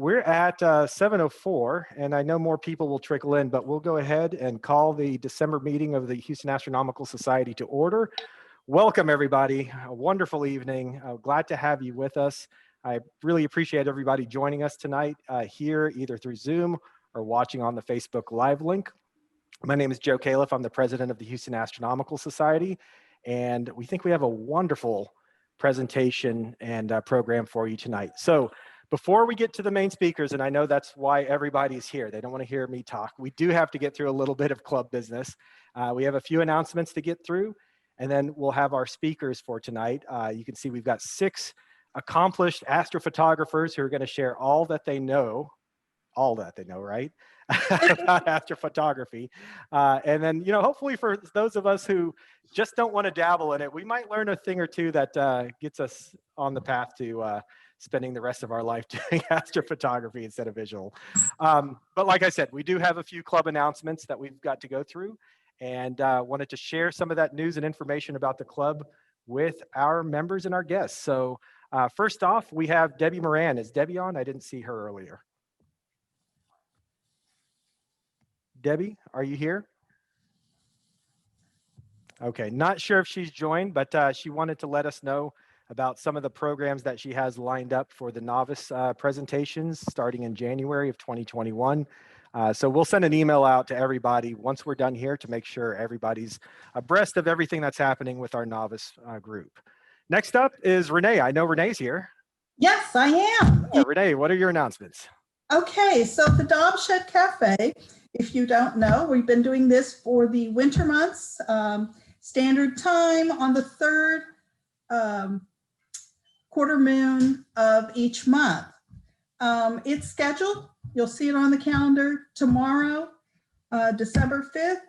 we're at 7:04, and I know more people will trickle in, but we'll go ahead and call the December meeting of the Houston Astronomical Society to order. Welcome, everybody. A wonderful evening. Glad to have you with us. I really appreciate everybody joining us tonight here, either through Zoom or watching on the Facebook Live link. My name is Joe Califf. I'm the president of the Houston Astronomical Society, and we think we have a wonderful presentation and program for you tonight. So before we get to the main speakers, and I know that's why everybody's here, they don't want to hear me talk. We do have to get through a little bit of club business. We have a few announcements to get through, and then we'll have our speakers for tonight. You can see we've got 6 accomplished astrophotographers who are going to share all that they know, right? About astrophotography. And then, hopefully for those of us who just don't want to dabble in it, we might learn a thing or two that gets us on the path to spending the rest of our life doing astrophotography instead of visual. But like I said, we do have a few club announcements that we've got to go through, and wanted to share some of that news and information about the club with our members and our guests. So first off, we have Debbie Moran. Is Debbie on? I didn't see her earlier. Debbie, are you here? Okay, not sure if she's joined, but she wanted to let us know about some of the programs that she has lined up for the novice presentations starting in January of 2021. So we'll send an email out to everybody once we're done here to make sure everybody's abreast of everything that's happening with our novice group. Next up is Renee. I know Renee's here. Yes, I am. Yeah, Renee, what are your announcements? Okay, so the Shed Cafe, if you don't know, we've been doing this for the winter months, standard time on the 3rd quarter moon of each month. It's scheduled, you'll see it on the calendar tomorrow, December 5th.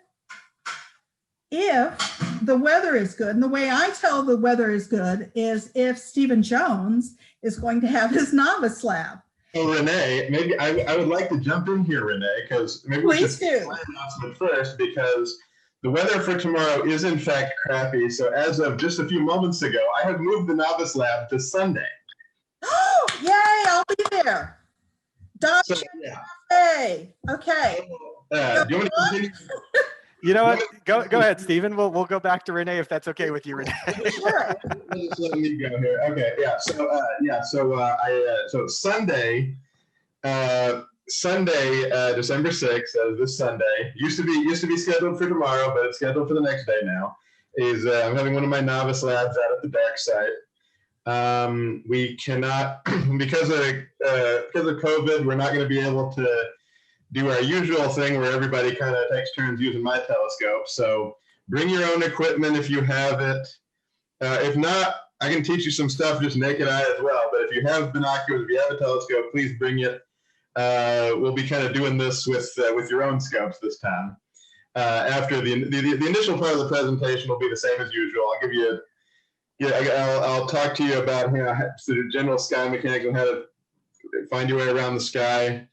If the weather is good, and the way I tell the weather is good is if Stephen Jones is going to have his novice lab. So Renee, maybe I would like to jump in here, Renee, because maybe we should do my announcement first, because the weather for tomorrow is in fact crappy. So as of just a few moments ago, I have moved the novice lab to Sunday. Oh, yay! I'll be there. Cafe. Okay. Do you want me to continue? You know what? Go ahead, Stephen. We'll go back to Renee if that's okay with you, Renee. Sure. Just let me go here. Okay. Yeah. So Sunday, December 6th, this Sunday used to be scheduled for tomorrow, but it's scheduled for the next day now. Is I'm having one of my novice labs out at the dark side. We cannot because of COVID, we're not going to be able to do our usual thing where everybody kind of takes turns using my telescope. So bring your own equipment if you have it. If not, I can teach you some stuff just naked eye as well. But if you have binoculars, if you have a telescope, please bring it. We'll be kind of doing this with your own scopes this time. After the initial part of the presentation will be the same as usual. I'll give you I'll talk to you about sort of general sky mechanics and how to find your way around the sky,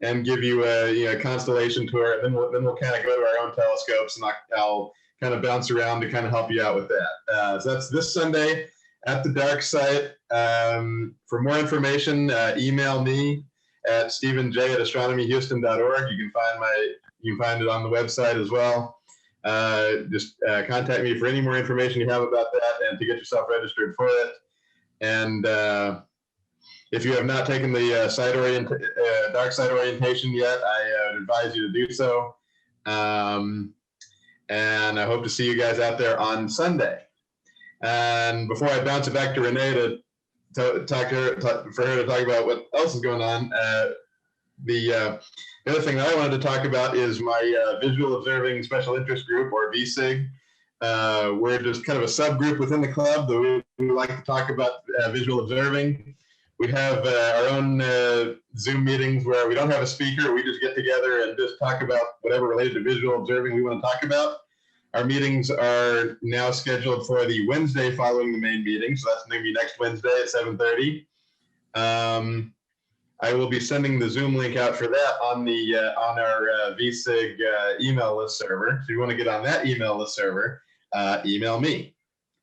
and give you a constellation tour, and then we'll kind of go to our own telescopes, and I'll kind of bounce around to kind of help you out with that. So that's this Sunday at the dark site. For more information, email me at stephenj@astronomyhouston.org. You can find it on the website as well. Just contact me for any more information you have about that and to get yourself registered for it. And if you have not taken the dark side orientation yet, I would advise you to do so. And I hope to see you guys out there on Sunday. And before I bounce it back to Renee for her to talk about what else is going on, the other thing that I wanted to talk about is my Visual Observing Special Interest Group, or VSIG. We're just kind of a subgroup within the club that we like to talk about visual observing. We have our own Zoom meetings where we don't have a speaker. We just get together and just talk about whatever related to visual observing we want to talk about. Our meetings are now scheduled for the Wednesday following the main meeting. So that's going to be next Wednesday at 7:30. I will be sending the Zoom link out for that on our VSIG email list server. So if you want to get on that email list server, email me,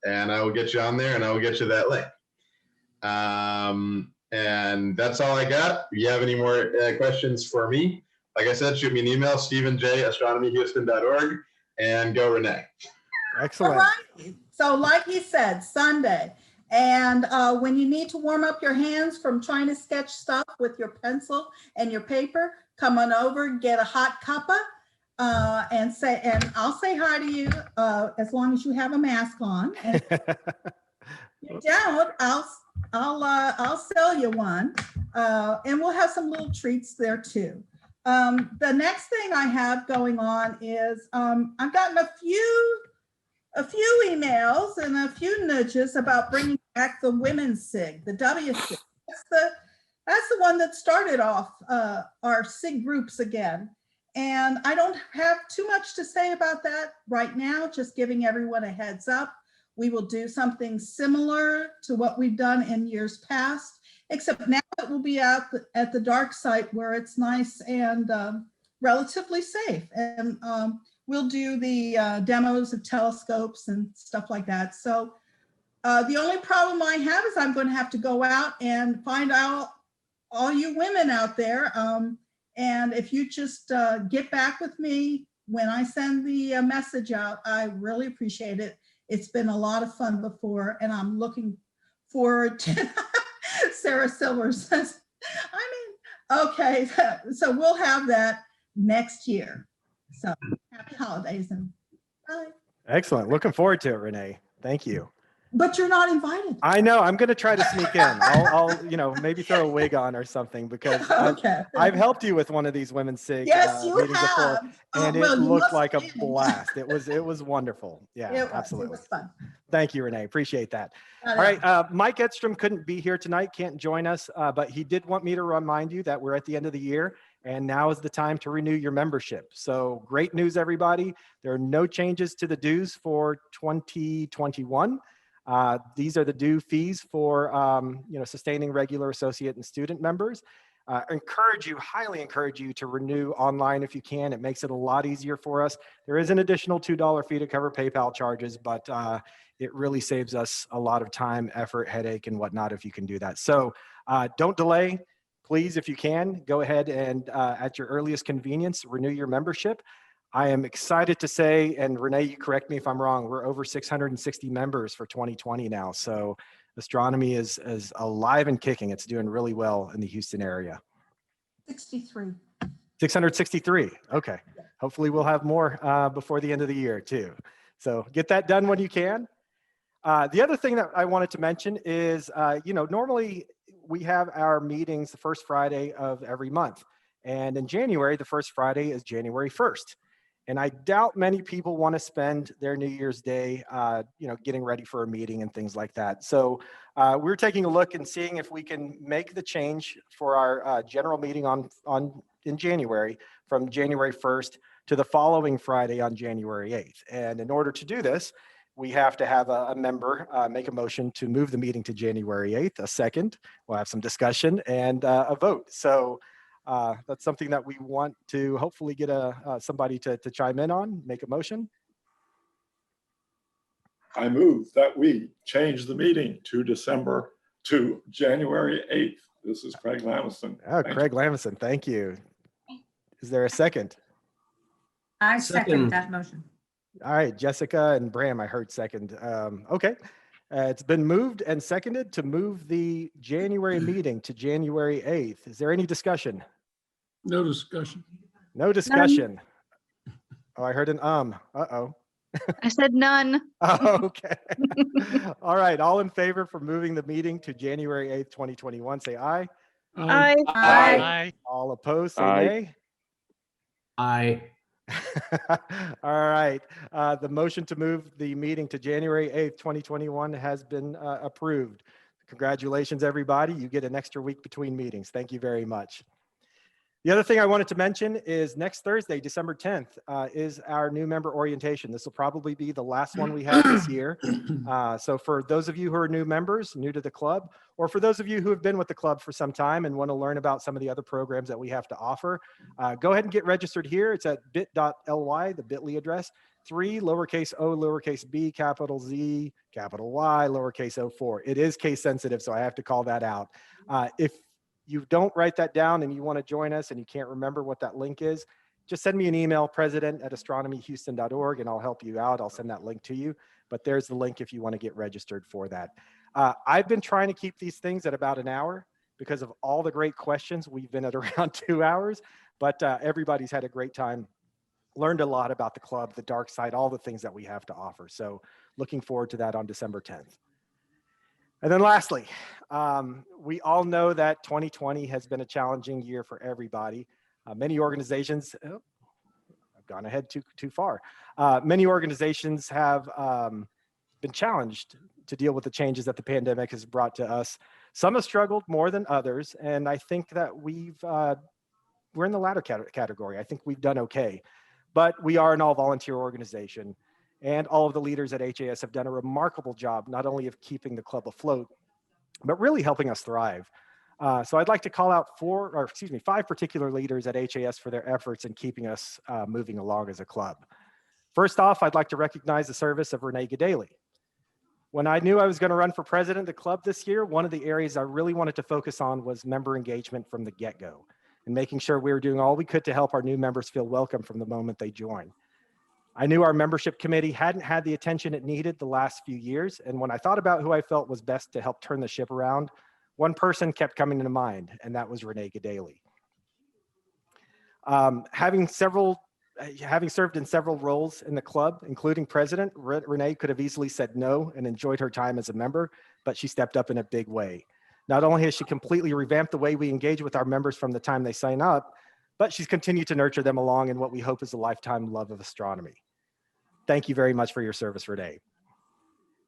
and I will get you on there, and I will get you that link. And that's all I got. If you have any more questions for me, like I said, shoot me an email, stephenj@astronomyhouston.org, and go Renee. Excellent. All right. So like he said, Sunday. And when you need to warm up your hands from trying to sketch stuff with your pencil and your paper, come on over, get a hot cuppa, and I'll say hi to you as long as you have a mask on. And if you don't, I'll sell you one, and we'll have some little treats there too. The next thing I have going on is I've gotten a few emails and a few nudges about bringing back the women's SIG, the WSIG. That's the one that started off our SIG groups again. And I don't have too much to say about that right now, just giving everyone a heads up. We will do something similar to what we've done in years past, except now it will be out at the dark site where it's nice and relatively safe. And we'll do the demos of telescopes and stuff like that. So the only problem I have is I'm going to have to go out and find out all you women out there. And if you just get back with me when I send the message out, I really appreciate it. It's been a lot of fun before, and I'm looking forward to Sarah Silver says, okay, so we'll have that next year. So happy holidays and bye. Excellent. Looking forward to it, Renee. Thank you. But you're not invited. I know. I'm going to try to sneak in. I'll maybe throw a wig on or something, because Okay. I've helped you with one of these women's SIG Yes, you meetings before, have. and Oh, well, it you looked must like a have been. blast. It was wonderful. Yeah, It absolutely. was fun. Thank you, Renee. Appreciate that. I All know. right. Mike Edstrom couldn't be here tonight, can't join us, but he did want me to remind you that we're at the end of the year, and now is the time to renew your membership. So great news, everybody. There are no changes to the dues for 2021. These are the due fees for sustaining regular associate and student members. Highly encourage you to renew online if you can. It makes it a lot easier for us. There is an additional $2 fee to cover PayPal charges, but it really saves us a lot of time, effort, headache, and whatnot if you can do that. So don't delay. Please, if you can, go ahead and at your earliest convenience, renew your membership. I am excited to say, and Renee, you correct me if I'm wrong, we're over 660 members for 2020 now. So astronomy is alive and kicking. It's doing really well in the Houston area. 63. 663. Okay. Hopefully we'll have more before the end of the year too. So get that done when you can. The other thing that I wanted to mention is, normally we have our meetings the first Friday of every month. And in January, the first Friday is January 1st. And I doubt many people want to spend their New Year's Day, getting ready for a meeting and things like that. So we're taking a look and seeing if we can make the change for our general meeting in January from January 1st to the following Friday on January 8th. And in order to do this, we have to have a member make a motion to move the meeting to January 8th, a second. We'll have some discussion and a vote. So that's something that we want to hopefully get somebody to chime in on, make a motion. I move that we change the meeting to January 8th. This is Craig Lamison. Oh, Craig Lamison, thank you. Is there a second? I second that motion. All right, Jessica and Bram, I heard second. Okay. It's been moved and seconded to move the January meeting to January 8th. Is there any discussion? No discussion. No discussion. Oh, I heard an Uh-oh. I said none. Oh, okay. All right. All in favor for moving the meeting to January 8th, 2021, say aye. Aye. Aye. All opposed, say Aye. nay. Aye. All right. The motion to move the meeting to January 8th, 2021 has been approved. Congratulations, everybody. You get an extra week between meetings. Thank you very much. The other thing I wanted to mention is next Thursday, December 10th, is our new member orientation. This will probably be the last one we have this year. So for those of you who are new members, new to the club, or for those of you who have been with the club for some time and want to learn about some of the other programs that we have to offer, go ahead and get registered here. It's at bit.ly, the bit.ly address, 3, lowercase o, lowercase b, capital Z, capital Y, lowercase o4. It is case sensitive, so I have to call that out. If you don't write that down and you want to join us and you can't remember what that link is, just send me an email, president@astronomyhouston.org, and I'll help you out. I'll send that link to you. But there's the link if you want to get registered for that. I've been trying to keep these things at about an hour because of all the great questions. We've been at around 2 hours, but everybody's had a great time, learned a lot about the club, the dark side, all the things that we have to offer. So looking forward to that on December 10th. And then lastly, we all know that 2020 has been a challenging year for everybody. Many organizations, I've gone ahead too far. Many organizations have been challenged to deal with the changes that the pandemic has brought to us. Some have struggled more than others, and I think that we're in the latter category. I think we've done okay, but we are an all-volunteer organization, and all of the leaders at H.A.S. have done a remarkable job, not only of keeping the club afloat, but really helping us thrive. So I'd like to call out 5 particular leaders at H.A.S. for their efforts in keeping us moving along as a club. First off, I'd like to recognize the service of Renee Gaddaly. When I knew I was going to run for president of the club this year, one of the areas I really wanted to focus on was member engagement from the get-go and making sure we were doing all we could to help our new members feel welcome from the moment they join. I knew our membership committee hadn't had the attention it needed the last few years, and when I thought about who I felt was best to help turn the ship around, one person kept coming to mind, and that was Renee Gaddaly. Having served in several roles in the club, including president, Renee could have easily said no and enjoyed her time as a member, but she stepped up in a big way. Not only has she completely revamped the way we engage with our members from the time they sign up, but she's continued to nurture them along in what we hope is a lifetime love of astronomy. Thank you very much for your service, Renee.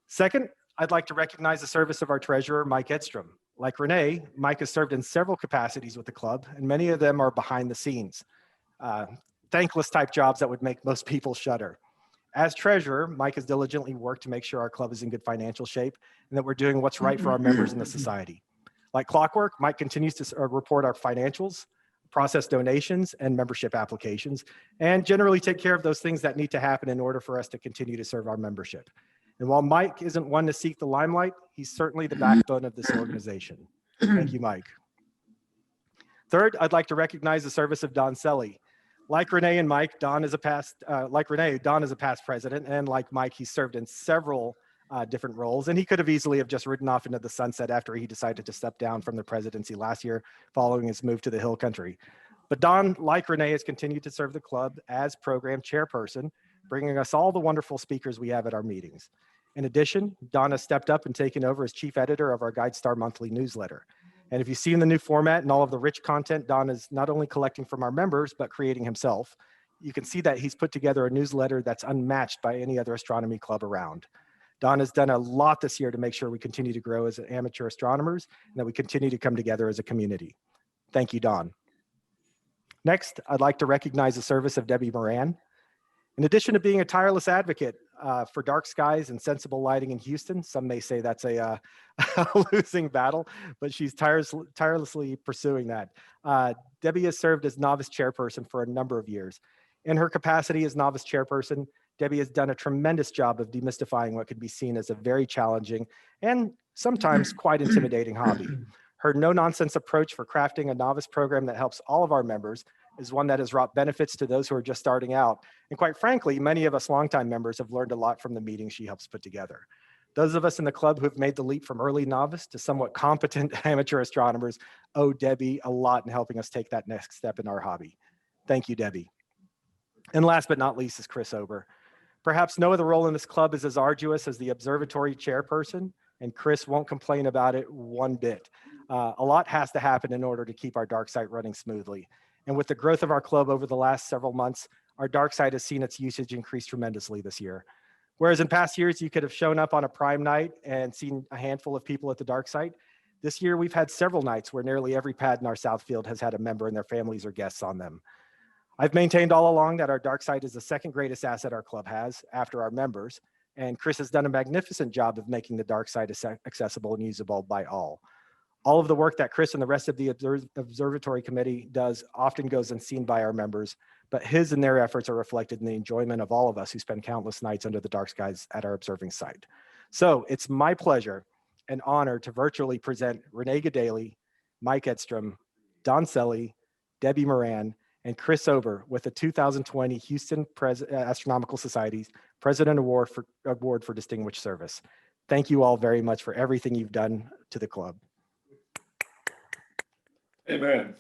Second, I'd like to recognize the service of our treasurer, Mike Edstrom. Like Renee, Mike has served in several capacities with the club, and many of them are behind the scenes. Thankless type jobs that would make most people shudder. As treasurer, Mike has diligently worked to make sure our club is in good financial shape and that we're doing what's right for our members in the society. Like clockwork, Mike continues to report our financials, process donations and membership applications, and generally take care of those things that need to happen in order for us to continue to serve our membership. And while Mike isn't one to seek the limelight, he's certainly the backbone of this organization. Thank you, Mike. Third, I'd like to recognize the service of Don Selly. Like Renee and Mike, Don is a past president, and like Mike, he served in several different roles, and he could have easily just ridden off into the sunset after he decided to step down from the presidency last year following his move to the Hill Country. But Don, like Renee, has continued to serve the club as program chairperson, bringing us all the wonderful speakers we have at our meetings. In addition, Don has stepped up and taken over as chief editor of our GuideStar monthly newsletter. And if you see in the new format and all of the rich content Don is not only collecting from our members, but creating himself, you can see that he's put together a newsletter that's unmatched by any other astronomy club around. Don has done a lot this year to make sure we continue to grow as amateur astronomers and that we continue to come together as a community. Thank you, Don. Next, I'd like to recognize the service of Debbie Moran. In addition to being a tireless advocate for dark skies and sensible lighting in Houston, some may say that's a losing battle, but she's tirelessly pursuing that. Debbie has served as novice chairperson for a number of years. In her capacity as novice chairperson, Debbie has done a tremendous job of demystifying what could be seen as a very challenging and sometimes quite intimidating hobby. Her no-nonsense approach for crafting a novice program that helps all of our members is one that has wrought benefits to those who are just starting out. And quite frankly, many of us longtime members have learned a lot from the meetings she helps put together. Those of us in the club who have made the leap from early novice to somewhat competent amateur astronomers owe Debbie a lot in helping us take that next step in our hobby. Thank you, Debbie. And last but not least is Chris Ober. Perhaps no other role in this club is as arduous as the observatory chairperson, and Chris won't complain about it one bit. A lot has to happen in order to keep our dark site running smoothly. And with the growth of our club over the last several months, our dark site has seen its usage increase tremendously this year. Whereas in past years, you could have shown up on a prime night and seen a handful of people at the dark site. This year, we've had several nights where nearly every pad in our south field has had a member and their families or guests on them. I've maintained all along that our dark site is the second greatest asset our club has after our members, and Chris has done a magnificent job of making the dark site accessible and usable by all. All of the work that Chris and the rest of the observatory committee does often goes unseen by our members, but his and their efforts are reflected in the enjoyment of all of us who spend countless nights under the dark skies at our observing site. So it's my pleasure and honor to virtually present Renee Gaddaly, Mike Edstrom, Don Selly, Debbie Moran, and Chris Ober with the 2020 Houston Astronomical Society's President Award for Distinguished Service. Thank you all very much for everything you've done to the club. Amen.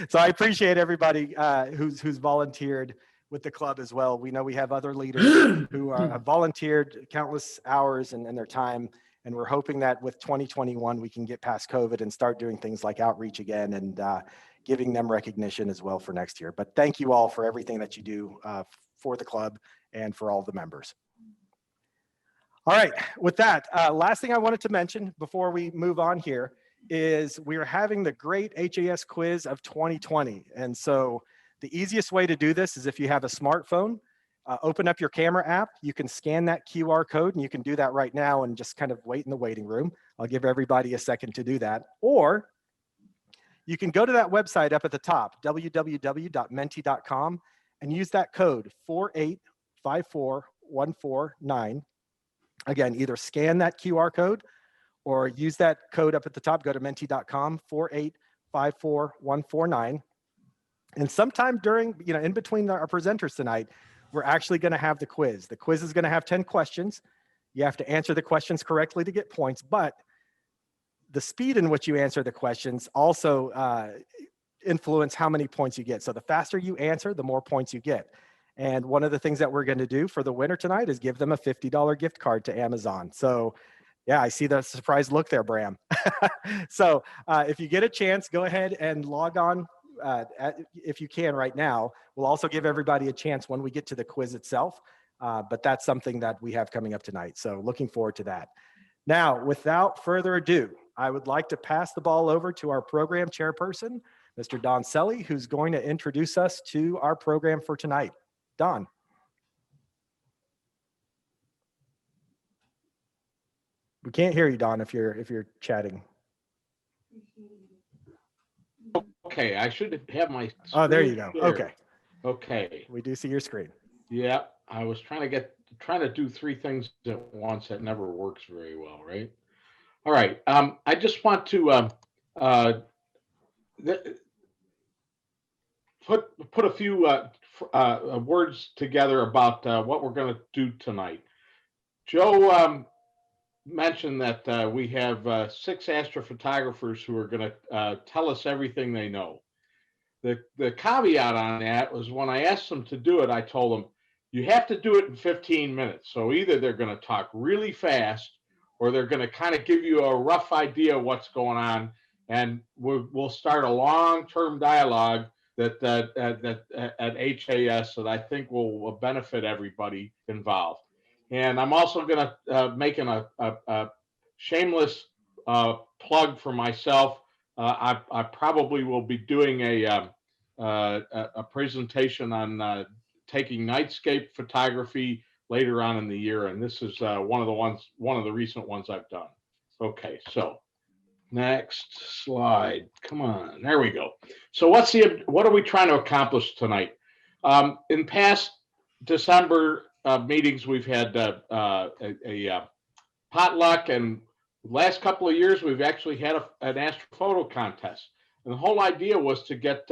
So I appreciate everybody who's volunteered with the club as well. We know we have other leaders who have volunteered countless hours and their time, and we're hoping that with 2021 we can get past COVID and start doing things like outreach again and giving them recognition as well for next year. But thank you all for everything that you do for the club and for all the members. All right, with that, last thing I wanted to mention before we move on here is we are having the great H.A.S. quiz of 2020. And so the easiest way to do this is if you have a smartphone, open up your camera app, you can scan that QR code, and you can do that right now and just kind of wait in the waiting room. I'll give everybody a second to do that. Or you can go to that website up at the top, www.menti.com, and use that code 4854149. Again, either scan that QR code or use that code up at the top, go to menti.com, 4854149. And sometime during, in between our presenters tonight, we're actually going to have the quiz. The quiz is going to have 10 questions. You have to answer the questions correctly to get points, but the speed in which you answer the questions also influence how many points you get. So the faster you answer, the more points you get. And one of the things that we're going to do for the winner tonight is give them a $50 gift card to Amazon. So yeah, I see the surprised look there, Bram. So if you get a chance, go ahead and log on if you can right now. We'll also give everybody a chance when we get to the quiz itself, but that's something that we have coming up tonight. So looking forward to that. Now, without further ado, I would like to pass the ball over to our program chairperson, Mr. Don Selly, who's going to introduce us to our program for tonight. Don. We can't hear you, Don, if you're chatting. Okay, I should have my screen. Oh, there you go. Here. Okay. Okay. We do see your screen. Yeah, I was trying to do three things at once. That never works very well, right? All right. I just want to put a few words together about what we're going to do tonight. Joe mentioned that we have 6 astrophotographers who are going to tell us everything they know. The caveat on that was when I asked them to do it, I told them, you have to do it in 15 minutes. So either they're going to talk really fast or they're going to kind of give you a rough idea of what's going on. And we'll start a long-term dialogue that at H.A.S. that I think will benefit everybody involved. And I'm also going to making a shameless plug for myself. I probably will be doing a presentation on taking nightscape photography later on in the year, and this is one of the recent ones I've done. Okay, so next slide. Come on, there we go. So what are we trying to accomplish tonight? In past December meetings, we've had a potluck, and last couple of years we've actually had an astrophoto contest. And the whole idea was to get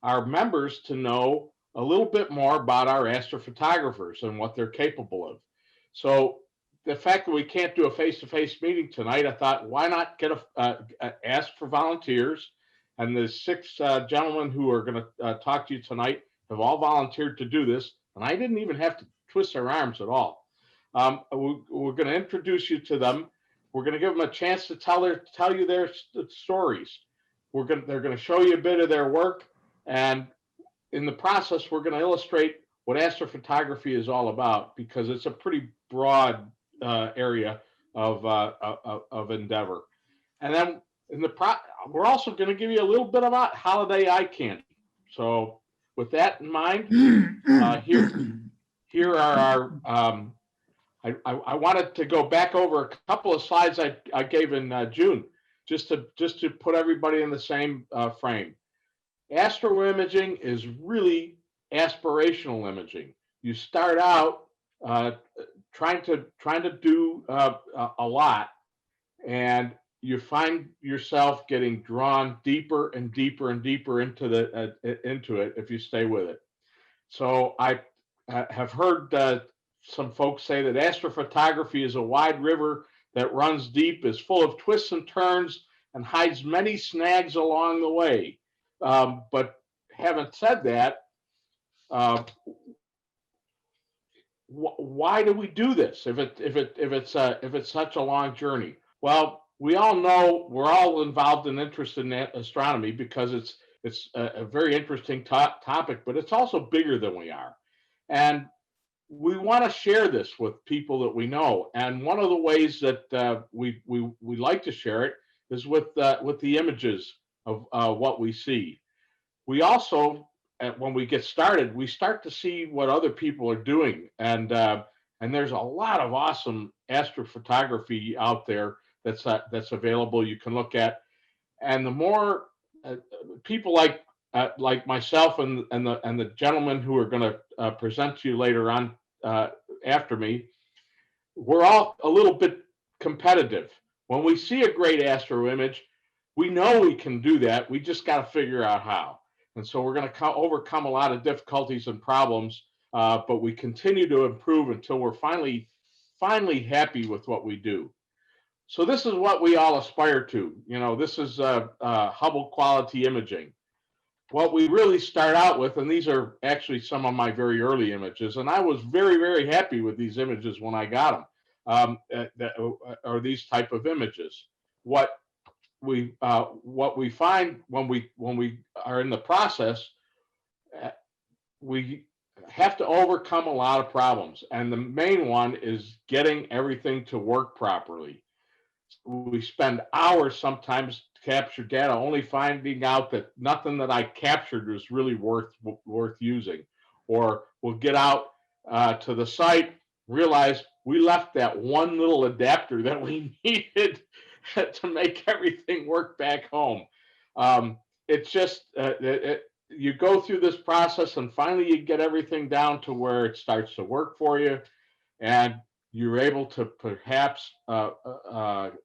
our members to know a little bit more about our astrophotographers and what they're capable of. So the fact that we can't do a face-to-face meeting tonight, I thought, why not get ask for volunteers? And the 6 gentlemen who are going to talk to you tonight have all volunteered to do this, and I didn't even have to twist their arms at all. We're going to introduce you to them. We're going to give them a chance to tell you their stories. They're going to show you a bit of their work, and in the process, we're going to illustrate what astrophotography is all about, because it's a pretty broad area of endeavor. And then we're also going to give you a little bit about holiday eye candy. So with that in mind, here are our. I wanted to go back over a couple of slides I gave in June, just to put everybody in the same frame. Astro imaging is really aspirational imaging. You start out trying to do a lot, and you find yourself getting drawn deeper and deeper and deeper into it if you stay with it. So I have heard some folks say that astrophotography is a wide river that runs deep, is full of twists and turns, and hides many snags along the way. But having said that, why do we do this if it's such a long journey? Well, we all know we're all involved in interest in astronomy because it's a very interesting topic, but it's also bigger than we are, and we want to share this with people that we know. And one of the ways that we like to share it is with the images of what we see. We also, when we get started, we start to see what other people are doing, and there's a lot of awesome astrophotography out there that's available. You can look at, and the more people like myself and the gentlemen who are going to present to you later on after me, we're all a little bit competitive. When we see a great astro image, we know we can do that. We just got to figure out how. And so we're going to overcome a lot of difficulties and problems, but we continue to improve until we're finally happy with what we do. So this is what we all aspire to. You know, this is Hubble quality imaging. What we really start out with, and these are actually some of my very early images, and I was very, very happy with these images when I got them, or these type of images. What we find when we are in the process, we have to overcome a lot of problems, and the main one is getting everything to work properly. We spend hours sometimes to capture data, only finding out that nothing that I captured was really worth using. Or we'll get out to the site, realize we left that one little adapter that we needed to make everything work back home. It's just you go through this process, and finally you get everything down to where it starts to work for you, and you're able to perhaps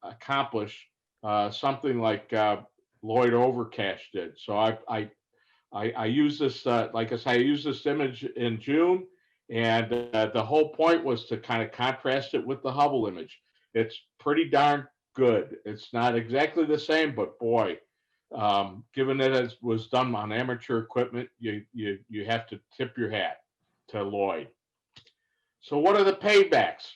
accomplish something like Lloyd Overcash did. So I use this, like I said, I used this image in June, and the whole point was to kind of contrast it with the Hubble image. It's pretty darn good. It's not exactly the same, but boy, given that it was done on amateur equipment, you have to tip your hat to Lloyd. So what are the paybacks?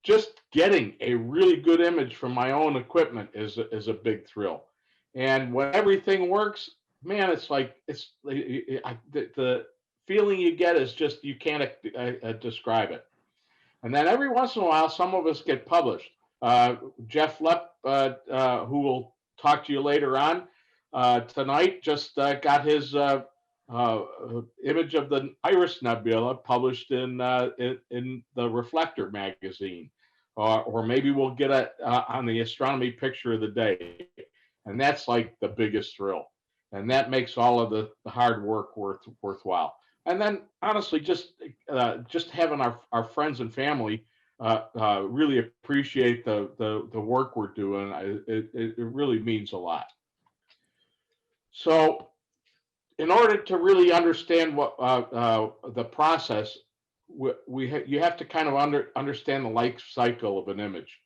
Just getting a really good image from my own equipment is a big thrill. And when everything works, man, it's like, the feeling you get is just, you can't describe it. And then every once in a while, some of us get published. Jeff Lepp, who will talk to you later on tonight, just got his image of the Iris Nebula published in the Reflector magazine, or maybe we'll get it on the Astronomy Picture of the Day, and that's like the biggest thrill, and that makes all of the hard work worthwhile. And then honestly, just having our friends and family really appreciate the work we're doing. It really means a lot. So in order to really understand what the process, you have to kind of understand the life cycle of an image.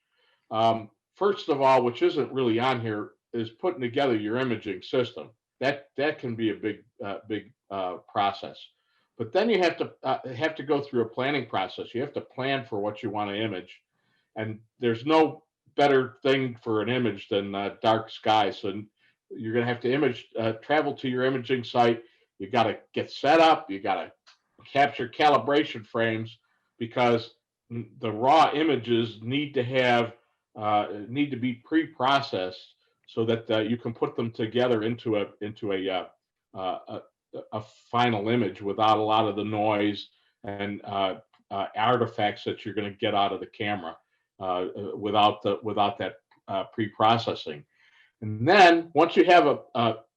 First of all, which isn't really on here, is putting together your imaging system. That can be a big process. But then you have to go through a planning process. You have to plan for what you want to image, and there's no better thing for an image than dark skies. So you're going to have to travel to your imaging site. You got to get set up. You got to capture calibration frames, because the raw images need to be pre-processed so that you can put them together into a final image without a lot of the noise and artifacts that you're going to get out of the camera without that pre-processing. And then once you have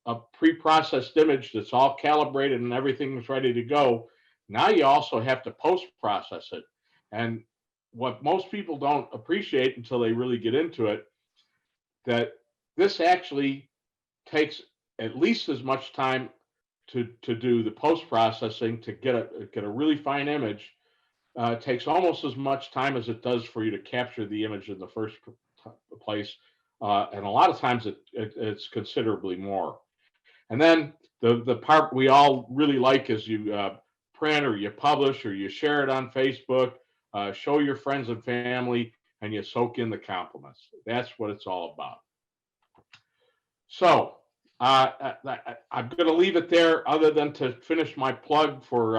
a pre-processed image that's all calibrated and everything's ready to go. Now you also have to post-process it. And what most people don't appreciate until they really get into it, that this actually takes at least as much time to do the post-processing to get a really fine image. It takes almost as much time as it does for you to capture the image in the first place. And a lot of times it's considerably more. And then the part we all really like is you print or you publish or you share it on Facebook, show your friends and family, and you soak in the compliments. That's what it's all about. So I'm going to leave it there, other than to finish my plug for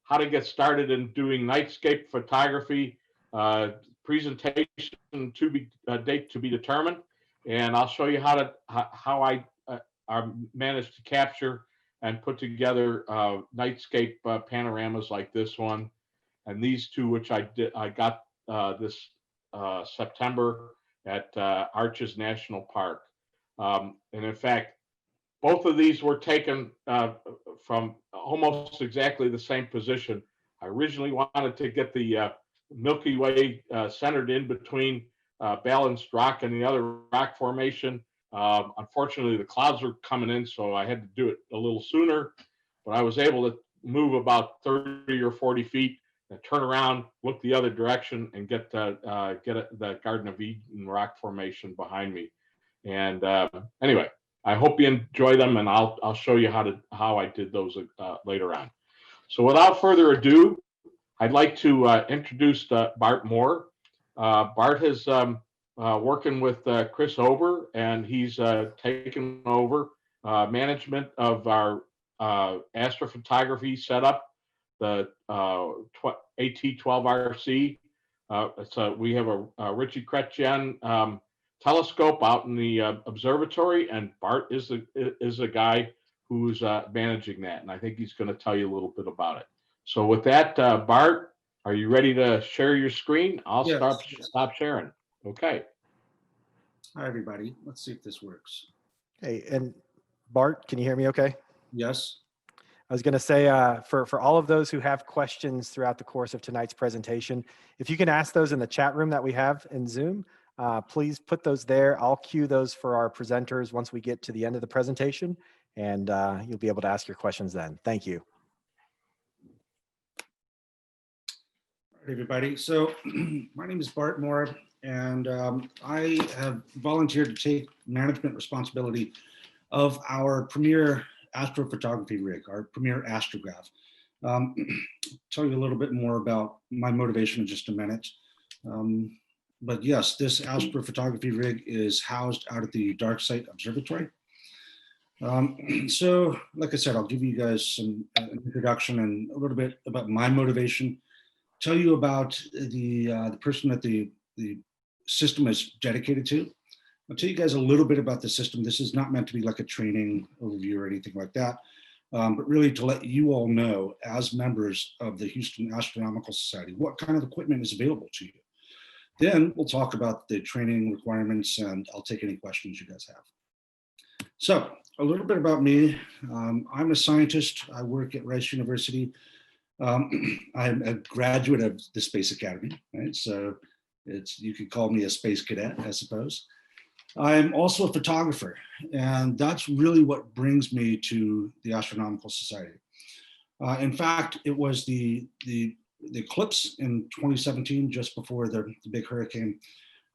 how to get started in doing nightscape photography. Presentation to be date to be determined, and I'll show you how I managed to capture and put together nightscape panoramas like this one, and these two, which I got this September at Arches National Park. And in fact, both of these were taken from almost exactly the same position. I originally wanted to get the Milky Way centered in between balanced rock and the other rock formation. Unfortunately, the clouds were coming in, so I had to do it a little sooner, but I was able to move about 30 or 40 feet and turn around, look the other direction, and get the Garden of Eden rock formation behind me. And anyway, I hope you enjoy them, and I'll show you how I did those later on. So without further ado, I'd like to introduce Bart Moore. Bart has working with Chris Ober, and he's taken over management of our astrophotography setup, the AT12RC. We have a Richie Chrétien telescope out in the observatory, and Bart is a guy who's managing that, and I think he's going to tell you a little bit about it. So with that, Bart, are you ready to share your screen? I'll stop sharing. Okay. Hi, everybody. Let's see if this works. Hey, and Bart, can you hear me okay? Yes. I was going to say, for all of those who have questions throughout the course of tonight's presentation, if you can ask those in the chat room that we have in Zoom, please put those there. I'll cue those for our presenters once we get to the end of the presentation, and you'll be able to ask your questions then. Thank you. All right, everybody. So my name is Bart Moore, and I have volunteered to take management responsibility of our premier astrophotography rig, our premier Astrograph. Tell you a little bit more about my motivation in just a minute. But yes, this astrophotography rig is housed out at the Dark Site Observatory. So, like I said, I'll give you guys some introduction and a little bit about my motivation. Tell you about the person that the system is dedicated to. I'll tell you guys a little bit about the system. This is not meant to be like a training overview or anything like that, but really to let you all know, as members of the Houston Astronomical Society, what kind of equipment is available to you. Then we'll talk about the training requirements, and I'll take any questions you guys have. So a little bit about me. I'm a scientist. I work at Rice University. I'm a graduate of the Space Academy, right? So you could call me a space cadet, I suppose. I'm also a photographer, and that's really what brings me to the Astronomical Society. In fact, it was the eclipse in 2017, just before the big hurricane.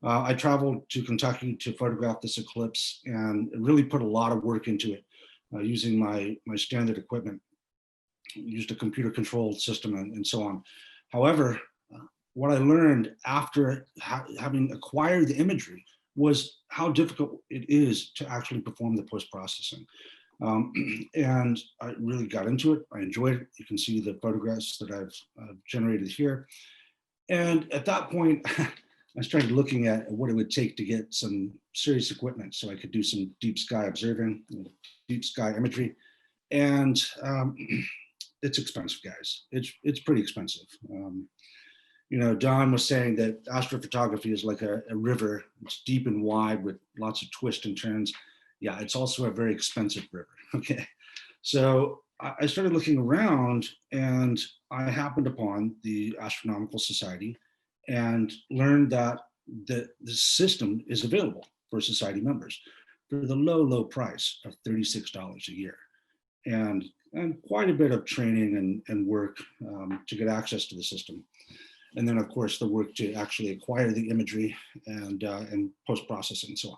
I traveled to Kentucky to photograph this eclipse and really put a lot of work into it using my standard equipment. Used a computer-controlled system and so on. However, what I learned after having acquired the imagery was how difficult it is to actually perform the post-processing. And I really got into it. I enjoyed it. You can see the photographs that I've generated here. And at that point, I started looking at what it would take to get some serious equipment so I could do some deep sky observing, deep sky imagery. And it's expensive, guys. It's pretty expensive. You know, Don was saying that astrophotography is like a river. It's deep and wide with lots of twists and turns. Yeah, it's also a very expensive river. Okay. So I started looking around and I happened upon the Astronomical Society and learned that the system is available for society members for the low price of $36 a year. And quite a bit of training and work to get access to the system. And then of course the work to actually acquire the imagery and post-processing and so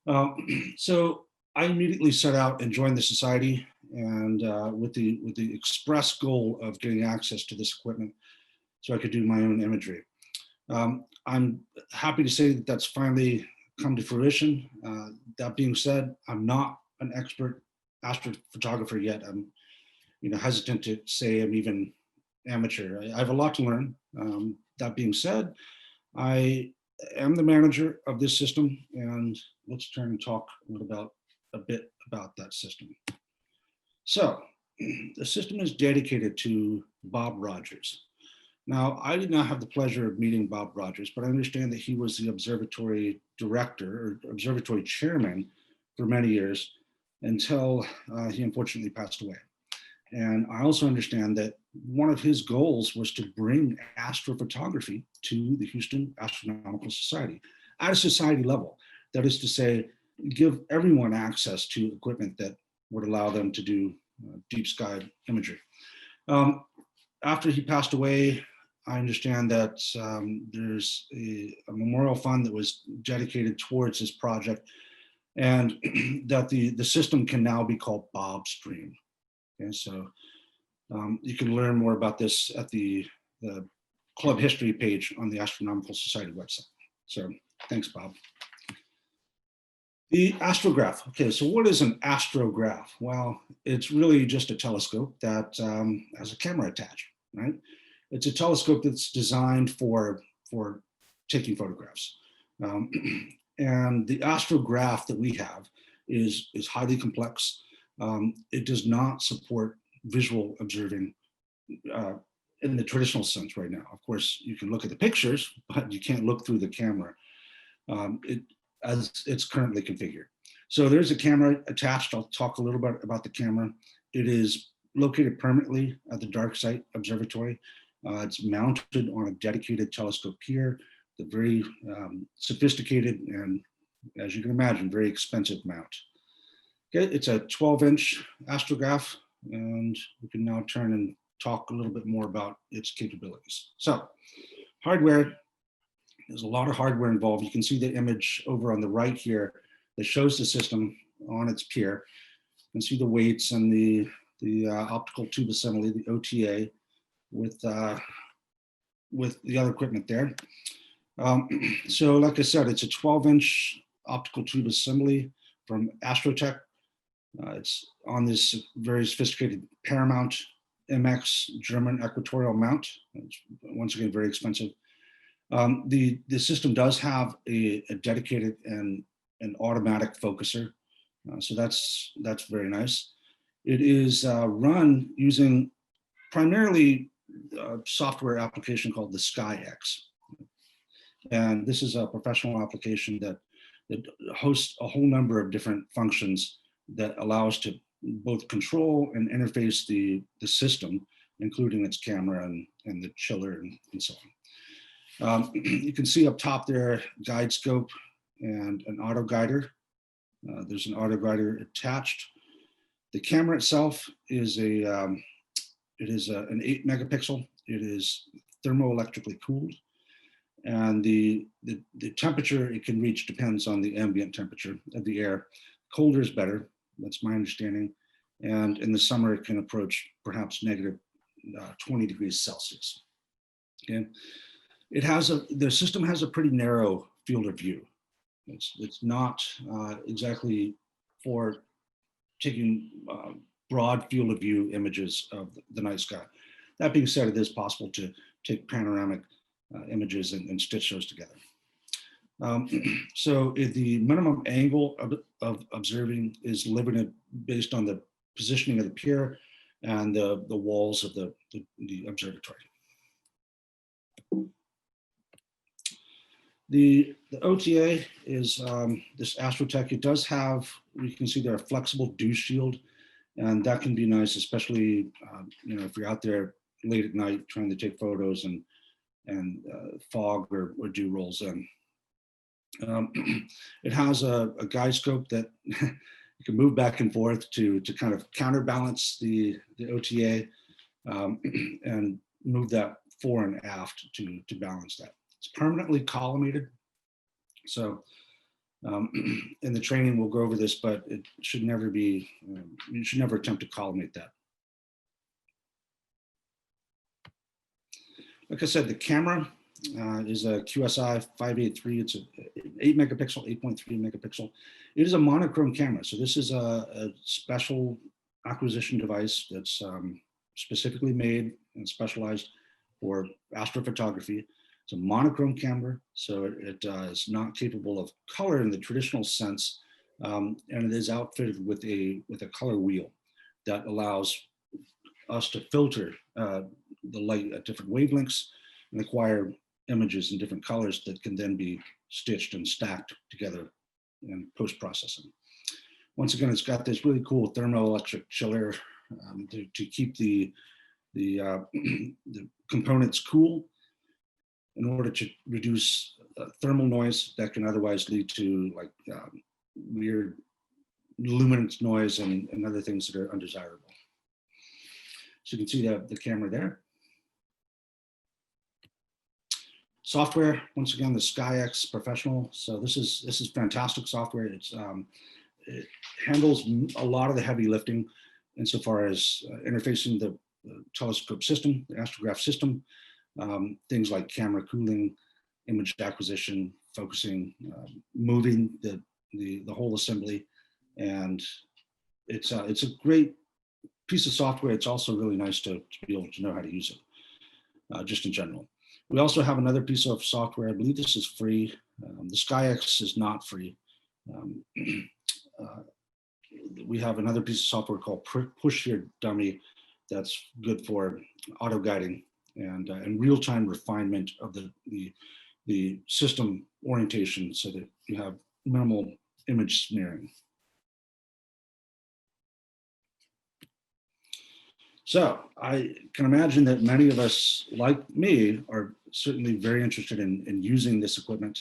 on. So I immediately set out and joined the society, and with the express goal of getting access to this equipment so I could do my own imagery. I'm happy to say that that's finally come to fruition. That being said, I'm not an expert astrophotographer yet. I'm hesitant to say I'm even amateur. I have a lot to learn. That being said, I am the manager of this system, and let's turn and talk a bit about that system. So the system is dedicated to Bob Rogers. Now, I did not have the pleasure of meeting Bob Rogers, but I understand that he was the observatory director or observatory chairman for many years until he unfortunately passed away. And I also understand that one of his goals was to bring astrophotography to the Houston Astronomical Society at a society level. That is to say, give everyone access to equipment that would allow them to do deep sky imagery. After he passed away, I understand that there's a memorial fund that was dedicated towards this project, and that the system can now be called Bob Stream. Okay, so you can learn more about this at the club history page on the Astronomical Society website. So thanks, Bob. The Astrograph. Okay, so what is an astrograph? Well, it's really just a telescope that has a camera attached, right? It's a telescope that's designed for taking photographs. And the astrograph that we have is highly complex. It does not support visual observing in the traditional sense right now. Of course, you can look at the pictures, but you can't look through the camera as it's currently configured. So there's a camera attached. I'll talk a little bit about the camera. It is located permanently at the Dark Site Observatory. It's mounted on a dedicated telescope pier, the very sophisticated and, as you can imagine, very expensive mount. Okay, it's a 12-inch astrograph, and we can now turn and talk a little bit more about its capabilities. So, hardware, there's a lot of hardware involved. You can see the image over on the right here that shows the system on its pier. You can see the weights and the optical tube assembly, the OTA, with the other equipment there. So like I said, it's a 12-inch optical tube assembly from Astrotech. It's on this very sophisticated Paramount MX German equatorial mount. It's once again very expensive. The system does have a dedicated and an automatic focuser, so that's very nice. It is run using primarily a software application called the SkyX, and this is a professional application that hosts a whole number of different functions that allow us to both control and interface the system, including its camera and the chiller and so on. You can see up top there, guide scope and an auto guider. There's an auto guider attached. The camera itself is an 8 megapixel. It is thermoelectrically cooled, and the temperature it can reach depends on the ambient temperature of the air. Colder is better, that's my understanding. And in the summer, it can approach perhaps negative 20 degrees Celsius. Okay. The system has a pretty narrow field of view. It's not exactly for taking broad field of view images of the night sky. That being said, it is possible to take panoramic images and stitch those together. So the minimum angle of observing is limited based on the positioning of the pier and the walls of the observatory. The OTA is this Astrotech. It does have, you can see there, a flexible dew shield, and that can be nice, especially if you're out there late at night trying to take photos and fog or dew rolls in. It has a guide scope that you can move back and forth to kind of counterbalance the OTA and move that fore and aft to balance that. It's permanently collimated. So in the training, we'll go over this, but it should never be, you should never attempt to collimate that. Like I said, the camera is a QSI 583. It's an 8 megapixel, 8.3 megapixel. It is a monochrome camera. So this is a special acquisition device that's specifically made and specialized for astrophotography. It's a monochrome camera, so it is not capable of color in the traditional sense, and it is outfitted with a color wheel that allows us to filter the light at different wavelengths and acquire images in different colors that can then be stitched and stacked together in post-processing. Once again, it's got this really cool thermoelectric chiller to keep the components cool in order to reduce thermal noise that can otherwise lead to like weird luminance noise and other things that are undesirable. So you can see the camera there. Software, once again, the SkyX Professional. So this is fantastic software. It handles a lot of the heavy lifting insofar as interfacing the telescope system, the Astrograph system, things like camera cooling, image acquisition, focusing, moving the whole assembly, and it's a great piece of software. It's also really nice to be able to know how to use it, just in general. We also have another piece of software. I believe this is free. The SkyX is not free. We have another piece of software called Push Your Dummy that's good for auto guiding and real-time refinement of the system orientation so that you have minimal image smearing. So I can imagine that many of us, like me, are certainly very interested in using this equipment.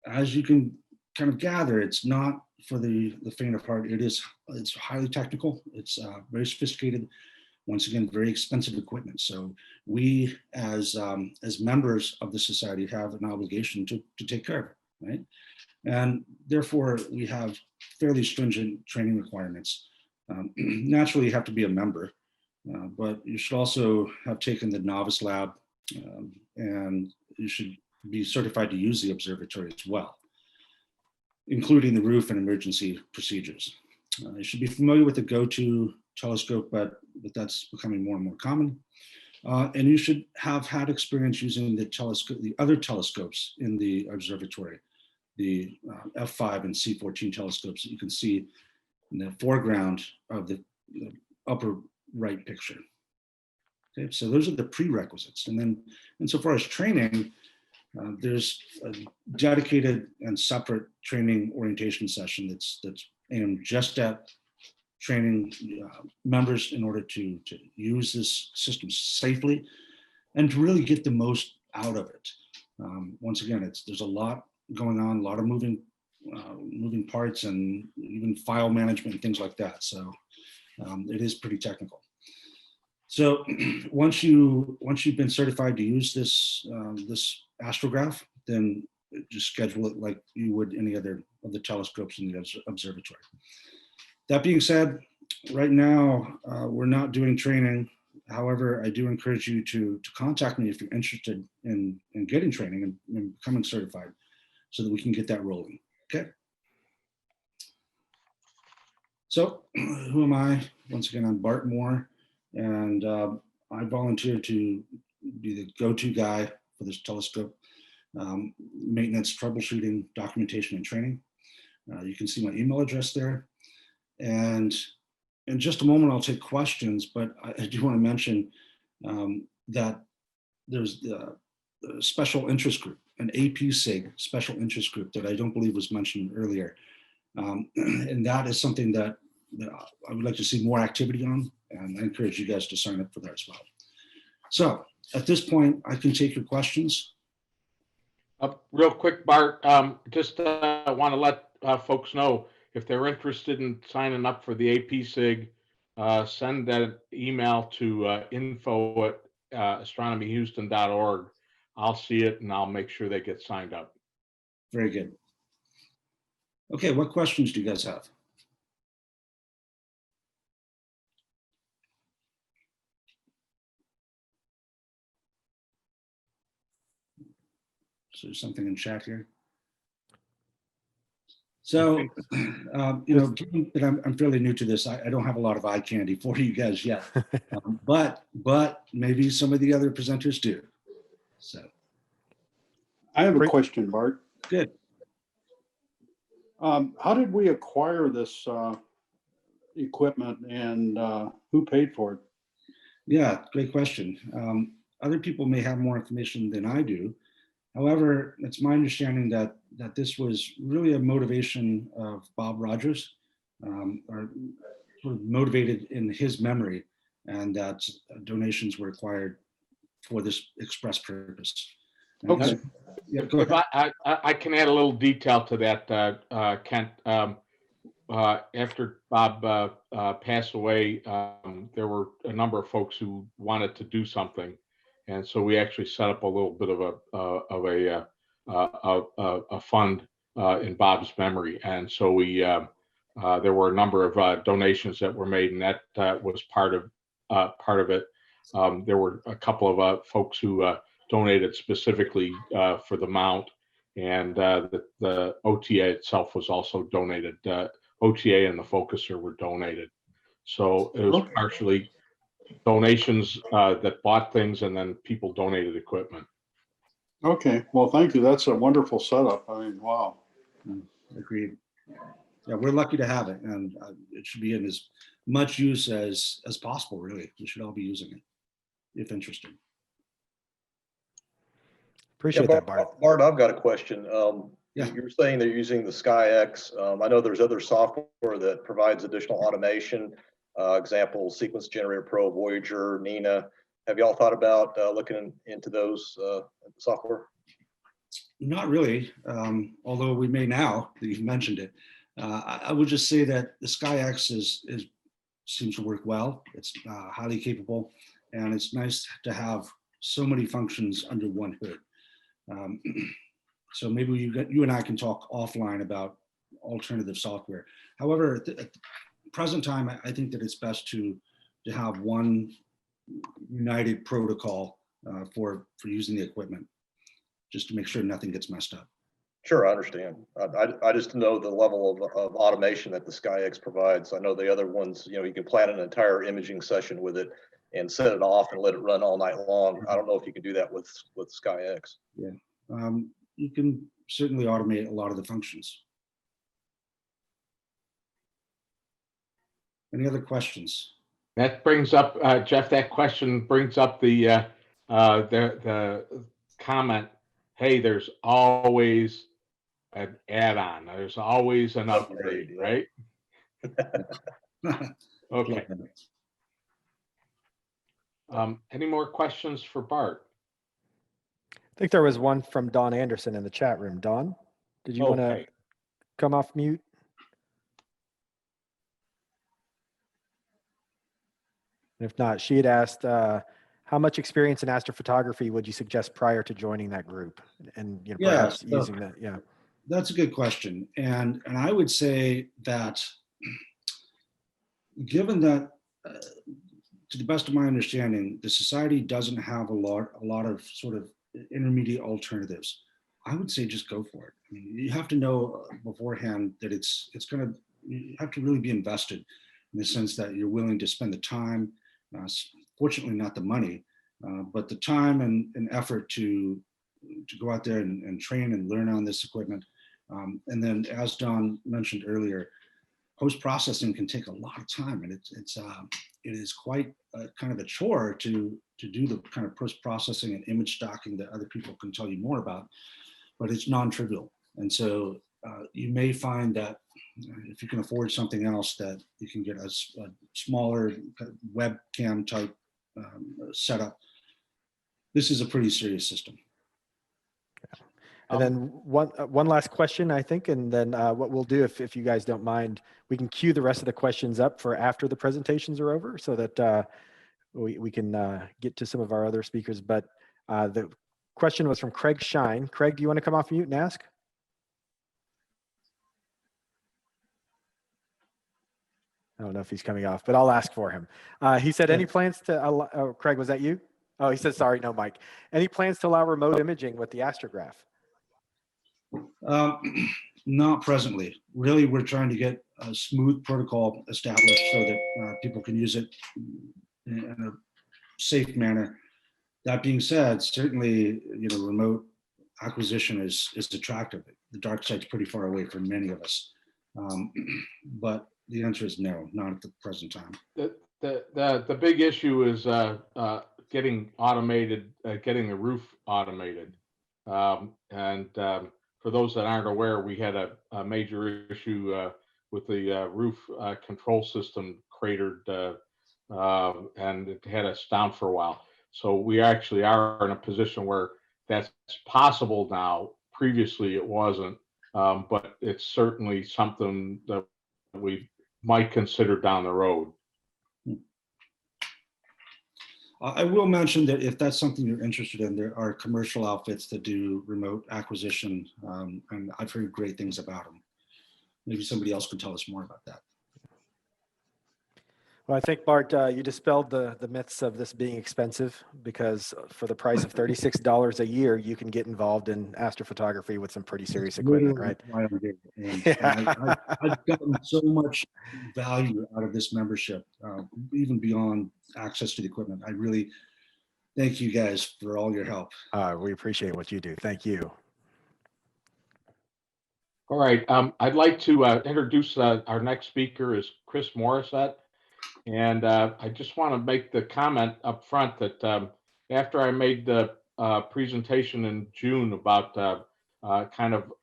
As you can kind of gather, it's not for the faint of heart. It's highly technical. It's very sophisticated. Once again, very expensive equipment. So we, as members of the society, have an obligation to take care of it, right? And therefore, we have fairly stringent training requirements. Naturally, you have to be a member, but you should also have taken the novice lab, and you should be certified to use the observatory as well, including the roof and emergency procedures. You should be familiar with the go-to telescope, but that's becoming more and more common. And you should have had experience using the other telescopes in the observatory, the F5 and C14 telescopes that you can see in the foreground of the upper right picture. Okay, so those are the prerequisites. And then insofar as training, there's a dedicated and separate training orientation session that's aimed just at training members in order to use this system safely and to really get the most out of it. Once again, there's a lot going on, a lot of moving parts and even file management and things like that. So it is pretty technical. So once you've been certified to use this Astrograph, then just schedule it like you would any other of the telescopes in the observatory. That being said, right now we're not doing training. However, I do encourage you to contact me if you're interested in getting training and becoming certified so that we can get that rolling. Okay. So who am I? Once again, I'm Bart Moore, and I volunteered to be the go-to guy for this telescope, maintenance, troubleshooting, documentation, and training. You can see my email address there. And in just a moment, I'll take questions, but I do want to mention that there's the special interest group an AP-SIG, special interest group, that I don't believe was mentioned earlier. And that is something that I would like to see more activity on, and I encourage you guys to sign up for that as well. So at this point, I can take your questions. Real quick, Bart, just want to let folks know if they're interested in signing up for the AP-SIG, send that email to info@astronomyhouston.org. I'll see it and I'll make sure they get signed up. Very good. Okay, what questions do you guys have? So there's something in chat here. So, given that I'm fairly new to this, I don't have a lot of eye candy for you guys yet, but maybe some of the other presenters do. So, I have a question, Bart. Good. How did we acquire this equipment, and who paid for it? Yeah, great question. Other people may have more information than I do. However, it's my understanding that this was really a motivation of Bob Rogers, or sort of motivated in his memory, and that donations were required for this express purpose. Okay. Yeah, go ahead. I can add a little detail to that, Kent. After Bob passed away, there were a number of folks who wanted to do something, and so we actually set up a little bit of a fund in Bob's memory, and so we there were a number of donations that were made, and that was part of it. There were a couple of folks who donated specifically for the mount, and the OTA itself was also donated. OTA and the focuser were donated, so it was partially donations that bought things, and then people donated equipment. Okay, well, thank you. That's a wonderful setup. I mean, wow. Agreed. Yeah, we're lucky to have it, and it should be in as much use as possible, really. We should all be using it, if interested. Appreciate that, Bart. Bart, I've got a question. Yeah. You're saying they're using the SkyX. I know there's other software that provides additional automation. Example, Sequence Generator Pro, Voyager, Nina. Have y'all thought about looking into those software? Not really, although we may now that you've mentioned it. I would just say that the SkyX seems to work well. It's highly capable, and it's nice to have so many functions under one hood. So maybe you and I can talk offline about alternative software. However, at the present time, I think that it's best to have one united protocol for using the equipment, just to make sure nothing gets messed up. Sure, I understand. I just know the level of automation that the SkyX provides. I know the other ones, you can plan an entire imaging session with it and set it off and let it run all night long. I don't know if you can do that with SkyX. Yeah, you can certainly automate a lot of the functions. Any other questions? That brings up, Jeff, that question brings up the comment, hey, there's always an add-on. There's always an upgrade, right? Okay. Any more questions for Bart? I think there was one from Don Anderson in the chat room. Don, did you want to come off mute? If not, she had asked, how much experience in astrophotography would you suggest prior to joining that group? And perhaps using that, yeah. That's a good question. And I would say that given that, to the best of my understanding, the society doesn't have a lot of sort of intermediate alternatives. I would say just go for it. I mean, you have to know beforehand that you have to really be invested in the sense that you're willing to spend the time, fortunately not the money, but the time and effort to go out there and train and learn on this equipment. And then, as Don mentioned earlier, post-processing can take a lot of time, and it is quite kind of a chore to do the kind of post-processing and image stocking that other people can tell you more about. but it's non-trivial. And so you may find that if you can afford something else, that you can get a smaller webcam type setup. This is a pretty serious system. And then one last question, I think, and then what we'll do, if you guys don't mind, we can queue the rest of the questions up for after the presentations are over, so that we can get to some of our other speakers. But the question was from Craig Shine. Craig, do you want to come off mute and ask? I don't know if he's coming off, but I'll ask for him. He said, any plans to allow, oh, Craig, was that you? Oh, he said, sorry, no, Mike. Any plans to allow remote imaging with the Astrograph? Not presently. Really, we're trying to get a smooth protocol established so that people can use it in a safe manner. That being said, certainly, remote acquisition is attractive. The dark side's pretty far away from many of us, but the answer is no, not at the present time. The big issue is getting automated, getting the roof automated, for those that aren't aware, we had a major issue with the roof control system cratered, and it had us down for a while. So we actually are in a position where that's possible now. Previously, it wasn't, but it's certainly something that we might consider down the road. I will mention that if that's something you're interested in, there are commercial outfits that do remote acquisition, and I've heard great things about them. Maybe somebody else could tell us more about that. Well, I think, Bart, you dispelled the myths of this being expensive, because for the price of $36 a year, you can get involved in astrophotography with some pretty serious equipment, right? I've gotten so much value out of this membership, even beyond access to the equipment. I really thank you guys for all your help. We appreciate what you do. Thank you. All right, I'd like to introduce our next speaker is Chris Morrisette. And I just want to make the comment up front that after I made the presentation in June about I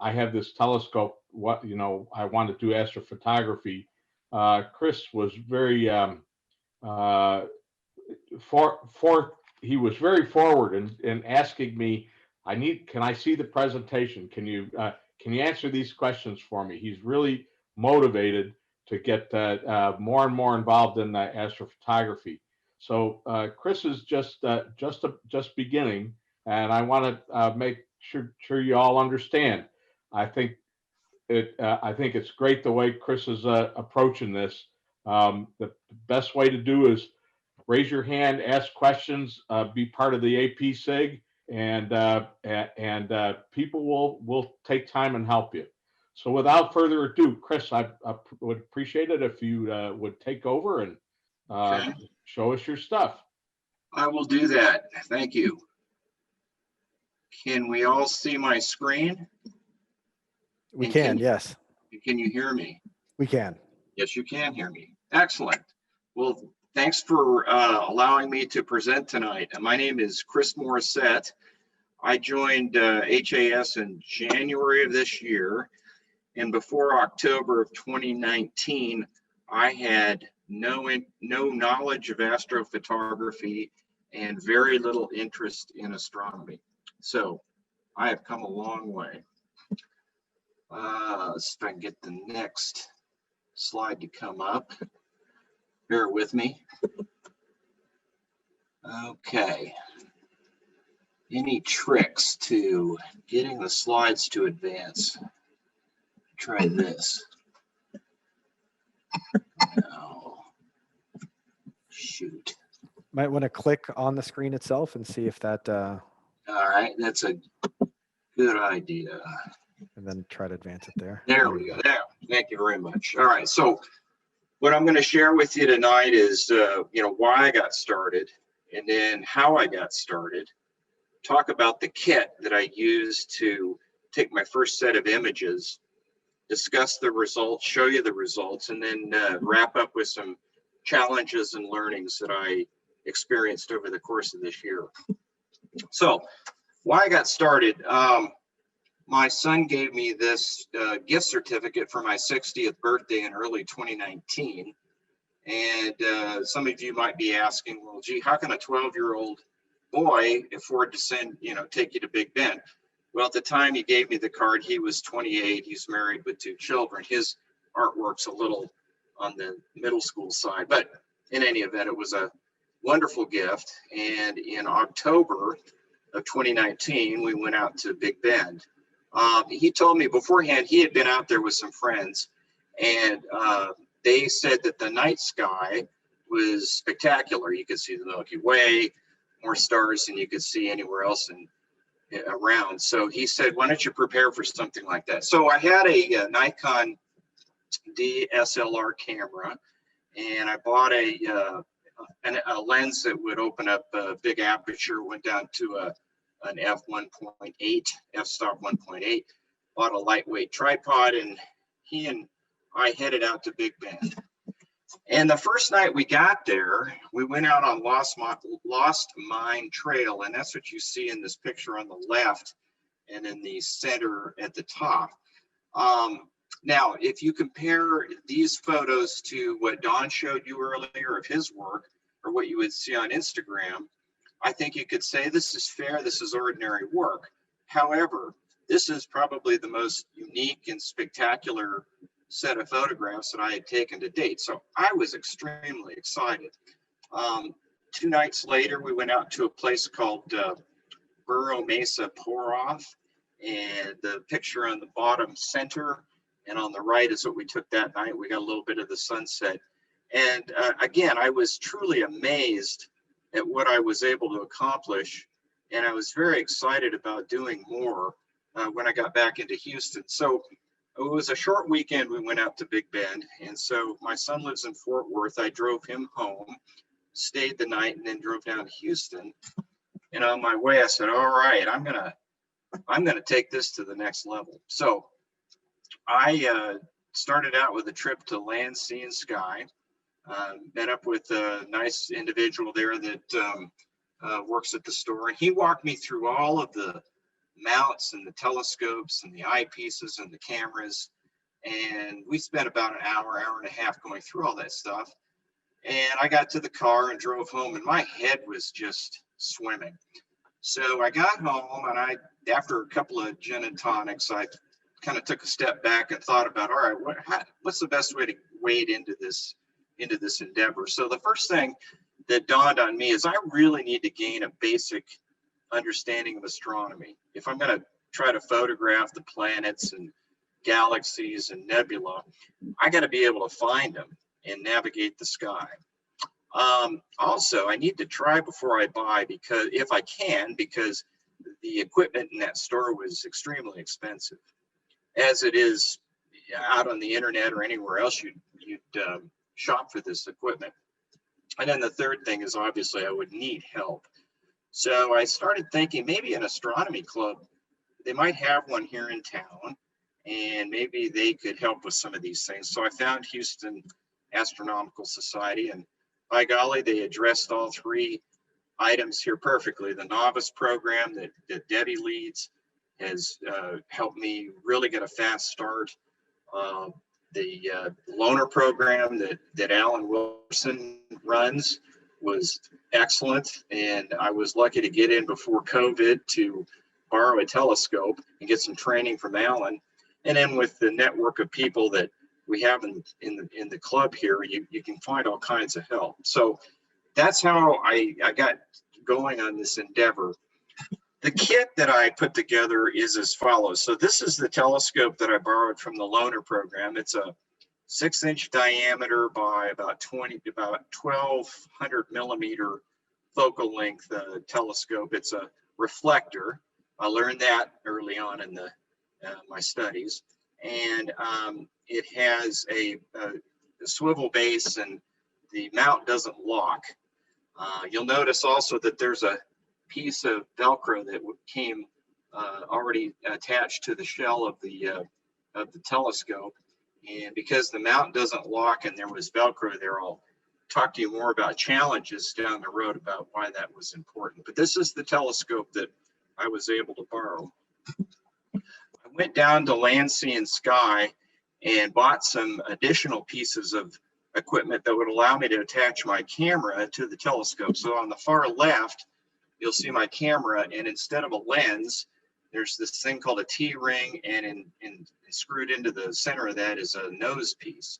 have this telescope, I want to do astrophotography. Chris was very he was very forward in asking me, can I see the presentation? Can you answer these questions for me? He's really motivated to get more and more involved in astrophotography. So Chris is just beginning, and I want to make sure you all understand. I think it's great the way Chris is approaching this. The best way to do is raise your hand, ask questions, be part of the AP SIG, and people will take time and help you. So without further ado, Chris, I would appreciate it if you would take over and show us your stuff. I will do that. Thank you. Can we all see my screen? We can, yes. Can you hear me? We can. Yes, you can hear me. Excellent. Well, thanks for allowing me to present tonight. My name is Chris Morissette. I joined H.A.S. in January of this year. And before October of 2019, I had no knowledge of astrophotography and very little interest in astronomy. So I have come a long way. Let's see if I can get the next slide to come up. Bear with me. Okay. Any tricks to getting the slides to advance? Try this. No. Shoot. Might want to click on the screen itself and see if that. All right, that's a good idea. And then try to advance it there. There we go. There. Thank you very much. All right, so what I'm going to share with you tonight is, why I got started, and then how I got started. Talk about the kit that I used to take my first set of images, discuss the results, show you the results, and then wrap up with some challenges and learnings that I experienced over the course of this year. So why I got started, my son gave me this gift certificate for my 60th birthday in early 2019. And some of you might be asking, well, gee, how can a 12-year-old boy afford to take you to Big Bend? Well, at the time he gave me the card, he was 28. He's married with 2 children. His artwork's a little on the middle school side, but in any event, it was a wonderful gift. And in October of 2019, we went out to Big Bend. He told me beforehand he had been out there with some friends, and they said that the night sky was spectacular. You could see the Milky Way, more stars than you could see anywhere else around. So he said, why don't you prepare for something like that? So I had a Nikon DSLR camera, and I bought a lens that would open up a big aperture, went down to an f1.8, f-stop 1.8, bought a lightweight tripod, and he and I headed out to Big Bend. And the first night we got there, we went out on Lost Mine Trail, and that's what you see in this picture on the left and in the center at the top. Now, if you compare these photos to what Don showed you earlier of his work, or what you would see on Instagram, I think you could say this is fair, this is ordinary work. However, this is probably the most unique and spectacular set of photographs that I had taken to date. So I was extremely excited. 2 nights later, we went out to a place called Burro Mesa Pour-Off, and the picture on the bottom center and on the right is what we took that night. We got a little bit of the sunset. And again, I was truly amazed at what I was able to accomplish. And I was very excited about doing more when I got back into Houston. So it was a short weekend. We went out to Big Bend. And so my son lives in Fort Worth. I drove him home, stayed the night, and then drove down to Houston. And on my way, I said, all right, I'm gonna take this to the next level. So I started out with a trip to Land, Sea, and Sky. Met up with a nice individual there that works at the store. And he walked me through all of the mounts and the telescopes and the eyepieces and the cameras. And we spent about an hour and a half going through all that stuff. And I got to the car and drove home, and my head was just swimming. So I got home, and after a couple of gin and tonics, I kind of took a step back and thought about, all right, what's the best way to wade into this endeavor? So the first thing that dawned on me is I really need to gain a basic understanding of astronomy. If I'm going to try to photograph the planets and galaxies and nebula, I got to be able to find them and navigate the sky. Also, I need to try before I buy, because if I can, because the equipment in that store was extremely expensive, as it is out on the internet or anywhere else you'd shop for this equipment. And then the third thing is, obviously I would need help. So I started thinking maybe an astronomy club, they might have one here in town, and maybe they could help with some of these things. So I found Houston Astronomical Society, and by golly, they addressed all 3 items here perfectly. The novice program that Debbie leads has helped me really get a fast start. The loaner program that Alan Wilson runs was excellent, and I was lucky to get in before COVID to borrow a telescope and get some training from Alan. And then with the network of people that we have in the club here, you can find all kinds of help. So that's how I got going on this endeavor. The kit that I put together is as follows. So this is the telescope that I borrowed from the loaner program. It's a 6-inch diameter by about 1,200 millimeter focal length telescope. It's a reflector. I learned that early on in my studies. And it has a swivel base, and the mount doesn't lock. You'll notice also that there's a piece of Velcro that came already attached to the shell of the telescope. And because the mount doesn't lock and there was Velcro there, I'll talk to you more about challenges down the road about why that was important. But this is the telescope that I was able to borrow. went down to Land, Sea, and Sky and bought some additional pieces of equipment that would allow me to attach my camera to the telescope. So on the far left, you'll see my camera, and instead of a lens, there's this thing called a T-ring, and screwed into the center of that is a nose piece.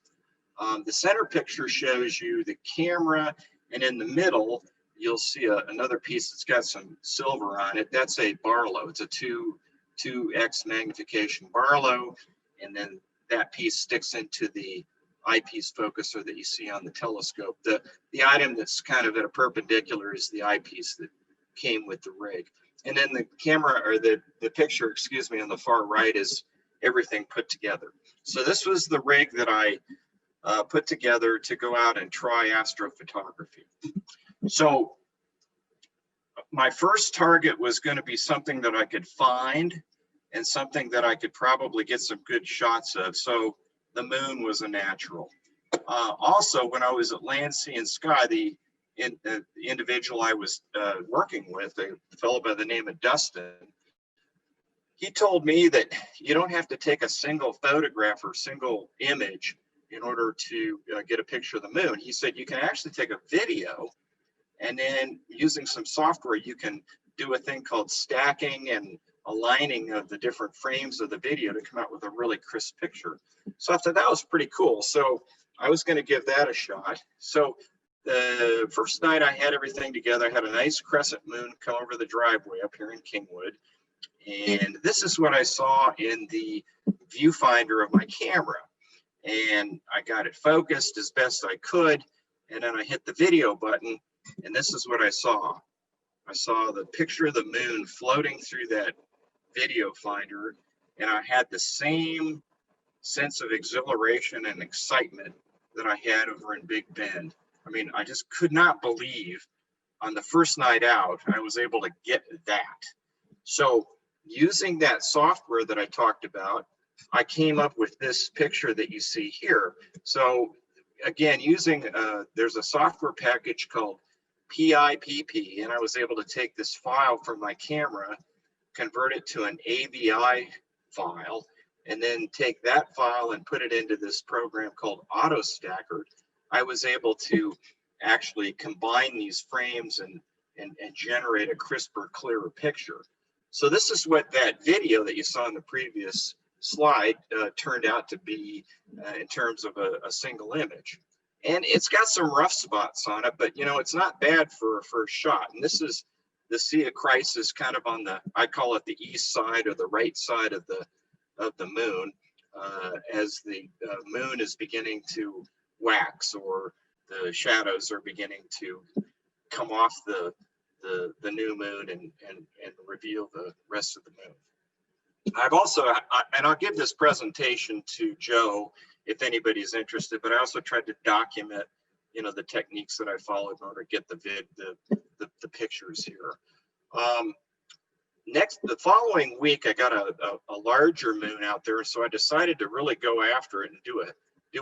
The center picture shows you the camera, and in the middle, you'll see another piece that's got some silver on it. That's a Barlow. It's a 2x magnification Barlow, and then that piece sticks into the eyepiece focuser that you see on the telescope. The item that's kind of at a perpendicular is the eyepiece that came with the rig. And then the camera, or the picture, excuse me, on the far right is everything put together. So this was the rig that I put together to go out and try astrophotography. So my first target was going to be something that I could find and something that I could probably get some good shots of. So the moon was a natural. Also, when I was at Land, Sea, and Sky, the individual I was working with, a fellow by the name of Dustin, he told me that you don't have to take a single photograph or single image in order to get a picture of the moon. He said you can actually take a video, and then using some software, you can do a thing called stacking and aligning of the different frames of the video to come out with a really crisp picture. So I thought that was pretty cool. So I was going to give that a shot. So the first night I had everything together. I had a nice crescent moon come over the driveway up here in Kingwood. And this is what I saw in the viewfinder of my camera. And I got it focused as best I could. And then I hit the video button, and this is what I saw. I saw the picture of the moon floating through that video finder, and I had the same sense of exhilaration and excitement that I had over in Big Bend. I mean, I just could not believe on the first night out, I was able to get that. So using that software that I talked about, I came up with this picture that you see here. So again, using, there's a software package called PIPP, and I was able to take this file from my camera, convert it to an AVI file, and then take that file and put it into this program called AutoStacker. I was able to actually combine these frames and generate a crisper, clearer picture. So this is what that video that you saw in the previous slide turned out to be in terms of a single image. And it's got some rough spots on it, but you know, it's not bad for a first shot. And this is the Sea of Christ is kind of on the, I call it the east side or the right side of the moon, as the moon is beginning to wax, or the shadows are beginning to come off the new moon and reveal the rest of the moon. I've also, and I'll give this presentation to Joe if anybody's interested, but I also tried to document, you know, the techniques that I followed in order to get the pictures here. The following week, I got a larger moon out there, so I decided to really go after it and do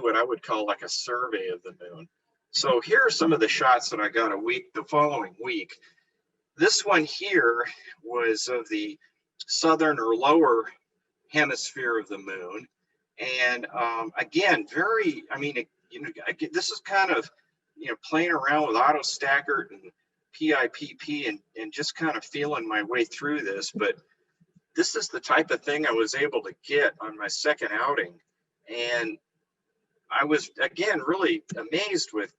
what I would call like a survey of the moon. So here are some of the shots that I got the following week. This one here was of the southern or lower hemisphere of the moon. And again, I mean, you know, this is kind of, you know, playing around with AutoStacker and PIPP and just kind of feeling my way through this. But this is the type of thing I was able to get on my second outing. And I was, again, really amazed with,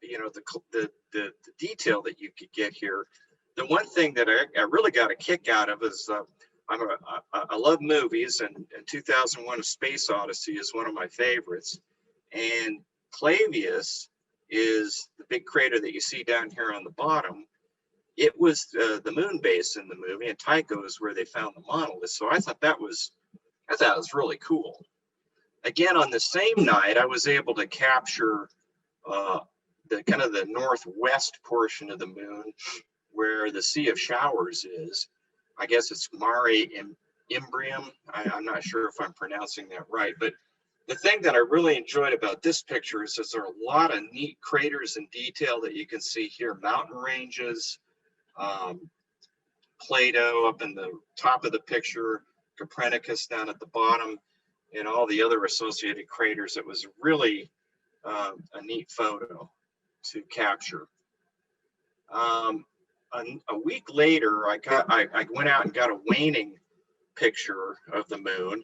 you know, the detail that you could get here. The one thing that I really got a kick out of is I love movies, and 2001: A Space Odyssey is one of my favorites. And Clavius is the big crater that you see down here on the bottom. It was the moon base in the movie, and Tycho is where they found the monolith. So I thought that was really cool. Again, on the same night, I was able to capture the kind of the northwest portion of the moon, where the Sea of Showers is. I guess it's Mare Imbrium. I'm not sure if I'm pronouncing that right, but the thing that I really enjoyed about this picture is there are a lot of neat craters and detail that you can see here. Mountain ranges, Plato up in the top of the picture, Copernicus down at the bottom, and all the other associated craters. It was really a neat photo to capture. A week later, I went out and got a waning picture of the moon,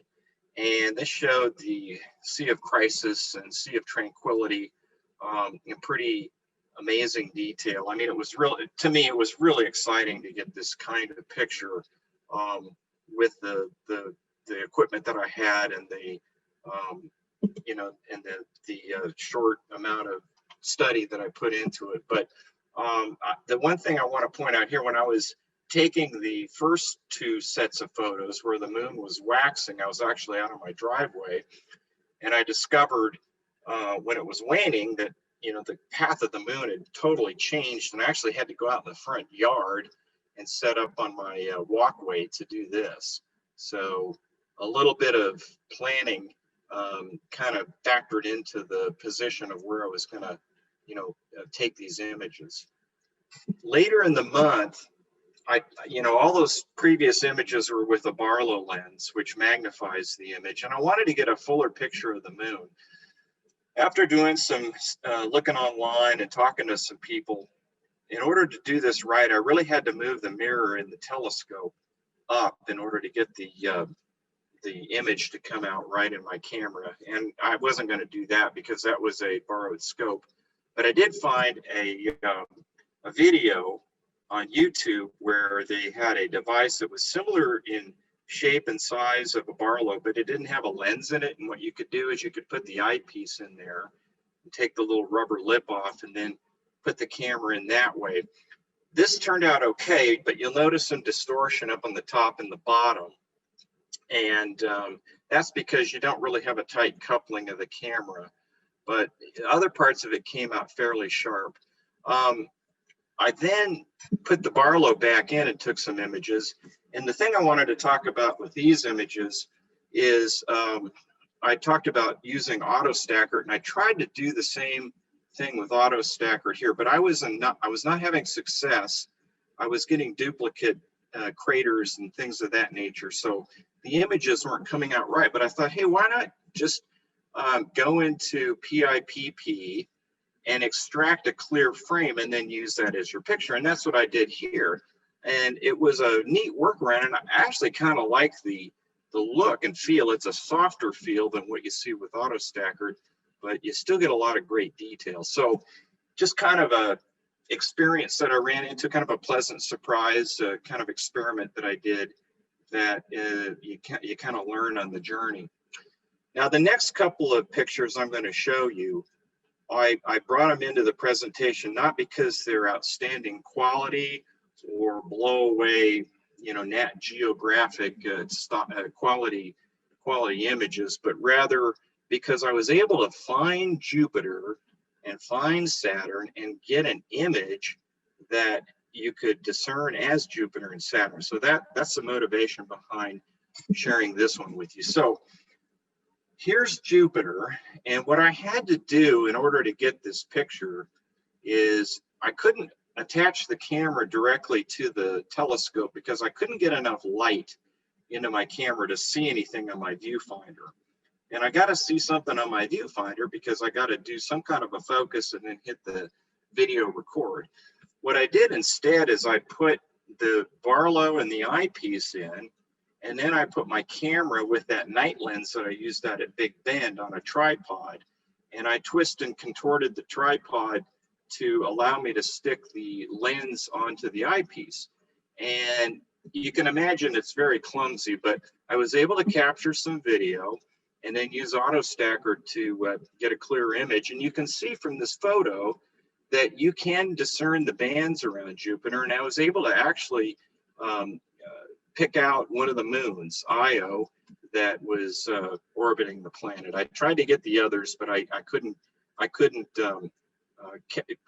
and this showed the Sea of Crisis and Sea of Tranquility in pretty amazing detail. I mean, it was really, to me, it was really exciting to get this kind of picture with the equipment that I had and the you know, and the short amount of study that I put into it. But the one thing I want to point out here, when I was taking the first two sets of photos where the moon was waxing, I was actually out on my driveway, and I discovered when it was waning that, you know, the path of the moon had totally changed, and I actually had to go out in the front yard and set up on my walkway to do this. So a little bit of planning kind of factored into the position of where I was going to, you know, take these images. Later in the month, you know, all those previous images were with a Barlow lens, which magnifies the image, and I wanted to get a fuller picture of the moon. After doing some looking online and talking to some people, in order to do this right, I really had to move the mirror in the telescope up in order to get the image to come out right in my camera. And I wasn't going to do that because that was a borrowed scope. But I did find a video on YouTube where they had a device that was similar in shape and size of a Barlow, but it didn't have a lens in it. And what you could do is you could put the eyepiece in there and take the little rubber lip off and then put the camera in that way. This turned out okay, but you'll notice some distortion up on the top and the bottom. And that's because you don't really have a tight coupling of the camera, but other parts of it came out fairly sharp. I then put the Barlow back in and took some images. And the thing I wanted to talk about with these images is I talked about using AutoStacker, and I tried to do the same thing with AutoStacker here, but I was not having success. I was getting duplicate craters and things of that nature. So the images weren't coming out right, but I thought, hey, why not just go into PIPP and extract a clear frame and then use that as your picture. And that's what I did here. And it was a neat workaround, and I actually kind of like the look and feel. It's a softer feel than what you see with AutoStacker, but you still get a lot of great detail. So just kind of a experience that I ran into, kind of a pleasant surprise, kind of experiment that I did that you kind of learn on the journey. Now, the next couple of pictures I'm going to show you, I brought them into the presentation, not because they're outstanding quality or blow away, you know, Nat Geographic quality images, but rather because I was able to find Jupiter and find Saturn and get an image that you could discern as Jupiter and Saturn. So that's the motivation behind sharing this one with you. So here's Jupiter, and what I had to do in order to get this picture is I couldn't attach the camera directly to the telescope because I couldn't get enough light into my camera to see anything on my viewfinder. And I got to see something on my viewfinder because I got to do some kind of a focus and then hit the video record. What I did instead is I put the Barlow and the eyepiece in, and then I put my camera with that night lens that I used out at Big Bend on a tripod, and I twisted and contorted the tripod to allow me to stick the lens onto the eyepiece. And you can imagine it's very clumsy, but I was able to capture some video and then use AutoStacker to get a clear image. And you can see from this photo that you can discern the bands around Jupiter. And I was able to actually pick out one of the moons, Io, that was orbiting the planet. I tried to get the others, but I couldn't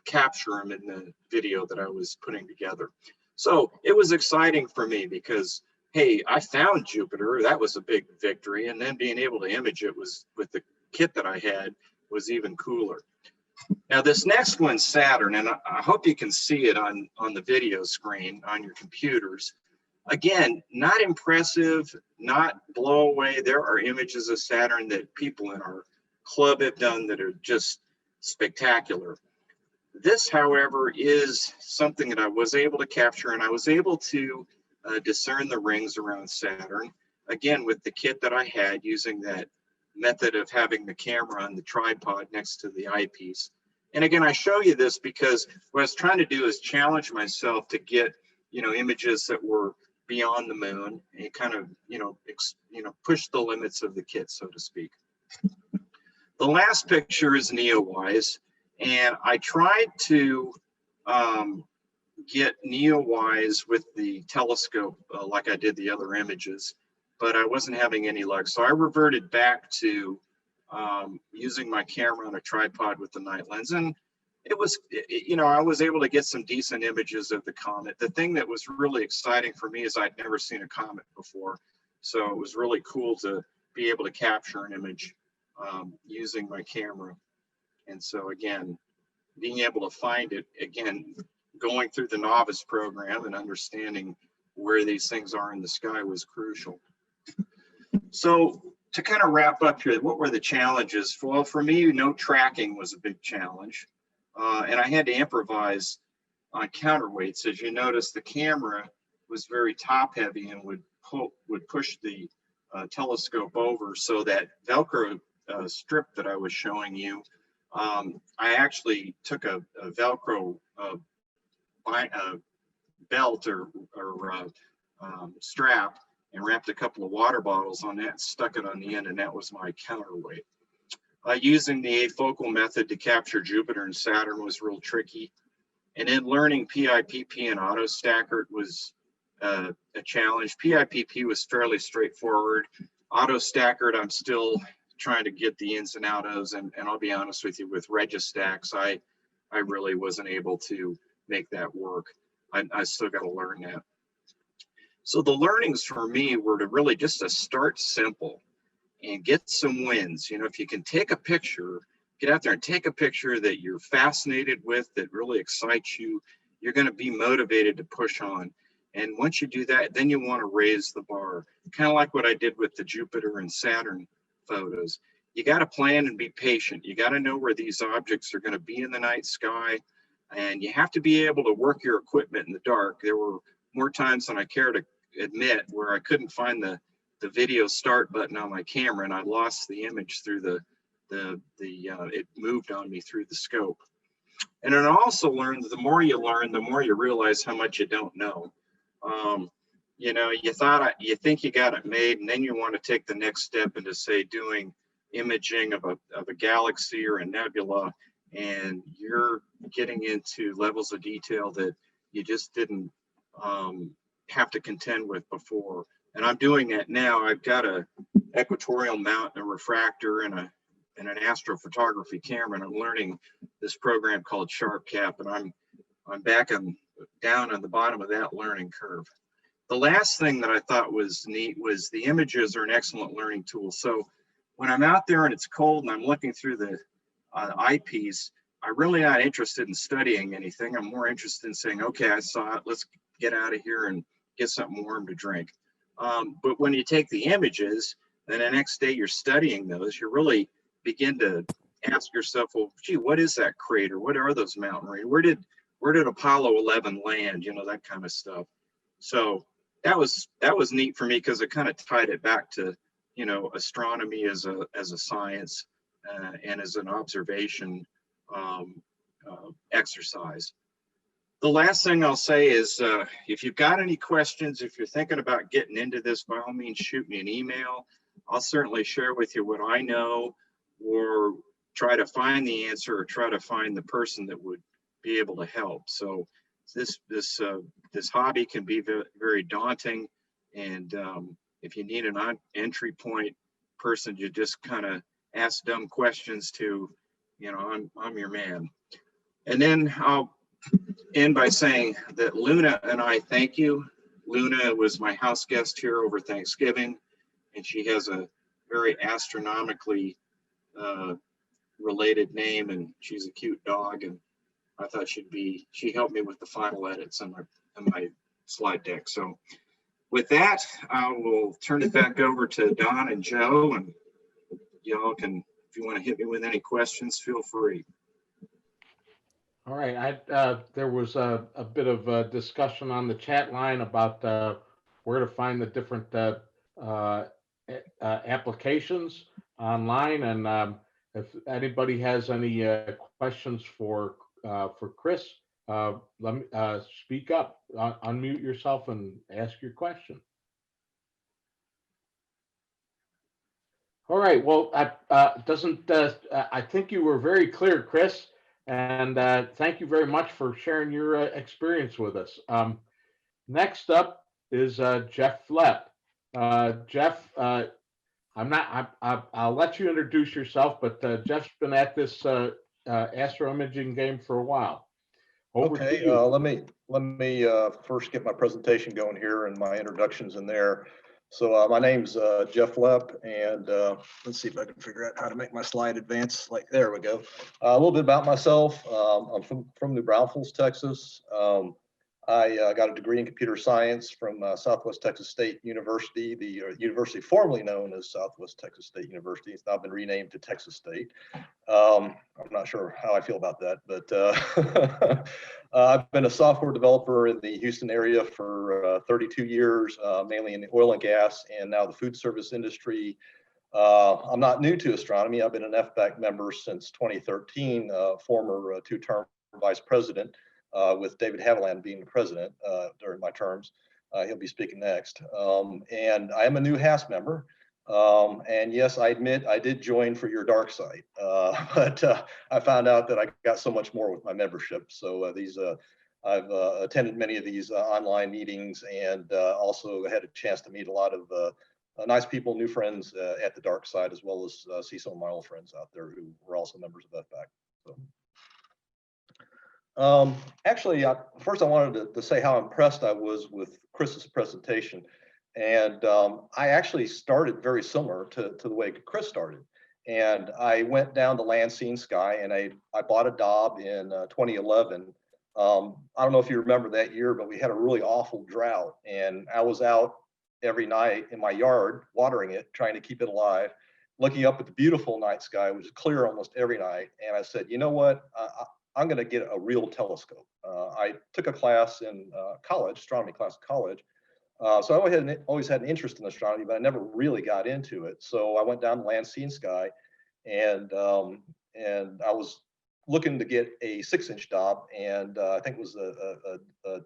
capture them in the video that I was putting together. So it was exciting for me because, hey, I found Jupiter. That was a big victory. And then being able to image it was with the kit that I had was even cooler. Now this next one's Saturn, and I hope you can see it on the video screen on your computers. Again, not impressive, not blow away. There are images of Saturn that people in our club have done that are just spectacular. This, however, is something that I was able to capture, and I was able to discern the rings around Saturn, again, with the kit that I had, using that method of having the camera on the tripod next to the eyepiece. And again, I show you this because what I was trying to do is challenge myself to get, images that were beyond the moon and kind of, push the limits of the kit, so to speak. The last picture is Neowise, and I tried to get Neowise with the telescope like I did the other images, but I wasn't having any luck. So I reverted back to using my camera on a tripod with the night lens, and it was, I was able to get some decent images of the comet. The thing that was really exciting for me is I'd never seen a comet before, so it was really cool to be able to capture an image using my camera. And so again, being able to find it, again, going through the novice program and understanding where these things are in the sky was crucial. So to kind of wrap up here, what were the challenges? Well, for me, no tracking was a big challenge. And I had to improvise on counterweights. As you notice, the camera was very top heavy and would push the telescope over. So that Velcro strip that I was showing you, I actually took a Velcro belt or strap and wrapped a couple of water bottles on that and stuck it on the end, and that was my counterweight. Using the afocal method to capture Jupiter and Saturn was real tricky. And then learning PIPP and auto stacker was a challenge. PIPP was fairly straightforward. Auto stackered, I'm still trying to get the ins and outs, and I'll be honest with you, with Registax, I really wasn't able to make that work. I still got to learn that. So the learnings for me were to really just to start simple and get some wins. If you can take a picture, get out there and take a picture that you're fascinated with, that really excites you, you're going to be motivated to push on. And once you do that, then you want to raise the bar, kind of like what I did with the Jupiter and Saturn photos. You got to plan and be patient. You got to know where these objects are going to be in the night sky, and you have to be able to work your equipment in the dark. There were more times than I care to admit where I couldn't find the video start button on my camera, and I lost the image through it moved on me through the scope. And then I also learned that the more you learn, the more you realize how much you don't know. You think you got it made, and then you want to take the next step into, say, doing imaging of a galaxy or a nebula, and you're getting into levels of detail that you just didn't have to contend with before. And I'm doing that now. I've got a equatorial mount, a refractor, and an astrophotography camera, and I'm learning this program called SharpCap, and I'm down on the bottom of that learning curve. The last thing that I thought was neat was the images are an excellent learning tool. So when I'm out there and it's cold and I'm looking through the eyepiece, I'm really not interested in studying anything. I'm more interested in saying, okay, I saw it, let's get out of here and get something warm to drink. But when you take the images, then the next day you're studying those, you really begin to ask yourself, well, gee, what is that crater? What are those mountain ranges? Where did Apollo 11 land? That kind of stuff. So that was neat for me because it kind of tied it back to, astronomy as a science and as an observation exercise. The last thing I'll say is if you've got any questions, if you're thinking about getting into this, by all means, shoot me an email. I'll certainly share with you what I know, or try to find the answer, or try to find the person that would be able to help. So this hobby can be very, very daunting, and if you need an entry point person, you just kind of ask dumb questions to, I'm your man. And then I'll end by saying that Luna and I thank you. Luna was my house guest here over Thanksgiving, and she has a very astronomically related name, and she's a cute dog, and I thought she helped me with the final edits on my slide deck. So with that, I will turn it back over to Don and Joe, and y'all can, if you want to hit me with any questions, feel free. All right, there was a bit of discussion on the chat line about where to find the different applications online, and if anybody has any questions for Chris, let me speak up, unmute yourself, and ask your question. All right. Well, I think you were very clear, Chris. And thank you very much for sharing your experience with us. Next up is Jeff Lepp. Jeff, I'll let you introduce yourself, but Jeff's been at this Astro Imaging game for a while. Over to you. Let me first get my presentation going here and my introductions in there. So my name's Jeff Lepp, and let's see if I can figure out how to make my slide advance. Like, there we go. A little bit about myself. I'm from New Braunfels, Texas. I got a degree in computer science from Southwest Texas State University, the university formerly known as Southwest Texas State University. It's now been renamed to Texas State. I'm not sure how I feel about that, but I've been a software developer in the Houston area for 32 years, mainly in the oil and gas and now the food service industry. I'm not new to astronomy. I've been an FBAC member since 2013, former two-term vice president, with David Haviland being the president during my terms. He'll be speaking next. And I am a new H.A.S member. And yes, I admit I did join for your dark side, but I found out that I got so much more with my membership. So I've attended many of these online meetings, and also had a chance to meet a lot of nice people, new friends at the dark side, as well as see some of my old friends out there who were also members of FBAC. So. Actually, first I wanted to say how impressed I was with Chris's presentation. And I actually started very similar to the way Chris started. And I went down to land, sea, and sky, and I bought a Dob in 2011. I don't know if you remember that year, but we had a really awful drought. And I was out every night in my yard watering it, trying to keep it alive, looking up at the beautiful night sky, which was clear almost every night. And I said, you know what? I'm going to get a real telescope. I took a class in college, astronomy class in college. So I always had an interest in astronomy, but I never really got into it. So I went down to land, sea, and sky, and I was looking to get a 6-inch Dob, and I think it was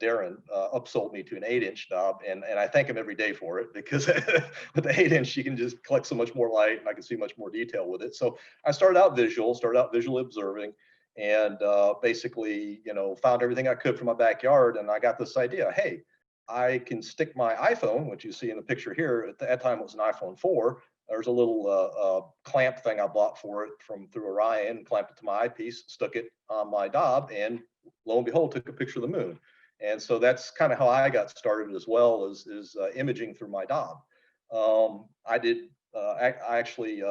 Darren upsold me to an 8-inch Dob, and I thank him every day for it, because with the 8-inch you can just collect so much more light, and I can see much more detail with it. So I started out visually observing, and basically, found everything I could from my backyard, and I got this idea, hey, I can stick my iPhone, which you see in the picture here, at that time it was an iPhone 4. There's a little clamp thing I bought for it through Orion, clamped it to my eyepiece, stuck it on my Dob, and lo and behold, took a picture of the moon. And so that's kind of how I got started, as well as imaging through my Dob. I actually,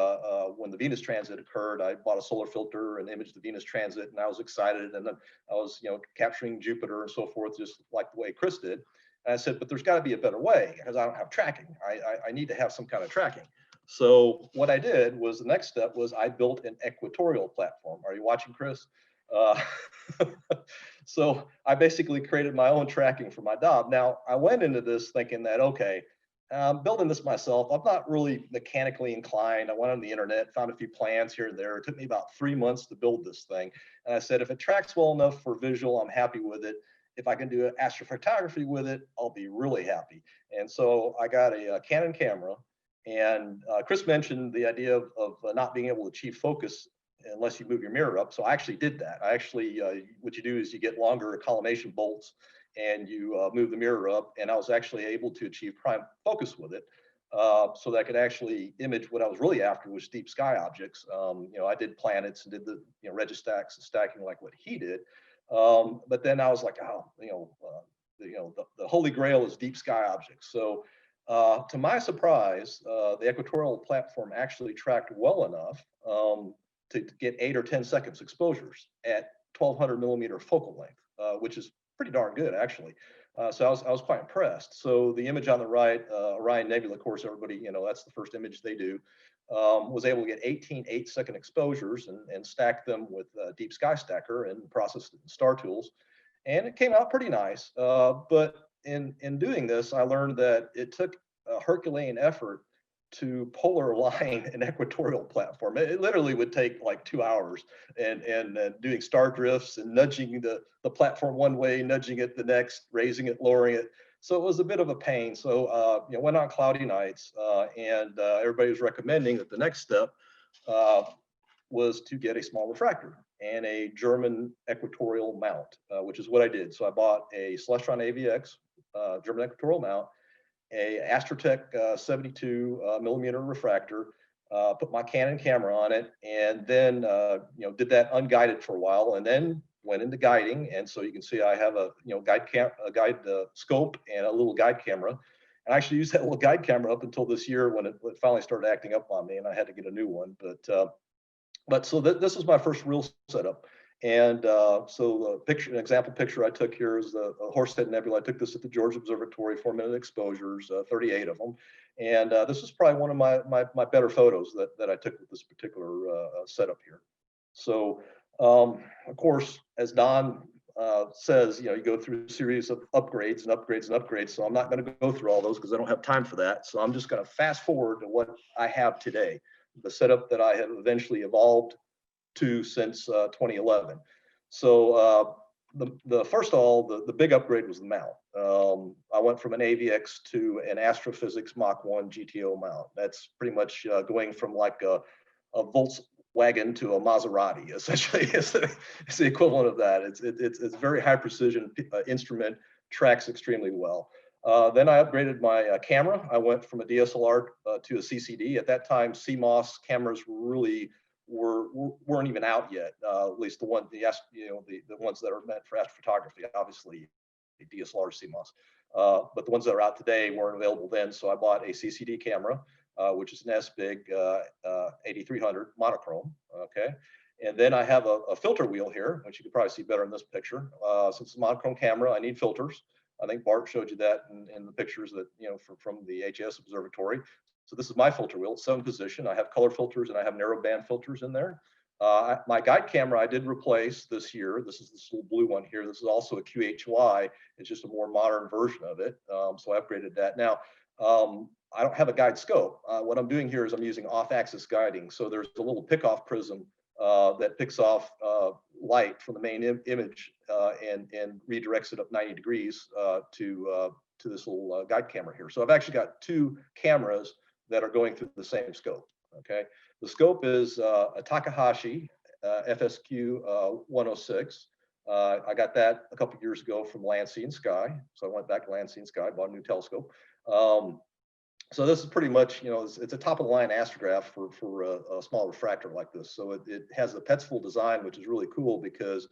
when the Venus transit occurred, I bought a solar filter and imaged the Venus transit, and I was excited. And then I was, capturing Jupiter and so forth, just like the way Chris did. And I said, but there's got to be a better way, because I don't have tracking. I need to have some kind of tracking. So what I did was, the next step was I built an equatorial platform. Are you watching, Chris? So I basically created my own tracking for my Dob. Now, I went into this thinking that, okay, I'm building this myself. I'm not really mechanically inclined. I went on the internet, found a few plans here and there. It took me about 3 months to build this thing. And I said, if it tracks well enough for visual, I'm happy with it. If I can do astrophotography with it, I'll be really happy. And so I got a Canon camera. And Chris mentioned the idea of not being able to achieve focus unless you move your mirror up. So I actually did that. What you do is you get longer collimation bolts, and you move the mirror up, and I was actually able to achieve prime focus with it, so that I could actually image what I was really after, was deep sky objects. I did planets and did the registacks and stacking like what he did, but then I was like, the holy grail is deep sky objects. So to my surprise, the equatorial platform actually tracked well enough to get 8 or 10 seconds exposures at 1200 millimeter focal length, which is pretty darn good actually. So I was quite impressed. So the image on the right, Orion Nebula, of course, everybody, that's the first image they do, was able to get 18 8-second exposures and stack them with Deep Sky Stacker and processed it in Star Tools. And it came out pretty nice. But in doing this, I learned that it took a Herculean effort to polar align an equatorial platform. It literally would take like 2 hours and doing star drifts and nudging the platform one way, nudging it the next, raising it, lowering it. So it was a bit of a pain. So went on cloudy nights, and everybody was recommending that the next step was to get a small refractor and a German equatorial mount, which is what I did. So I bought a Celestron AVX German equatorial mount, a Astrotech 72 millimeter refractor, put my Canon camera on it, and then did that unguided for a while, and then went into guiding. And so you can see I have a guide scope and a little guide camera. And I actually used that little guide camera up until this year when it finally started acting up on me, and I had to get a new one. But so this is my first real setup. And so an example picture I took here is the Horsehead Nebula. I took this at the George Observatory, 4-minute exposures, 38 of them. And this is probably one of my better photos that I took with this particular setup here. So of course, as Don says, you go through a series of upgrades and upgrades and upgrades. So I'm not going to go through all those because I don't have time for that. So I'm just going to fast forward to what I have today, the setup that I have eventually evolved to since 2011. So the first of all, the big upgrade was the mount. I went from an AVX to an Astrophysics Mach 1 GTO mount. That's pretty much going from like a Volkswagen to a Maserati, essentially. It's the equivalent of that. It's very high precision instrument, tracks extremely well. Then I upgraded my camera. I went from a DSLR to a CCD. At that time, CMOS cameras really weren't even out yet. At least the ones that are meant for astrophotography, obviously DSLR CMOS. But the ones that are out today weren't available then. So I bought a CCD camera, which is an S-Big 8300 monochrome. Okay. And then I have a filter wheel here, which you can probably see better in this picture. Since it's a monochrome camera, I need filters. I think Bart showed you that in the pictures that, from the H.A.S. observatory. So this is my filter wheel, 7 position. I have color filters and I have narrow band filters in there. My guide camera I did replace this year. This is this little blue one here. This is also a QHY. It's just a more modern version of it. So I upgraded that. Now, I don't have a guide scope. What I'm doing here is I'm using off-axis guiding. So there's a little pick-off prism that picks off light from the main image and redirects it up 90 degrees to this little guide camera here. So I've actually got 2 cameras that are going through the same scope. Okay, the scope is a Takahashi FSQ 106. I got that a couple years ago from Land, Sea, and Sky. So I went back to Land, Sea, and Sky, bought a new telescope. So this is pretty much, it's a top of the line astrograph for a small refractor like this. So it has a Petzval design, which is really cool because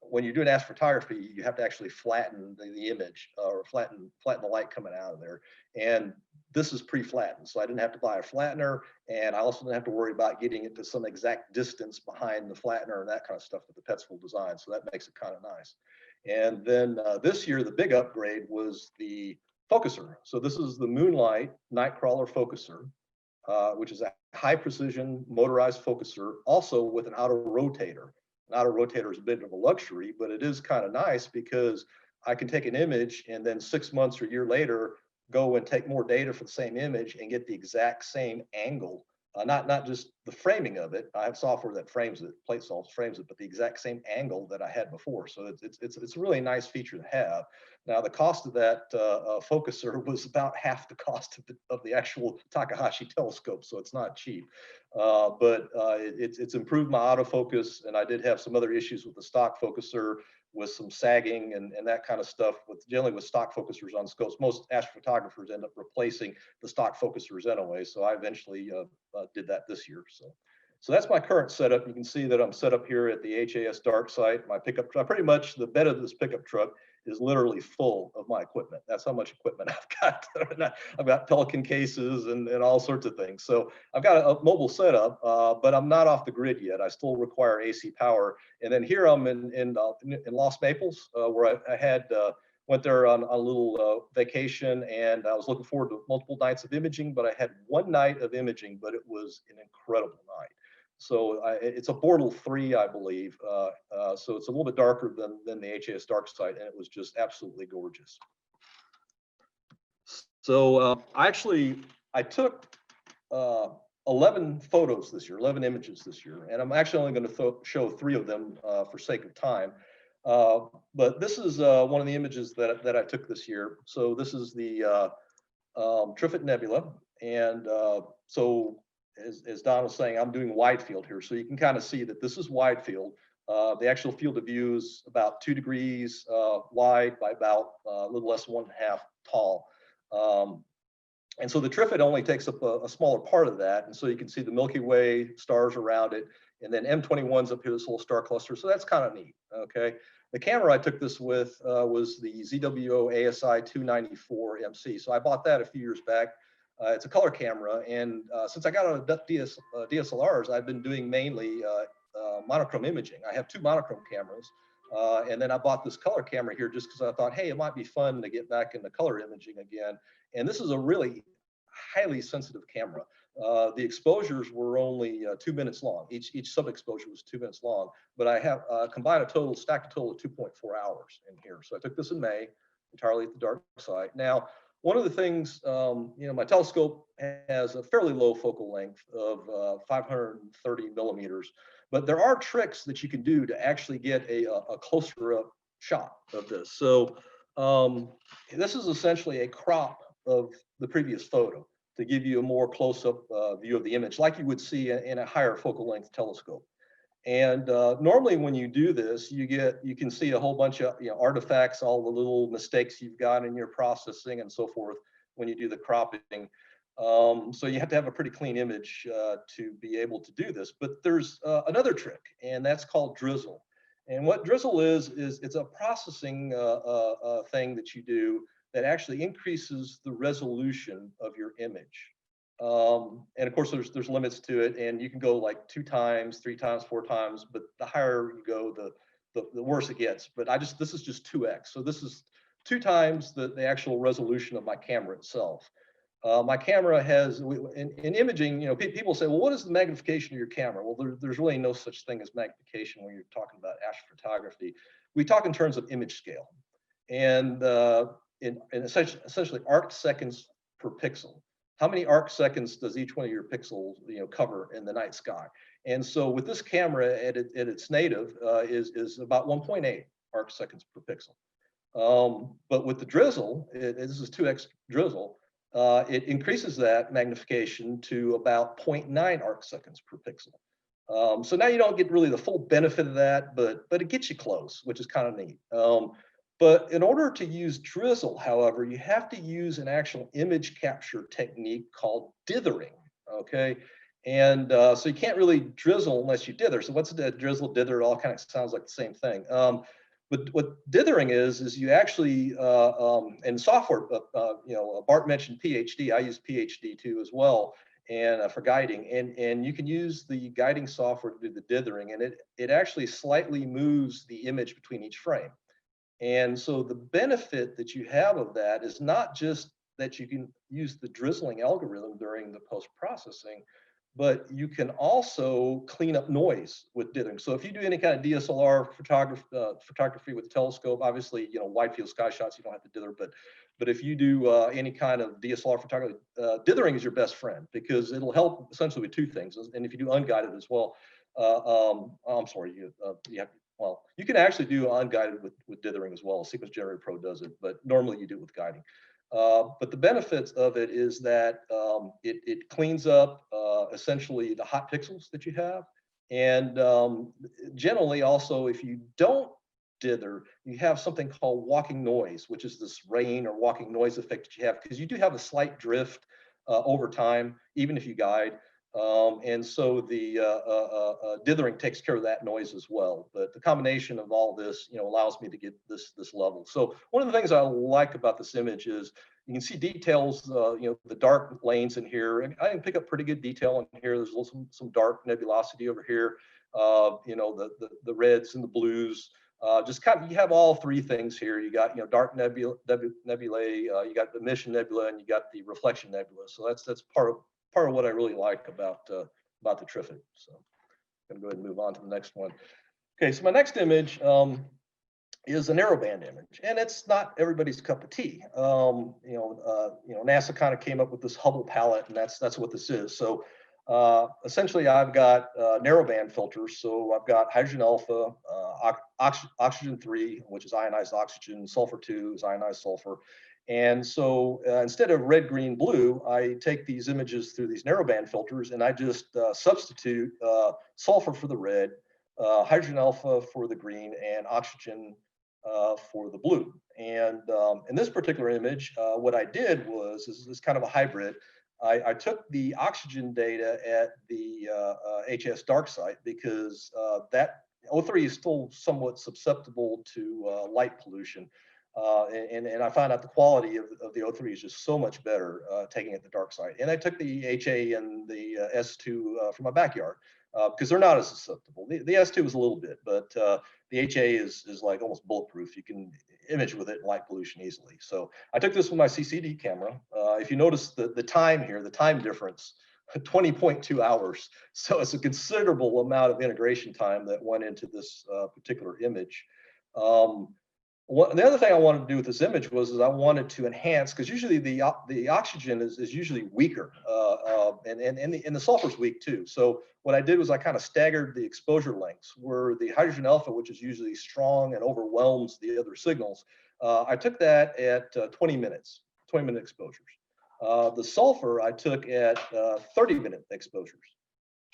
when you're doing astrophotography, you have to actually flatten the image or flatten the light coming out of there. And this is pre-flattened, so I didn't have to buy a flattener, and I also didn't have to worry about getting it to some exact distance behind the flattener and that kind of stuff with the Petzval design. So that makes it kind of nice. And then this year, the big upgrade was the focuser. So this is the Moonlight Nightcrawler focuser, which is a high precision motorized focuser, also with an auto rotator. An auto rotator is a bit of a luxury, but it is kind of nice because I can take an image and then 6 months or a year later, go and take more data for the same image and get the exact same angle. Not just the framing of it. I have software that frames it, PlateSolve frames it, but the exact same angle that I had before. So it's a really nice feature to have. Now the cost of that focuser was about half the cost of the actual Takahashi telescope, so it's not cheap. But it's improved my autofocus, and I did have some other issues with the stock focuser, with some sagging and that kind of stuff. Generally with stock focusers on scopes, most astrophotographers end up replacing the stock focusers anyway. So I eventually did that this year. So So that's my current setup. You can see that I'm set up here at the H.A.S. dark site. My pickup truck, pretty much the bed of this pickup truck is literally full of my equipment. That's how much equipment I've got. I've got Pelican cases and all sorts of things. So I've got a mobile setup, but I'm not off the grid yet. I still require AC power. And then here I'm in Los Maples, where I had went there on a little vacation, and I was looking forward to multiple nights of imaging, but I had one night of imaging, but it was an incredible night. So it's a Bortle 3, I believe. So it's a little bit darker than the H.A.S. dark site, and it was just absolutely gorgeous. So I took 11 photos this year, 11 images this year, and I'm actually only going to show 3 of them for sake of time. But this is one of the images that I took this year. So this is the Trifid Nebula, and so as Don was saying, I'm doing Widefield here, so you can kind of see that this is Widefield. The actual field of view is about 2 degrees wide by about a little less than 1.5 tall. And so the Trifid only takes up a smaller part of that, and so you can see the Milky Way stars around it, and then M21's up here, this whole star cluster. So that's kind of neat. Okay. The camera I took this with was the ZWO ASI 294 MC. So I bought that a few years back. It's a color camera, and since I got out of DSLRs, I've been doing mainly monochrome imaging. I have 2 monochrome cameras, and then I bought this color camera here just because I thought, hey, it might be fun to get back into color imaging again. And this is a really highly sensitive camera. The exposures were only 2 minutes long. Each sub-exposure was 2 minutes long, but I have combined stacked a total of 2.4 hours in here. So I took this in May, entirely at the dark side. Now, one of the things, my telescope has a fairly low focal length of 530 millimeters, but there are tricks that you can do to actually get a closer up shot of this. So this is essentially a crop of the previous photo to give you a more close-up view of the image, like you would see in a higher focal length telescope. And normally when you do this, you can see a whole bunch of artifacts, all the little mistakes you've got in your processing and so forth when you do the cropping. So you have to have a pretty clean image to be able to do this. But there's another trick, and that's called drizzle. And what drizzle is it's a processing thing that you do that actually increases the resolution of your image. And of course, there's limits to it, and you can go like 2 times, 3 times, 4 times, but the higher you go, the worse it gets. But this is just 2x. So this is 2 times the actual resolution of my camera itself. My camera has, in imaging, people say, well, what is the magnification of your camera? Well, there's really no such thing as magnification when you're talking about astrophotography. We talk in terms of image scale, and essentially arc seconds per pixel. How many arc seconds does each one of your pixels cover in the night sky? And so with this camera at its native is about 1.8 arc seconds per pixel. But with the drizzle, this is 2x drizzle, it increases that magnification to about 0.9 arc seconds per pixel. So now you don't get really the full benefit of that, but it gets you close, which is kind of neat. But in order to use drizzle, however, you have to use an actual image capture technique called dithering, okay? And so you can't really drizzle unless you dither. So what's the drizzle, dither? It all kind of sounds like the same thing. But what dithering is you actually, in software, Bart mentioned PhD. I use PhD too as well, and for guiding. And you can use the guiding software to do the dithering, and it actually slightly moves the image between each frame. And so the benefit that you have of that is not just that you can use the drizzling algorithm during the post-processing, but you can also clean up noise with dithering. So if you do any kind of DSLR photography with the telescope, obviously, wide-field sky shots, you don't have to dither, but if you do any kind of DSLR photography, dithering is your best friend because it'll help essentially with 2 things. And if you do unguided as well, I'm sorry, well, you can actually do unguided with dithering as well. Sequence Generator Pro does it, but normally you do it with guiding. But the benefits of it is that it cleans up essentially the hot pixels that you have. And generally also, if you don't dither, you have something called walking noise, which is this rain or walking noise effect that you have, because you do have a slight drift over time, even if you guide. And so the dithering takes care of that noise as well. But the combination of all this, allows me to get this level. So one of the things I like about this image is you can see details, the dark lanes in here, and I can pick up pretty good detail in here. There's some dark nebulosity over here, the reds and the blues. Just kind of, you have all three things here. You got, dark nebulae, you got the emission nebula, and you got the reflection nebula. So that's part of what I really like about the Triffic. So I'm going to go ahead and move on to the next one. Okay, so my next image is a narrowband image, and it's not everybody's cup of tea. NASA kind of came up with this Hubble palette, and that's what this is. So essentially, I've got narrowband filters. So I've got hydrogen alpha, oxygen 3, which is ionized oxygen, sulfur 2 is ionized sulfur. And so instead of red, green, blue, I take these images through these narrowband filters, and I just substitute sulfur for the red, hydrogen alpha for the green, and oxygen for the blue. And in this particular image, what I did was, this is kind of a hybrid. I took the oxygen data at the H.A.S dark site because that O3 is still somewhat susceptible to light pollution. And I found out the quality of the O3 is just so much better taking it at the dark side. And I took the HA and the S2 from my backyard because they're not as susceptible. The S2 is a little bit, but the HA is like almost bulletproof. You can image with it in light pollution easily. So I took this with my CCD camera. If you notice the time here, the time difference, 20.2 hours. So it's a considerable amount of integration time that went into this particular image. The other thing I wanted to do with this image was I wanted to enhance, because usually the oxygen is usually weaker, and the sulfur is weak too. So what I did was I kind of staggered the exposure lengths, where the hydrogen alpha, which is usually strong and overwhelms the other signals, I took that at 20 minutes, 20-minute exposures. The sulfur I took at 30-minute exposures.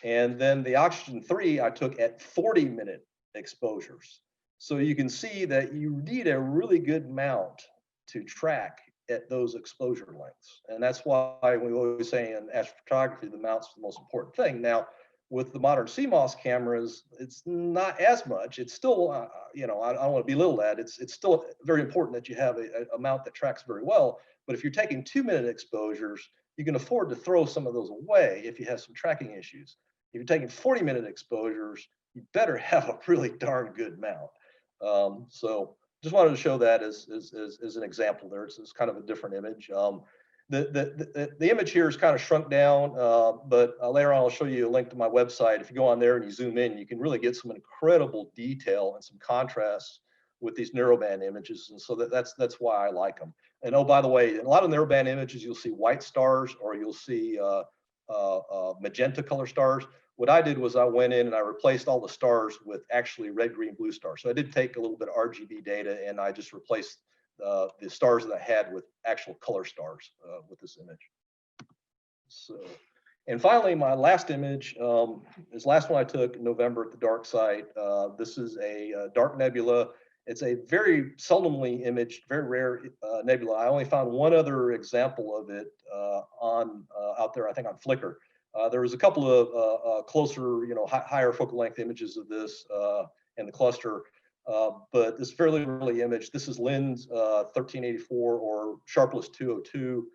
And then the oxygen 3 I took at 40-minute exposures. So you can see that you need a really good mount to track at those exposure lengths. And that's why we always say in astrophotography, the mount's the most important thing. Now, with the modern CMOS cameras, it's not as much. It's still, I don't want to belittle that. It's still very important that you have a mount that tracks very well. But if you're taking 2-minute exposures, you can afford to throw some of those away if you have some tracking issues. If you're taking 40-minute exposures, you better have a really darn good mount. So just wanted to show that as an example there. It's kind of a different image. The image here is kind of shrunk down, but later on I'll show you a link to my website. If you go on there and you zoom in, you can really get some incredible detail and some contrast with these narrowband images. And so that's why I like them. And oh, by the way, in a lot of narrowband images, you'll see white stars or you'll see magenta color stars. What I did was I went in and I replaced all the stars with actually red, green, blue stars. So I did take a little bit of RGB data and I just replaced the stars that I had with actual color stars with this image. So, and finally, my last image is the last one I took in November at the dark site. This is a dark nebula. It's a very seldomly imaged, very rare nebula. I only found one other example of it out there, I think on Flickr. There was a couple of closer, higher focal length images of this in the cluster, but this fairly early image, this is Lens 1384 or Sharpless 202.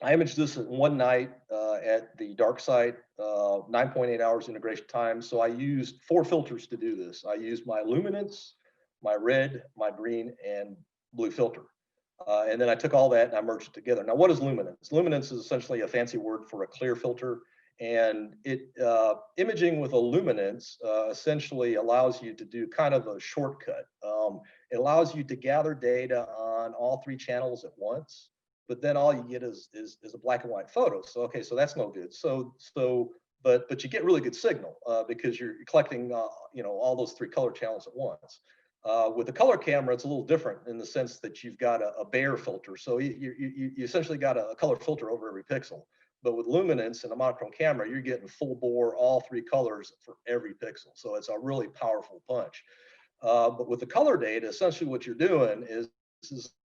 I imaged this in one night at the dark site, 9.8 hours integration time. So I used 4 filters to do this. I used my luminance, my red, my green, and blue filter. And then I took all that and I merged it together. Now, what is luminance? Luminance is essentially a fancy word for a clear filter. And imaging with a luminance essentially allows you to do kind of a shortcut. It allows you to gather data on all 3 channels at once, but then all you get is a black and white photo. So, okay, so that's no good. But you get really good signal because you're collecting, all those 3 color channels at once. With a color camera, it's a little different in the sense that you've got a Bayer filter. So you essentially got a color filter over every pixel. But with luminance and a monochrome camera, you're getting full bore, all 3 colors for every pixel. So it's a really powerful punch. But with the color data, essentially what you're doing is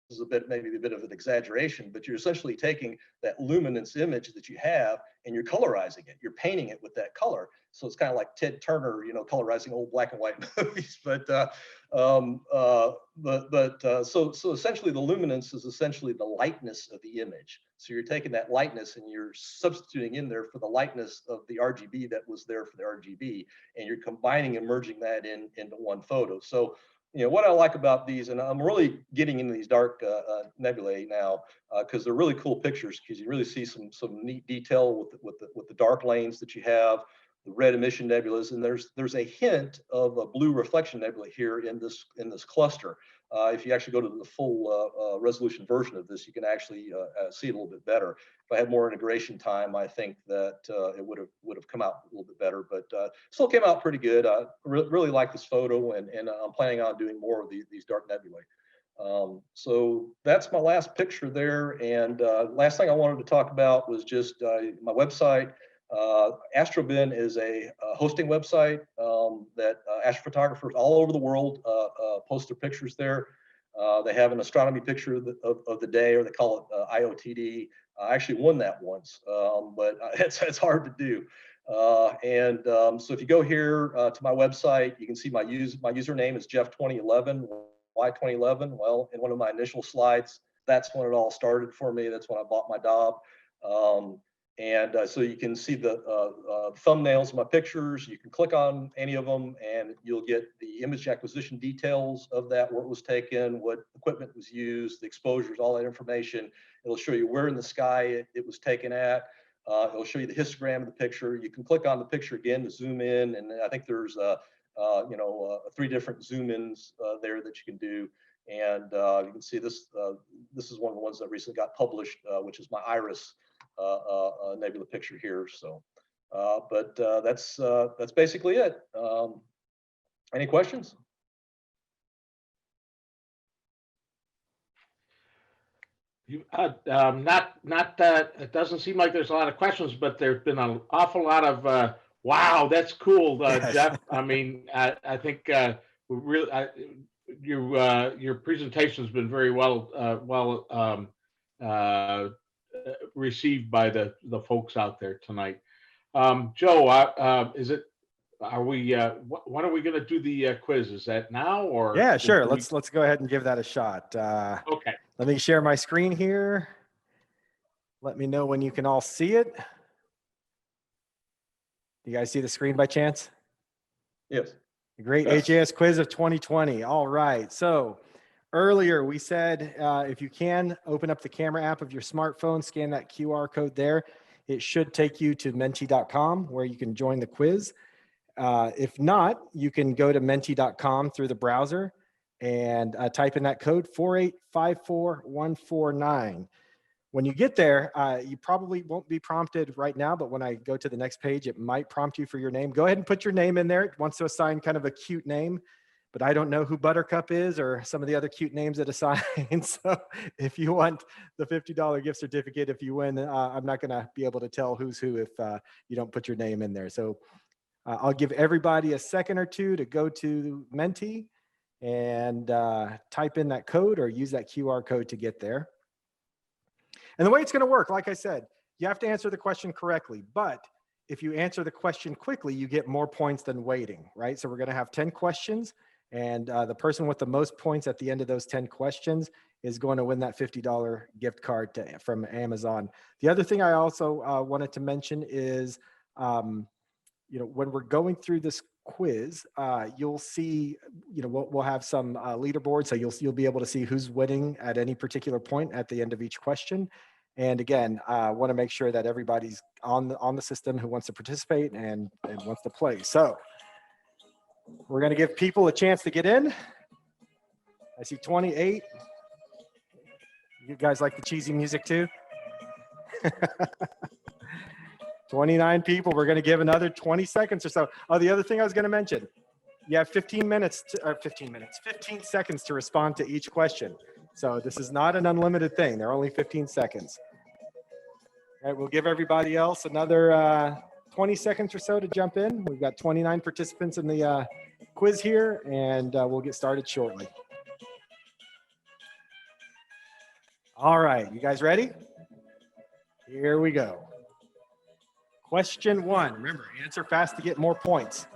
is maybe a bit of an exaggeration, but you're essentially taking that luminance image that you have and you're colorizing it. You're painting it with that color. So it's kind of like Ted Turner, colorizing old black and white movies. So essentially the luminance is essentially the lightness of the image. So you're taking that lightness and you're substituting in there for the lightness of the RGB that was there for the RGB, and you're combining and merging that into one photo. So what I like about these, and I'm really getting into these dark nebulae now because they're really cool pictures, because you really see some neat detail with the dark lanes that you have, the red emission nebulas, and there's a hint of a blue reflection nebula here in this cluster. If you actually go to the full resolution version of this, you can actually see it a little bit better. If I had more integration time, I think that it would have come out a little bit better, but still came out pretty good. I really like this photo, and I'm planning on doing more of these dark nebulae. So that's my last picture there. And last thing I wanted to talk about was just my website. Astrobin is a hosting website that astrophotographers all over the world post their pictures there. They have an astronomy picture of the day, or they call it IOTD. I actually won that once, but it's hard to do. So if you go here to my website, you can see my username is Jeff 2011. Why 2011? Well, in one of my initial slides, that's when it all started for me. That's when I bought my Dob. So you can see the thumbnails of my pictures. You can click on any of them and you'll get the image acquisition details of that, where it was taken, what equipment was used, the exposures, all that information. It'll show you where in the sky it was taken at. It'll show you the histogram of the picture. You can click on the picture again to zoom in, and I think there's 3 different zoom ins there that you can do. And you can see this. This is one of the ones that recently got published, which is my Iris nebula picture here. So, that's basically it. Any questions? It doesn't seem like there's a lot of questions, but there's been an awful lot of wow, that's cool, Yes. Jeff. I mean, I think your presentation has been very well received by the folks out there tonight. Joe, are we when are we going to do the quiz? Is that now, or? Yeah, sure. Let's go ahead and give that a shot. Okay. Let me share my screen here. Let me know when you can all see it. You guys see the screen by chance? Yes. The great H.A.S. quiz of 2020. All right. So earlier we said, if you can open up the camera app of your smartphone, scan that QR code there. It should take you to menti.com where you can join the quiz. If not, you can go to menti.com through the browser and type in that code 4854149. When you get there, you probably won't be prompted right now, but when I go to the next page, it might prompt you for your name. Go ahead and put your name in there. It wants to assign kind of a cute name, but I don't know who Buttercup is or some of the other cute names that assign. So if you want the $50 gift certificate, if you win, I'm not going to be able to tell who's who if you don't put your name in there. So I'll give everybody a second or two to go to Menti and type in that code or use that QR code to get there. And the way it's going to work, like I said, you have to answer the question correctly, but if you answer the question quickly, you get more points than waiting, right? So we're going to have 10 questions, and the person with the most points at the end of those 10 questions is going to win that $50 gift card from Amazon. The other thing I also wanted to mention is, when we're going through this quiz, you'll see, we'll have some leaderboard, so you'll be able to see who's winning at any particular point at the end of each question. And again, I want to make sure that everybody's on the system who wants to participate and wants to play. So we're going to give people a chance to get in. I see 28. You guys like the cheesy music too? 29 people. We're going to give another 20 seconds or so. Oh, the other thing I was going to mention, you have 15 seconds to respond to each question. So this is not an unlimited thing. They're only 15 seconds. All right, we'll give everybody else another 20 seconds or so to jump in. We've got 29 participants in the quiz here, and we'll get started shortly. All right, you guys ready? Here we go. Question 1. Remember, answer fast to get more points.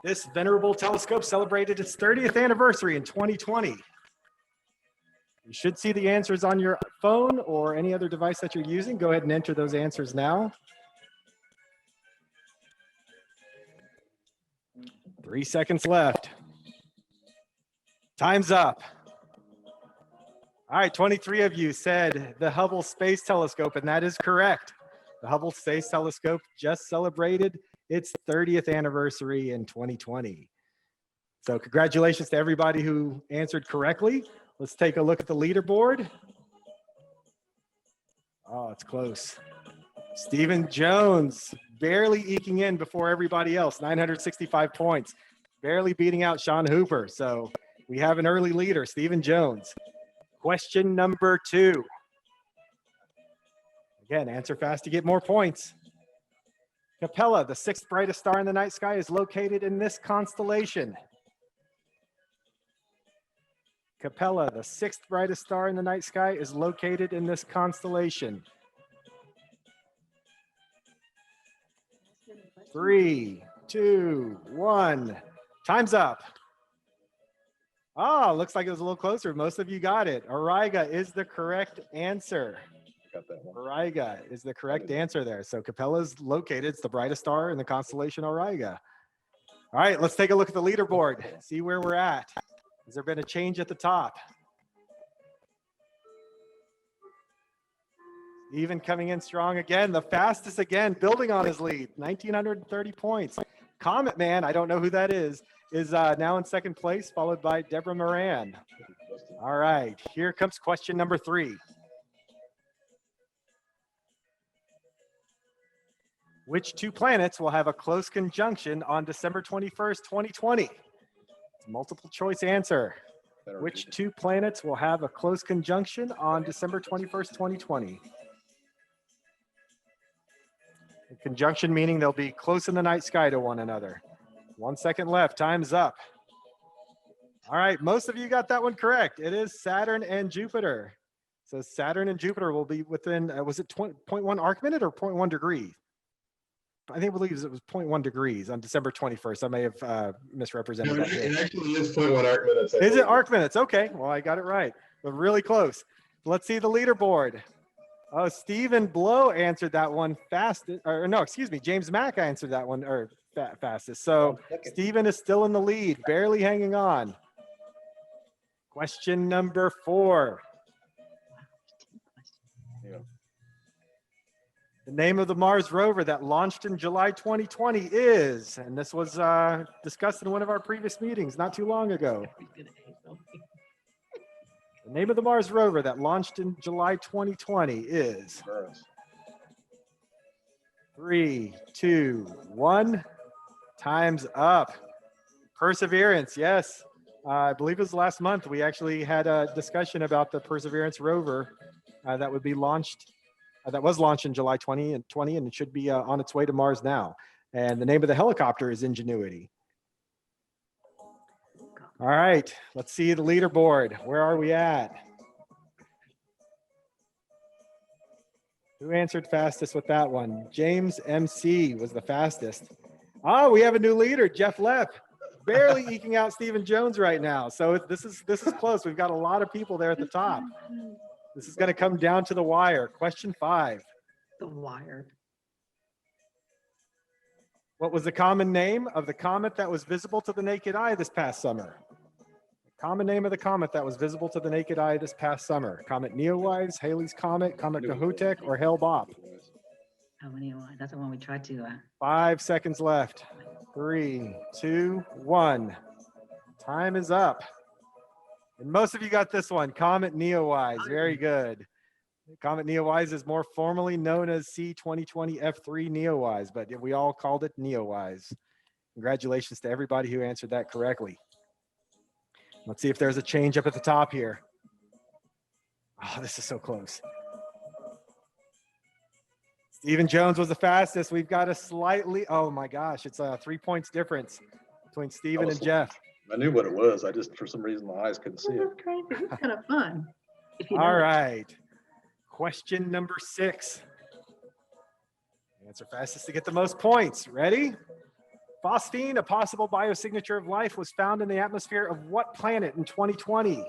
This venerable telescope celebrated its 30th anniversary in 2020. You should see the answers on your phone or any other device that you're using. Go ahead and enter those answers now. 3 seconds left. Time's up. All right, 23 of you said the Hubble Space Telescope, and that is correct. The Hubble Space Telescope just celebrated its 30th anniversary in 2020. So congratulations to everybody who answered correctly. Let's take a look at the leaderboard. Oh, it's close. Stephen Jones barely eking in before everybody else, 965 points, barely beating out Sean Hooper. So we have an early leader, Stephen Jones. Question number 2. Again, answer fast to get more points. Capella, the 6th brightest star in the night sky, is located in this constellation. Capella, the 6th brightest star in the night sky, is located in this constellation. 3, 2, 1. Time's up. Oh, looks like it was a little closer. Most of you got it. Auriga is the correct answer. Got that one. Auriga is the correct answer there. So Capella's located. It's the brightest star in the constellation Auriga. All right, let's take a look at the leaderboard. See where we're at. Has there been a change at the top? Even coming in strong again, the fastest again, building on his lead, 1,930 points. Comet Man, I don't know who that is now in 2nd place, followed by Deborah Moran. All right, here comes question number 3. Which 2 planets will have a close conjunction on December 21st, 2020? It's a multiple choice answer. Which 2 planets will have a close conjunction on December 21st, 2020? A conjunction meaning they'll be close in the night sky to one another. 1 second left. Time's up. All right, most of you got that one correct. It is Saturn and Jupiter. So Saturn and Jupiter will be within, was it 0.1 arc minute or 0.1 degree? I believe it was 0.1 degrees on December 21st. I may have misrepresented that. It actually is 0.1 arc minutes. Is it arc minutes? Okay, well, I got it right, but really close. Let's see the leaderboard. Oh, Stephen Blow answered that one fastest, or no, excuse me, James Mack answered that one fastest. So Stephen is still in the lead, barely hanging on. Question number 4. The name of the Mars rover that launched in July 2020 is, and this was discussed in one of our previous meetings not too long ago. The name of the Mars rover that launched in July 2020 is 3, 2, 1. Time's up. Perseverance, yes. I believe it was last month. We actually had a discussion about the Perseverance rover that would be launched. That was launched in July 2020, and it should be on its way to Mars now. And the name of the helicopter is Ingenuity. All right, let's see the leaderboard. Where are we at? Who answered fastest with that one? James MC was the fastest. Oh, we have a new leader, Jeff Lepp, barely eking out Stephen Jones right now. So this is close. We've got a lot of people there at the top. This is going to come down to the wire. Question 5. The wire. What was the common name of the comet that was visible to the naked eye this past summer? Common name of the comet that was visible to the naked eye this past summer. Comet Neowise, Halley's Comet, Comet Kohoutek, or Hale-Bopp? Oh, anyway, that's the one we tried to. 5 seconds left. 3, 2, 1. Time is up. And most of you got this one, Comet Neowise. Very good. Comet Neowise is more formally known as C2020 F3 Neowise, but we all called it Neowise. Congratulations to everybody who answered that correctly. Let's see if there's a change up at the top here. Oh, this is so close. Stephen Jones was the fastest. We've got a slightly, oh my gosh, it's a 3 points difference between Stephen and Jeff. I knew what it was. I just, for some reason, my eyes couldn't see it. Crazy. It's kind of fun. If you know All it. right. Question number 6. Answer fastest to get the most points. Ready? Phosphine, a possible biosignature of life, was found in the atmosphere of what planet in 2020?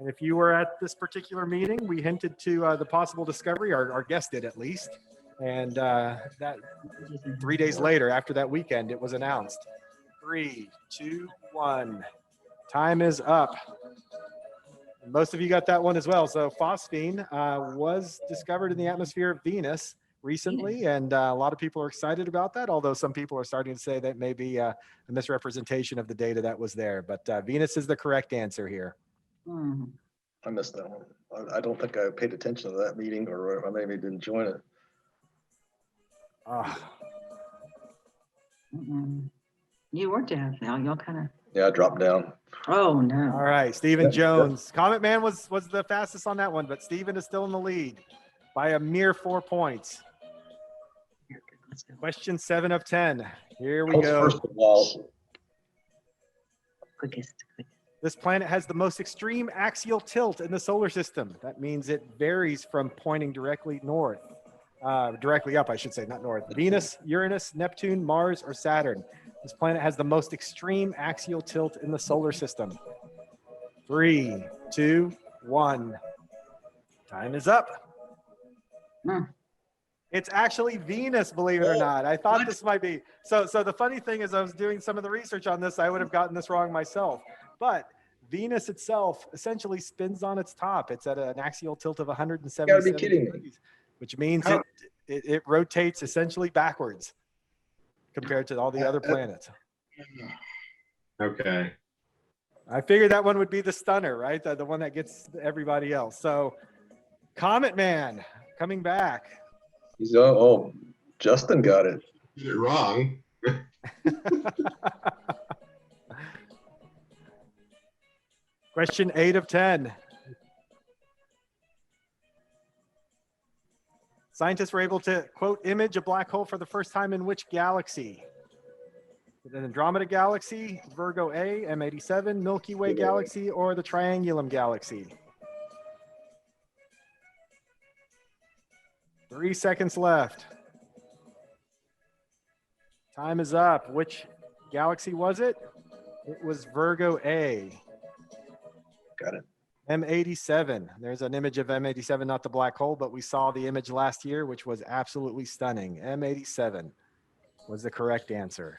And if you were at this particular meeting, we hinted to the possible discovery, our guest did at least. And that 3 days later, after that weekend, it was announced. 3, 2, 1. Time is up. Most of you got that one as well. So phosphine was discovered in the atmosphere of Venus recently, and a lot of people are excited about that, although some people are starting to say that may be a misrepresentation of the data that was there. But Venus is the correct answer here. I missed that one. I don't think I paid attention to that meeting, or I maybe didn't join it. You were down now. Y'all kind of. Yeah, I dropped down. Oh no. All right, Stephen Yeah, Jones. Comet Man was the fastest on that one, but Stephen is still in the lead by a mere 4 points. Let's go. Question 7 of 10. Here we I was go. first of all. Quickest. This planet has the most extreme axial tilt in the solar system. That means it varies from pointing directly north, directly up, I should say, not north. Venus, Uranus, Neptune, Mars, or Saturn. This planet has the most extreme axial tilt in the solar system. 3, 2, 1. Time is up. It's actually Venus, believe it or not. I thought this might be. So the funny thing is I was doing some of the research on this. I would have gotten this wrong myself. But Venus itself essentially spins on its top. It's at an axial tilt of 177 You gotta be kidding me. degrees, which means it rotates essentially backwards compared to all the other planets. Okay. I figured that one would be the stunner, right? The one that gets everybody else. So Comet Man coming back. He's Justin got it. Did it wrong. Question 8 of 10. Scientists were able to, quote, image a black hole for the first time in which galaxy? The Andromeda Galaxy, Virgo A, M87, Milky Way Galaxy, or the Triangulum Galaxy? 3 seconds left. Time is up. Which galaxy was it? It was Virgo A. Got it. M87. There's an image of M87, not the black hole, but we saw the image last year, which was absolutely stunning. M87 was the correct answer.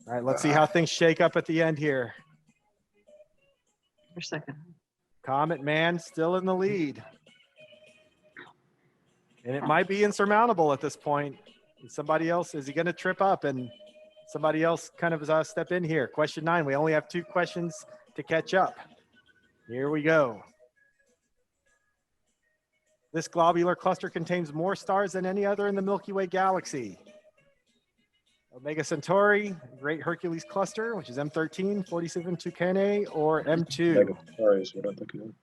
All right, let's see how things shake up at the end here. For a second. Comet Man still in the lead. And it might be insurmountable at this point. Somebody else, is he going to trip up and somebody else kind of step in here? Question 9. We only have 2 questions to catch up. Here we go. This globular cluster contains more stars than any other in the Milky Way galaxy. Omega Centauri, Great Hercules Cluster, which is M13, 47 Tucanae, or M2. Sorry, is what I'm thinking of.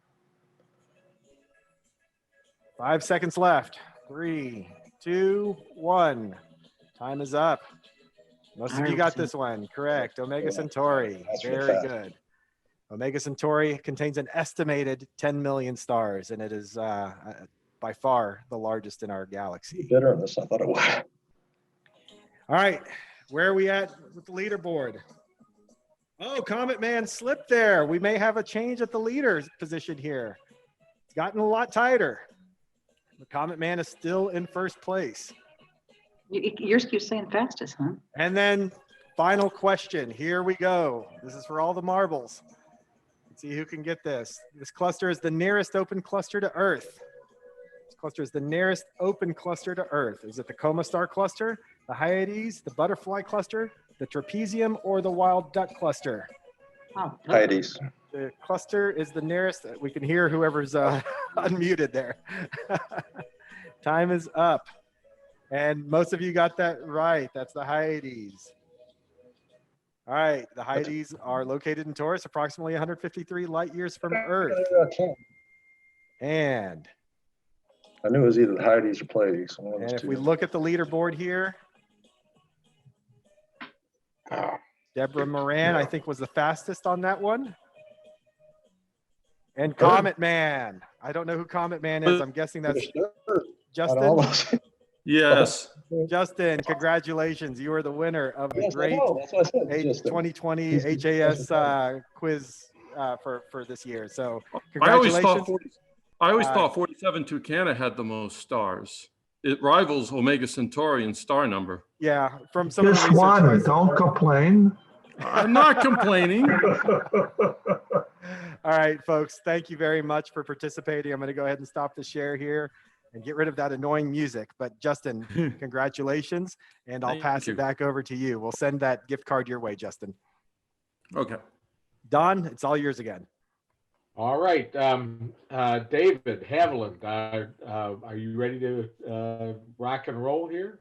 5 seconds left. 3, 2, 1. Time is up. Most of you got this one. Correct. Omega Centauri. Very good. Omega Centauri contains an estimated 10 million stars, and it is by far the largest in our galaxy. Better on this, I thought it was. All right, where are we at with the leaderboard? Oh, Comet Man slipped there. We may have a change at the leader's position here. It's gotten a lot tighter. The Comet Man is still in first place. Yours keeps saying fastest, huh? And then final question. Here we go. This is for all the marbles. Let's see who can get this. This cluster is the nearest open cluster to Earth. This cluster is the nearest open cluster to Earth. Is it the Coma Star cluster, the Hyades, the Butterfly cluster, the Trapezium, or the Wild Duck cluster? Oh, Hyades. The cluster is the nearest. We can hear whoever's unmuted there. Time is up. And most of you got that right. That's the Hyades. All right. The Hyades are located in Taurus, approximately 153 light years from Earth. And I knew it was either the Hyades or Pleiades. One of those if two. we look at the leaderboard here, Deborah Moran, I think, was the fastest on that one. And Comet Man. I don't know who Comet Man is. I'm guessing that's Justin. Yes. Justin, congratulations. You are the winner of the Yes, I great know. That's what I said, Justin. 2020 H.A.S. quiz for this year. So I always congratulations. thought 47 Tucana had the most stars. It rivals Omega Centauri in star number. Yeah, from some of the Just research. one, don't complain. I'm not complaining. All right, folks, thank you very much for participating. I'm going to go ahead and stop the share here and get rid of that annoying music. But Justin, congratulations, and I'll pass it back over to you. We'll send that gift card your way, Justin. Okay. Don, it's all yours again. All right, David Haviland, are you ready to rock and roll here?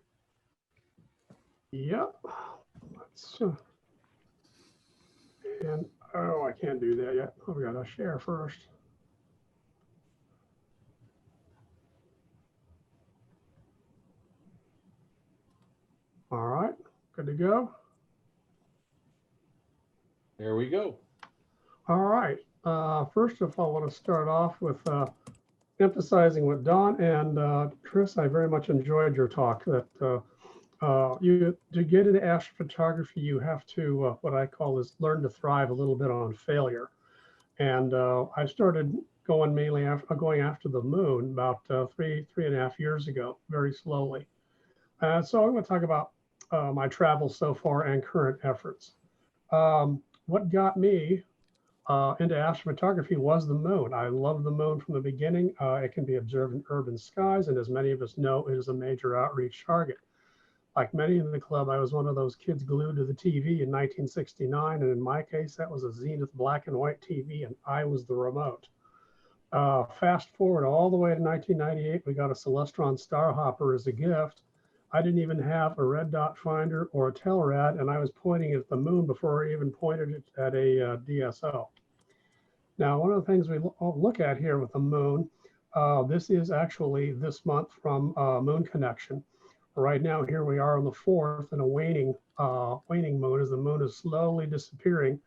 Yep. Let's, and oh, I can't do that yet. Oh, we got to share first. All right, good to go. There we go. All right. First of all, I want to start off with emphasizing what Don and Chris, I very much enjoyed your talk that to get into astrophotography, you have to, what I call is learn to thrive a little bit on failure. And I started going after the moon about 3.5 years ago, very slowly. So I'm going to talk about my travels so far and current efforts. What got me into astrophotography was the moon. I love the moon from the beginning. It can be observed in urban skies, and as many of us know, it is a major outreach target. Like many in the club, I was one of those kids glued to the TV in 1969, and in my case, that was a Zenith black and white TV, and I was the remote. Fast forward all the way to 1998, we got a Celestron Starhopper as a gift. I didn't even have a red dot finder or a Telrad, and I was pointing at the moon before I even pointed it at a DSO. Now, one of the things we look at here with the moon, this is actually this month from Moon Connection. Right now, here we are on the 4th in a waning moon as the moon is slowly disappearing.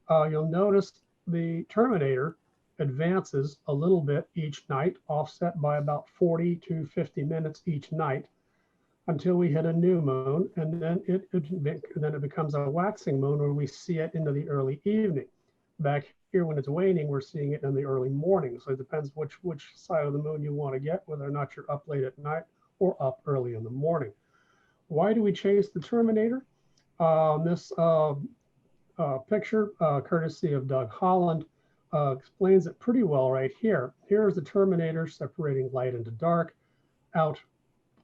You'll notice the terminator advances a little bit each night, offset by about 40 to 50 minutes each night until we hit a new moon, and then it becomes a waxing moon where we see it into the early evening. Back here, when it's waning, we're seeing it in the early morning. So it depends which side of the moon you want to get, whether or not you're up late at night or up early in the morning. Why do we chase the terminator? This picture, courtesy of Doug Holland, explains it pretty well right here. Here's the terminator separating light into dark. Out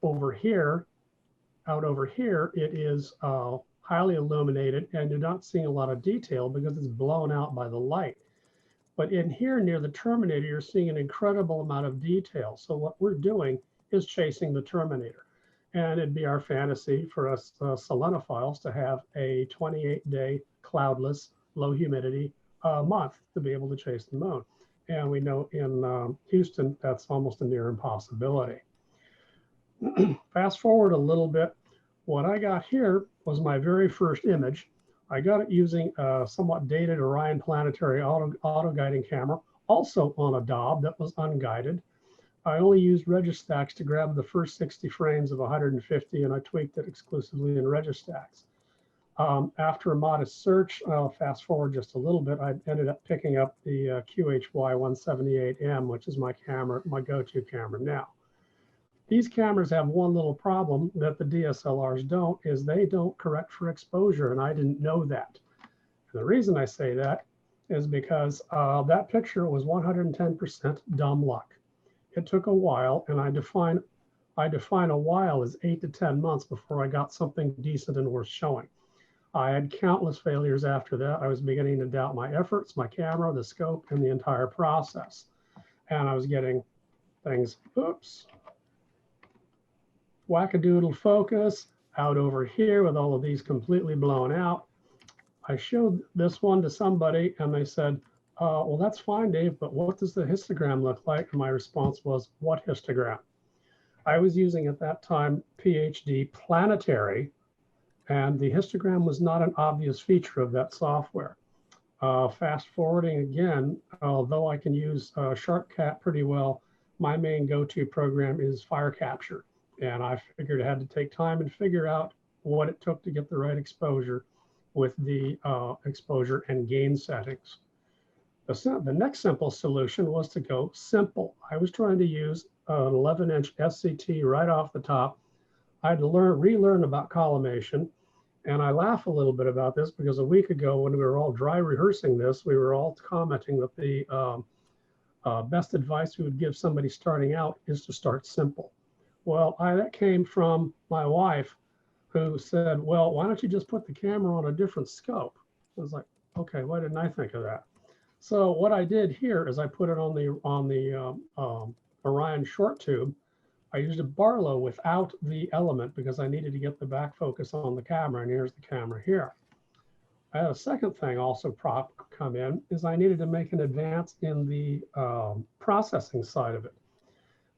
over here, it is highly illuminated, and you're not seeing a lot of detail because it's blown out by the light. But in here near the terminator, you're seeing an incredible amount of detail. So what we're doing is chasing the terminator. And it'd be our fantasy for us selenophiles to have a 28-day cloudless, low humidity month to be able to chase the moon. And we know in Houston, that's almost a near impossibility. Fast forward a little bit. What I got here was my very first image. I got it using a somewhat dated Orion Planetary auto guiding camera, also on a Dob that was unguided. I only used Registax to grab the first 60 frames of 150, and I tweaked it exclusively in Registax. After a modest search, fast forward just a little bit, I ended up picking up the QHY-178M, which is my camera, my go-to camera now. These cameras have one little problem that the DSLRs don't, is they don't correct for exposure, and I didn't know that. And the reason I say that is because that picture was 110% dumb luck. It took a while, and I define a while as 8 to 10 months before I got something decent and worth showing. I had countless failures after that. I was beginning to doubt my efforts, my camera, the scope, and the entire process. And I was getting things, oops, wackadoodle focus out over here with all of these completely blown out. I showed this one to somebody and they said, well, that's fine, Dave, but what does the histogram look like? And my response was, what histogram? I was using at that time PhD Planetary, and the histogram was not an obvious feature of that software. Fast forwarding again, although I can use SharkCat pretty well, my main go-to program is Fire Capture. And I figured I had to take time and figure out what it took to get the right exposure with the exposure and gain settings. The next simple solution was to go simple. I was trying to use an 11-inch SCT right off the top. I had to relearn about collimation. And I laugh a little bit about this because a week ago when we were all dry rehearsing this, we were all commenting that the best advice we would give somebody starting out is to start simple. Well, that came from my wife, who said, well, why don't you just put the camera on a different scope? I was like, okay, why didn't I think of that? So what I did here is I put it on the Orion short tube. I used a Barlow without the element because I needed to get the back focus on the camera, and here's the camera here. I had a second thing also come in is I needed to make an advance in the processing side of it.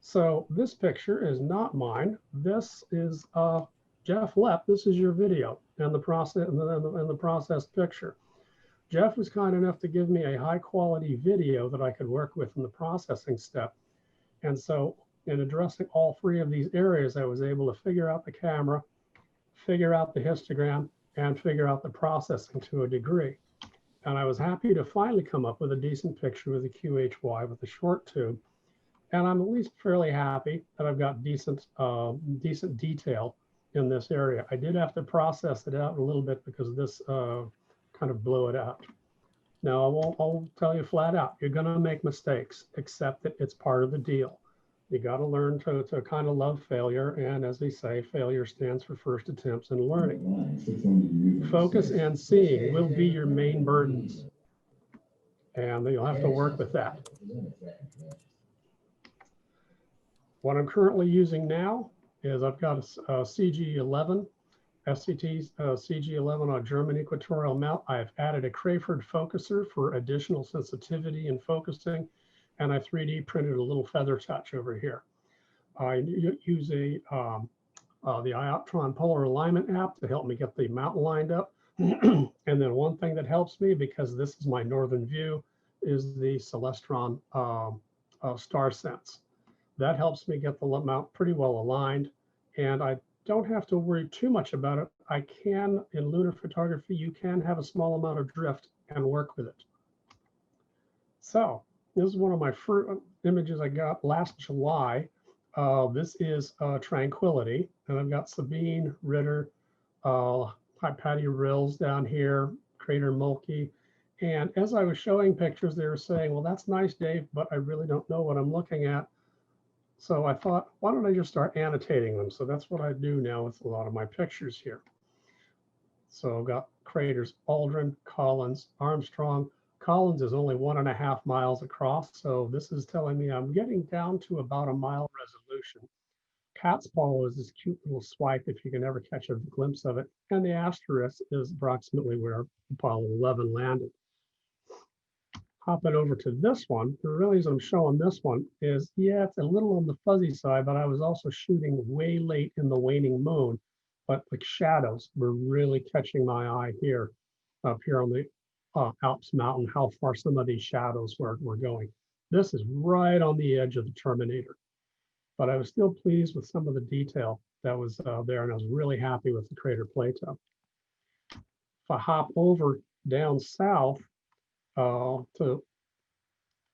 So this picture is not mine. This is Jeff Lepp. This is your video and the process and the processed picture. Jeff was kind enough to give me a high quality video that I could work with in the processing step. And so in addressing all three of these areas, I was able to figure out the camera, figure out the histogram, and figure out the processing to a degree. And I was happy to finally come up with a decent picture with a QHY with a short tube. And I'm at least fairly happy that I've got decent detail in this area. I did have to process it out a little bit because this kind of blew it out. Now, I'll tell you flat out, you're gonna make mistakes, accept that it's part of the deal. You gotta learn to kind of love failure. And as they say, failure stands for first attempts in learning. Focus and seeing will be your main burdens. And you'll have to work with that. What I'm currently using now is I've got a CG11, SCT CG11 on a German equatorial mount. I've added a Crayford focuser for additional sensitivity and focusing, and I 3D printed a little feather touch over here. I use the Ioptron Polar Alignment app to help me get the mount lined up. And then one thing that helps me, because this is my northern view, is the Celestron Star Sense. That helps me get the mount pretty well aligned, and I don't have to worry too much about it. I can, in lunar photography, you can have a small amount of drift and work with it. So this is one of my first images I got last July. This is Tranquility, and I've got Sabine, Ritter, Patty Rills down here, Crater Mulkey. And as I was showing pictures, they were saying, well, that's nice, Dave, but I really don't know what I'm looking at. So I thought, why don't I just start annotating them? So that's what I do now with a lot of my pictures here. So I've got craters, Aldrin, Collins, Armstrong. Collins is only 1.5 miles across. So this is telling me I'm getting down to about a mile resolution. Cat's Paw is this cute little swipe if you can ever catch a glimpse of it. And the Asterisk is approximately where Apollo 11 landed. Hopping over to this one, the reason I'm showing this one is, yeah, it's a little on the fuzzy side, but I was also shooting way late in the waning moon, but the shadows were really catching my eye here, up here on the Alps mountain, how far some of these shadows were going. This is right on the edge of the Terminator, but I was still pleased with some of the detail that was there, and I was really happy with the crater Plato. If I hop over down south, to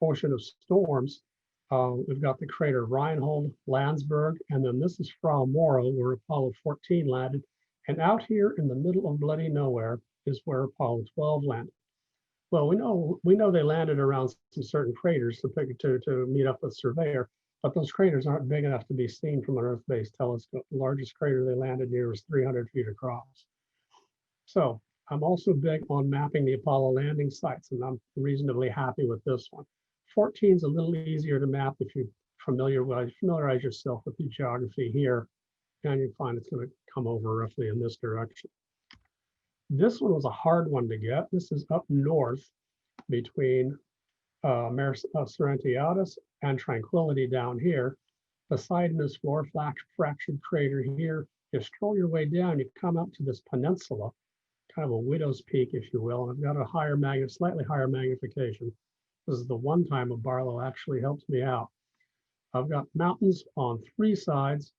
Ocean of Storms, we've got the crater Reinhold, Landsberg, and then this is Frau Moro, where Apollo 14 landed. And out here in the middle of bloody nowhere is where Apollo 12 landed. Well, we know they landed around some certain craters to meet up with Surveyor, but those craters aren't big enough to be seen from an Earth-based telescope. The largest crater they landed near was 300 feet across. So I'm also big on mapping the Apollo landing sites, and I'm reasonably happy with this one. 14 is a little easier to map if you familiarize yourself with the geography here, and you find it's going to come over roughly in this direction. This one was a hard one to get. This is up north between Sorrentiatus and Tranquility down here. Beside this floor fractured crater here. You stroll your way down, you come up to this peninsula. kind of a widow's peak, if you will. And I've got a higher slightly higher magnification. This is the one time a Barlow actually helps me out. I've got mountains on 3 sides,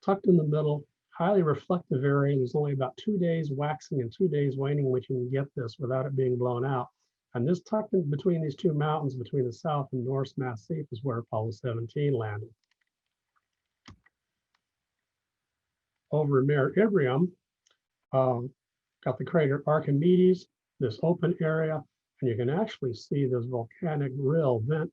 tucked in the middle, highly reflective area. There's only about 2 days waxing and 2 days waning, which you can get this without it being blown out. And this tucked in between these 2 mountains, between the South and North Massif, is where Apollo 17 landed. Over in Mare Imbrium, got the crater Archimedes, this open area, and you can actually see this volcanic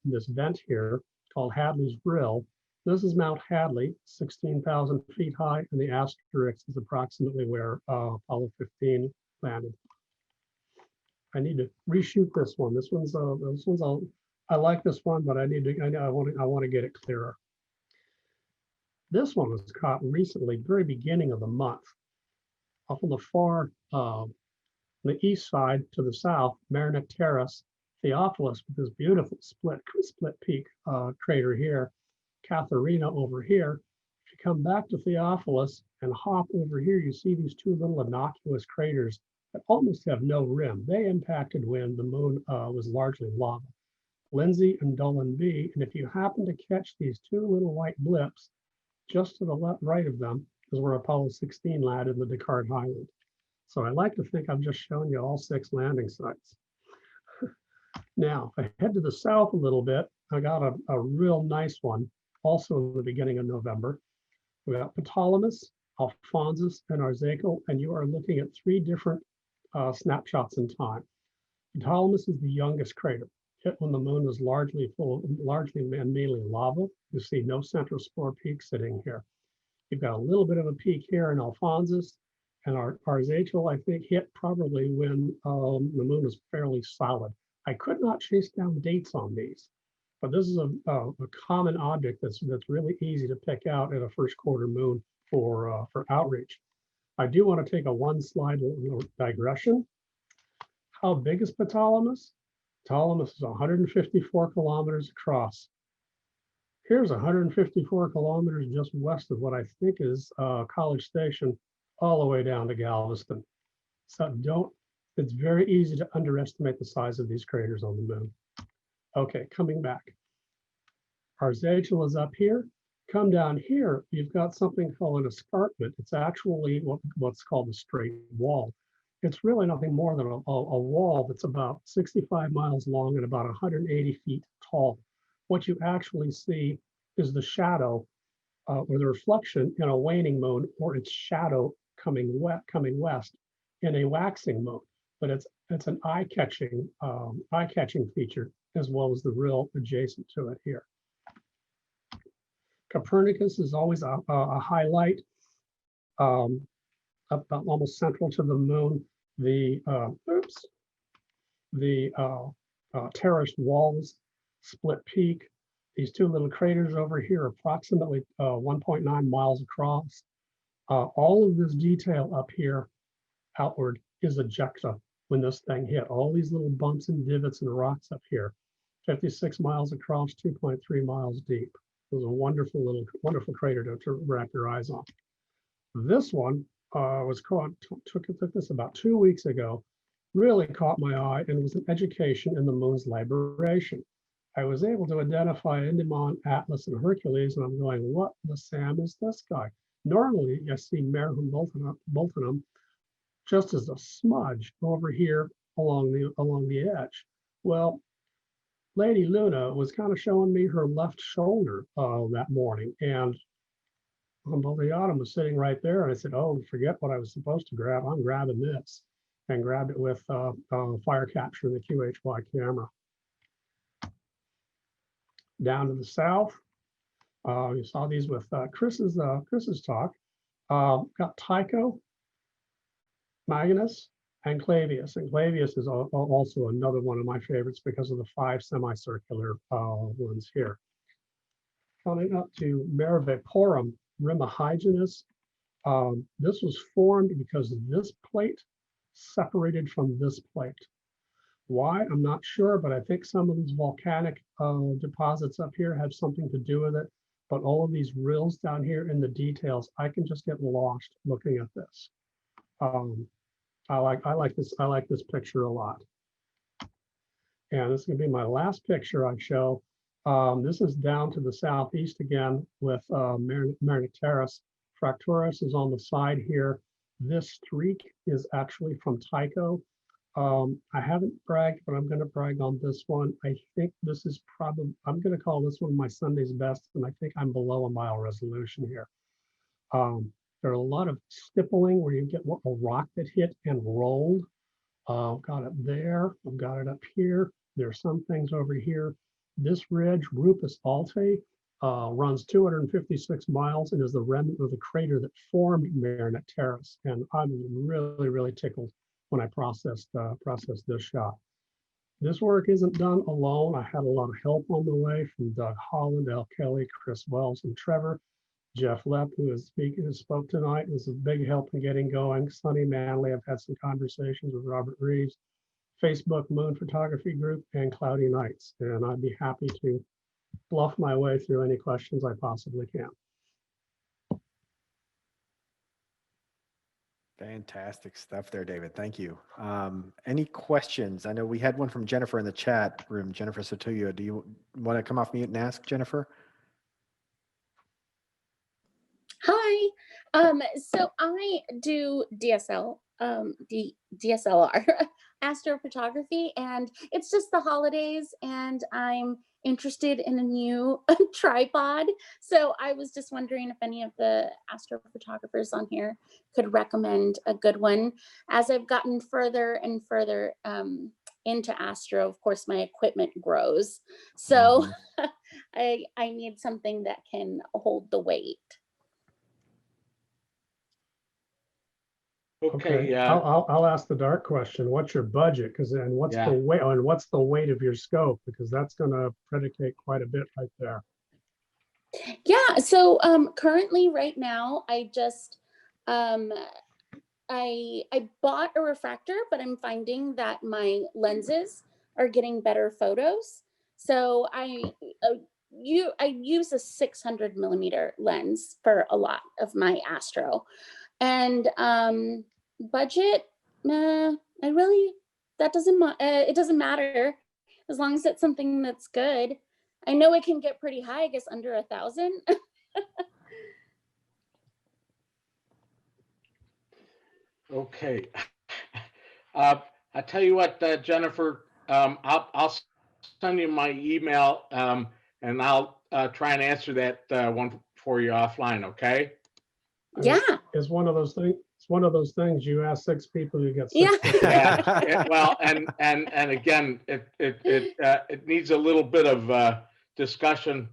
this vent here called Hadley's Rill. This is Mount Hadley, 16,000 feet high, and the asterisk is approximately where Apollo 15 landed. I need to reshoot this one. I like this one, but I want to get it clearer. This one was caught recently, very beginning of the month. Off on the far, the east side to the south, Mariner Terrace, Theophilus with this beautiful split peak crater here, Katharina over here. If you come back to Theophilus and hop over here, you see these 2 little innocuous craters that almost have no rim. They impacted when the moon was largely lava. Lindsay and Dolan B, and if you happen to catch these 2 little white blips, just to the right of them is where Apollo 16 landed in the Descartes Highland. So I like to think I've just shown you all 6 landing sites. Now, if I head to the south a little bit, I got a real nice one, also in the beginning of November. We got Ptolemais, Alphonsus, and Arzachel, and you are looking at 3 different snapshots in time. Ptolemais is the youngest crater, hit when the moon was largely and mainly lava. You see no central spore peak sitting here. You've got a little bit of a peak here in Alphonsus, and Arzachel, I think, hit probably when the moon was fairly solid. I could not chase down dates on these, but this is a common object that's really easy to pick out at a first quarter moon for outreach. I do want to take a 1 slide digression. How big is Ptolemais? Ptolemais is 154 kilometers across. Here's 154 kilometers just west of what I think is College Station, all the way down to Galveston. So it's very easy to underestimate the size of these craters on the moon. Okay, coming back. Arzachel is up here. Come down here, you've got something called an escarpment. It's actually what's called a straight wall. It's really nothing more than a wall that's about 65 miles long and about 180 feet tall. What you actually see is the shadow or the reflection in a waning moon, or its shadow coming west in a waxing moon. But it's an eye-catching feature, as well as the rill adjacent to it here. Copernicus is always a highlight, about almost central to the moon. The terraced walls, split peak. These 2 little craters over here, approximately 1.9 miles across. All of this detail up here outward is ejecta when this thing hit. All these little bumps and divots and rocks up here, 56 miles across, 2.3 miles deep. It was a wonderful crater to wrap your eyes on. This one took this about 2 weeks ago, really caught my eye, and was an education in the moon's libration. I was able to identify Endymion, Atlas, and Hercules, and I'm going, what the Sam is this guy? Normally, I see Mare Humboldtianum just as a smudge over here along the edge. Well, Lady Luna was kind of showing me her left shoulder that morning, and Humboldtianum was sitting right there, and I said, oh, forget what I was supposed to grab. I'm grabbing this, and grabbed it with fire capture, the QHY camera. Down to the south, you saw these with Chris's talk. Got Tycho, Magnus, and Clavius. And Clavius is also another one of my favorites because of the 5 semicircular ones here. Coming up to Mare Vaporum, Rima Hyginus. This was formed because this plate separated from this plate. Why? I'm not sure, but I think some of these volcanic deposits up here have something to do with it. But all of these rills down here in the details, I can just get lost looking at this. I like this picture a lot. And this is going to be my last picture I show. This is down to the southeast again with Moran Terrace. Fracturus is on the side here. This streak is actually from Tycho. I haven't bragged, but I'm going to brag on this one. I think this is probably, I'm going to call this one my Sunday's best, and I think I'm below a mile resolution here. There are a lot of stippling where you get a rock that hit and rolled. Got it there, I've got it up here. There are some things over here. This ridge, Rupus Altae, runs 256 miles and is the remnant of the crater that formed Moran Terrace. And I'm really, really tickled when I processed this shot. This work isn't done alone. I had a lot of help on the way from Doug Holland, Al Kelly, Chris Wells, and Trevor. Jeff Lepp, who spoke tonight, was a big help in getting going. Sonny Manley, I've had some conversations with Robert Reeves, Facebook Moon Photography Group, and Cloudy Nights. And I'd be happy to bluff my way through any questions I possibly can. Fantastic stuff there, David. Thank you. Any questions? I know we had one from Jennifer in the chat room. Jennifer Sotoyo, do you want to come off mute and ask, Jennifer? Hi. So I do DSLR astrophotography, and it's just the holidays, and I'm interested in a new tripod. So I was just wondering if any of the astrophotographers on here could recommend a good one. As I've gotten further and further into astro, of course, my equipment grows. So I need something that can hold the weight. Okay, I'll ask the dark question. What's your budget? And what's the weight? And what's the weight of your scope? Because that's going to predicate quite a bit right there. Yeah. So currently, right now, I just I bought a refractor, but I'm finding that my lenses are getting better photos. So I use a 600 millimeter lens for a lot of my astro, and budget, it doesn't matter as long as it's something that's good. I know it can get pretty high, I guess under 1,000. Okay. I tell you what, Jennifer, I'll send you my email, and I'll try and answer that one for you offline. Okay. Yeah. It's one of those things. It's one of those things. You ask 6 people, you get 6. Yeah. Well, and again, it needs a little bit of discussion,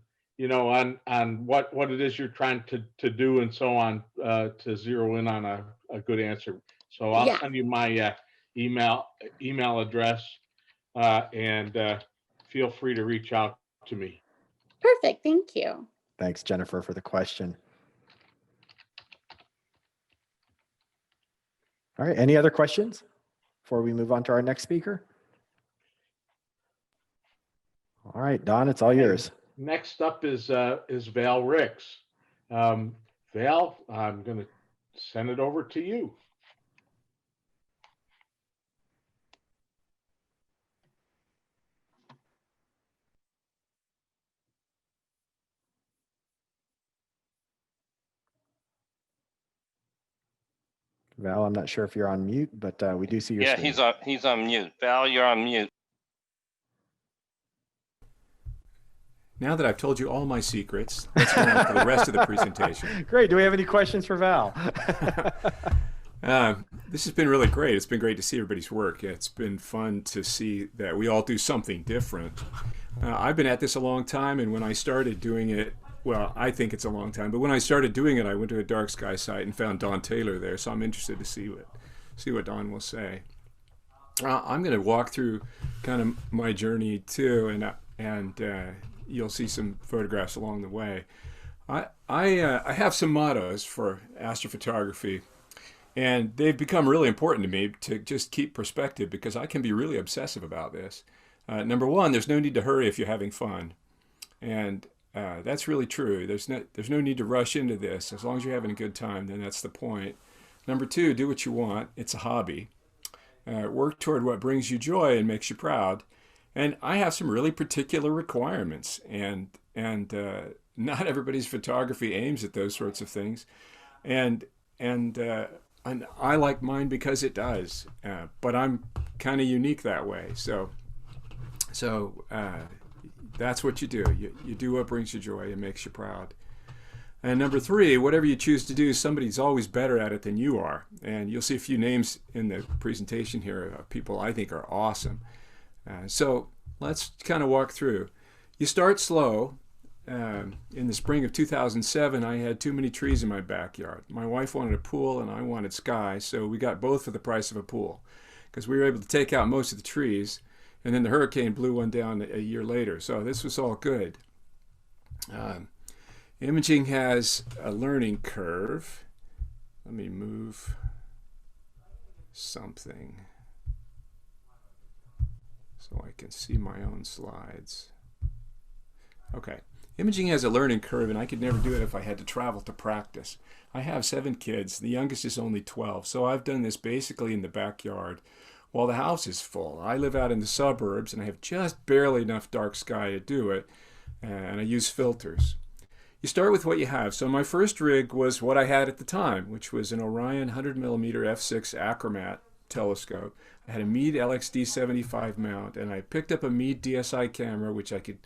on what it is you're trying to do and so on, to zero in on a good answer. So I'll send you my email address, and feel free to reach out to me. Perfect. Thank you. Thanks, Jennifer, for the question. All right, any other questions before we move on to our next speaker? All right, Don, it's all yours. Next up is Val Ricks. Val, I'm going to send it over to you. Val, I'm not sure if you're on mute, but we do see your screen. Yeah, he's on mute. Val, you're on mute. Now that I've told you all my secrets, let's go on for the rest of the presentation. Great. Do we have any questions for Val? This has been really great. It's been great to see everybody's work. It's been fun to see that we all do something different. I've been at this a long time, and when I started doing it, well, I think it's a long time, but when I started doing it, I went to a dark sky site and found Don Taylor there, so I'm interested to see what Don will say. I'm going to walk through kind of my journey too, and you'll see some photographs along the way. I have some mottos for astrophotography, and they've become really important to me to just keep perspective, because I can be really obsessive about this. Number one, there's no need to hurry if you're having fun, and that's really true. There's no need to rush into this. As long as you're having a good time, then that's the point. Number two, do what you want. It's a hobby. Work toward what brings you joy and makes you proud. And I have some really particular requirements, and not everybody's photography aims at those sorts of things. And I like mine because it does, but I'm kind of unique that way. So that's what you do. You do what brings you joy and makes you proud. And number 3, whatever you choose to do, somebody's always better at it than you are. And you'll see a few names in the presentation here of people I think are awesome. So let's kind of walk through. You start slow. In the spring of 2007, I had too many trees in my backyard. My wife wanted a pool and I wanted sky, so we got both for the price of a pool because we were able to take out most of the trees, and then the hurricane blew one down a year later. So this was all good. Imaging has a learning curve. Let me move something so I can see my own slides. Okay. Imaging has a learning curve, and I could never do it if I had to travel to practice. I have 7 kids. The youngest is only 12, so I've done this basically in the backyard while the house is full. I live out in the suburbs, and I have just barely enough dark sky to do it, and I use filters. You start with what you have. So my first rig was what I had at the time, which was an Orion 100mm f6 achromat telescope. I had a Meade LXD75 mount, and I picked up a Meade DSI camera, which it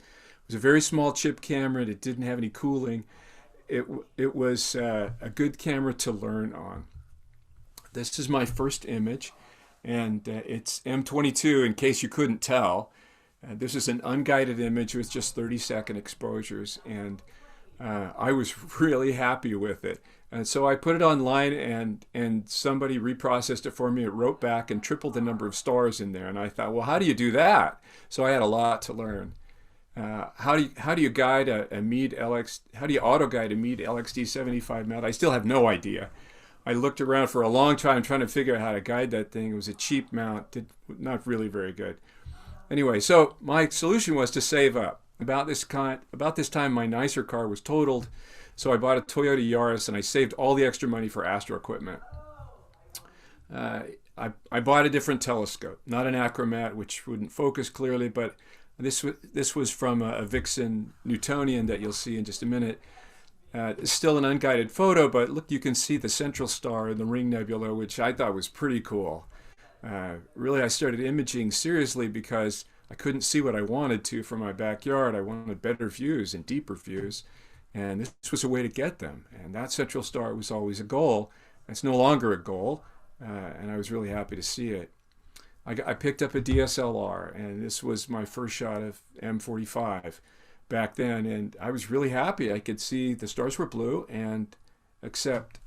was a very small chip camera. It didn't have any cooling. It was a good camera to learn on. This is my first image, and it's M22 in case you couldn't tell. This is an unguided image with just 30-second exposures, and I was really happy with it. And so I put it online, and somebody reprocessed it for me. It wrote back and tripled the number of stars in there. And I thought, well, how do you do that? So I had a lot to learn. How do you guide a Meade LX? How do you auto guide a Meade LXD75 mount? I still have no idea. I looked around for a long time trying to figure out how to guide that thing. It was a cheap mount, not really very good. Anyway, so my solution was to save up. About this time, my nicer car was totaled, so I bought a Toyota Yaris, and I saved all the extra money for astro equipment. I bought a different telescope, not an achromat, which wouldn't focus clearly, but this was from a Vixen Newtonian that you'll see in just a minute. It's still an unguided photo, but look, you can see the central star in the Ring Nebula, which I thought was pretty cool. Really, I started imaging seriously because I couldn't see what I wanted to from my backyard. I wanted better views and deeper views, and this was a way to get them. And that central star was always a goal. It's no longer a goal, and I was really happy to see it. I picked up a DSLR, and this was my first shot of M45 back then, and I was really happy. I could see the stars were blue, and except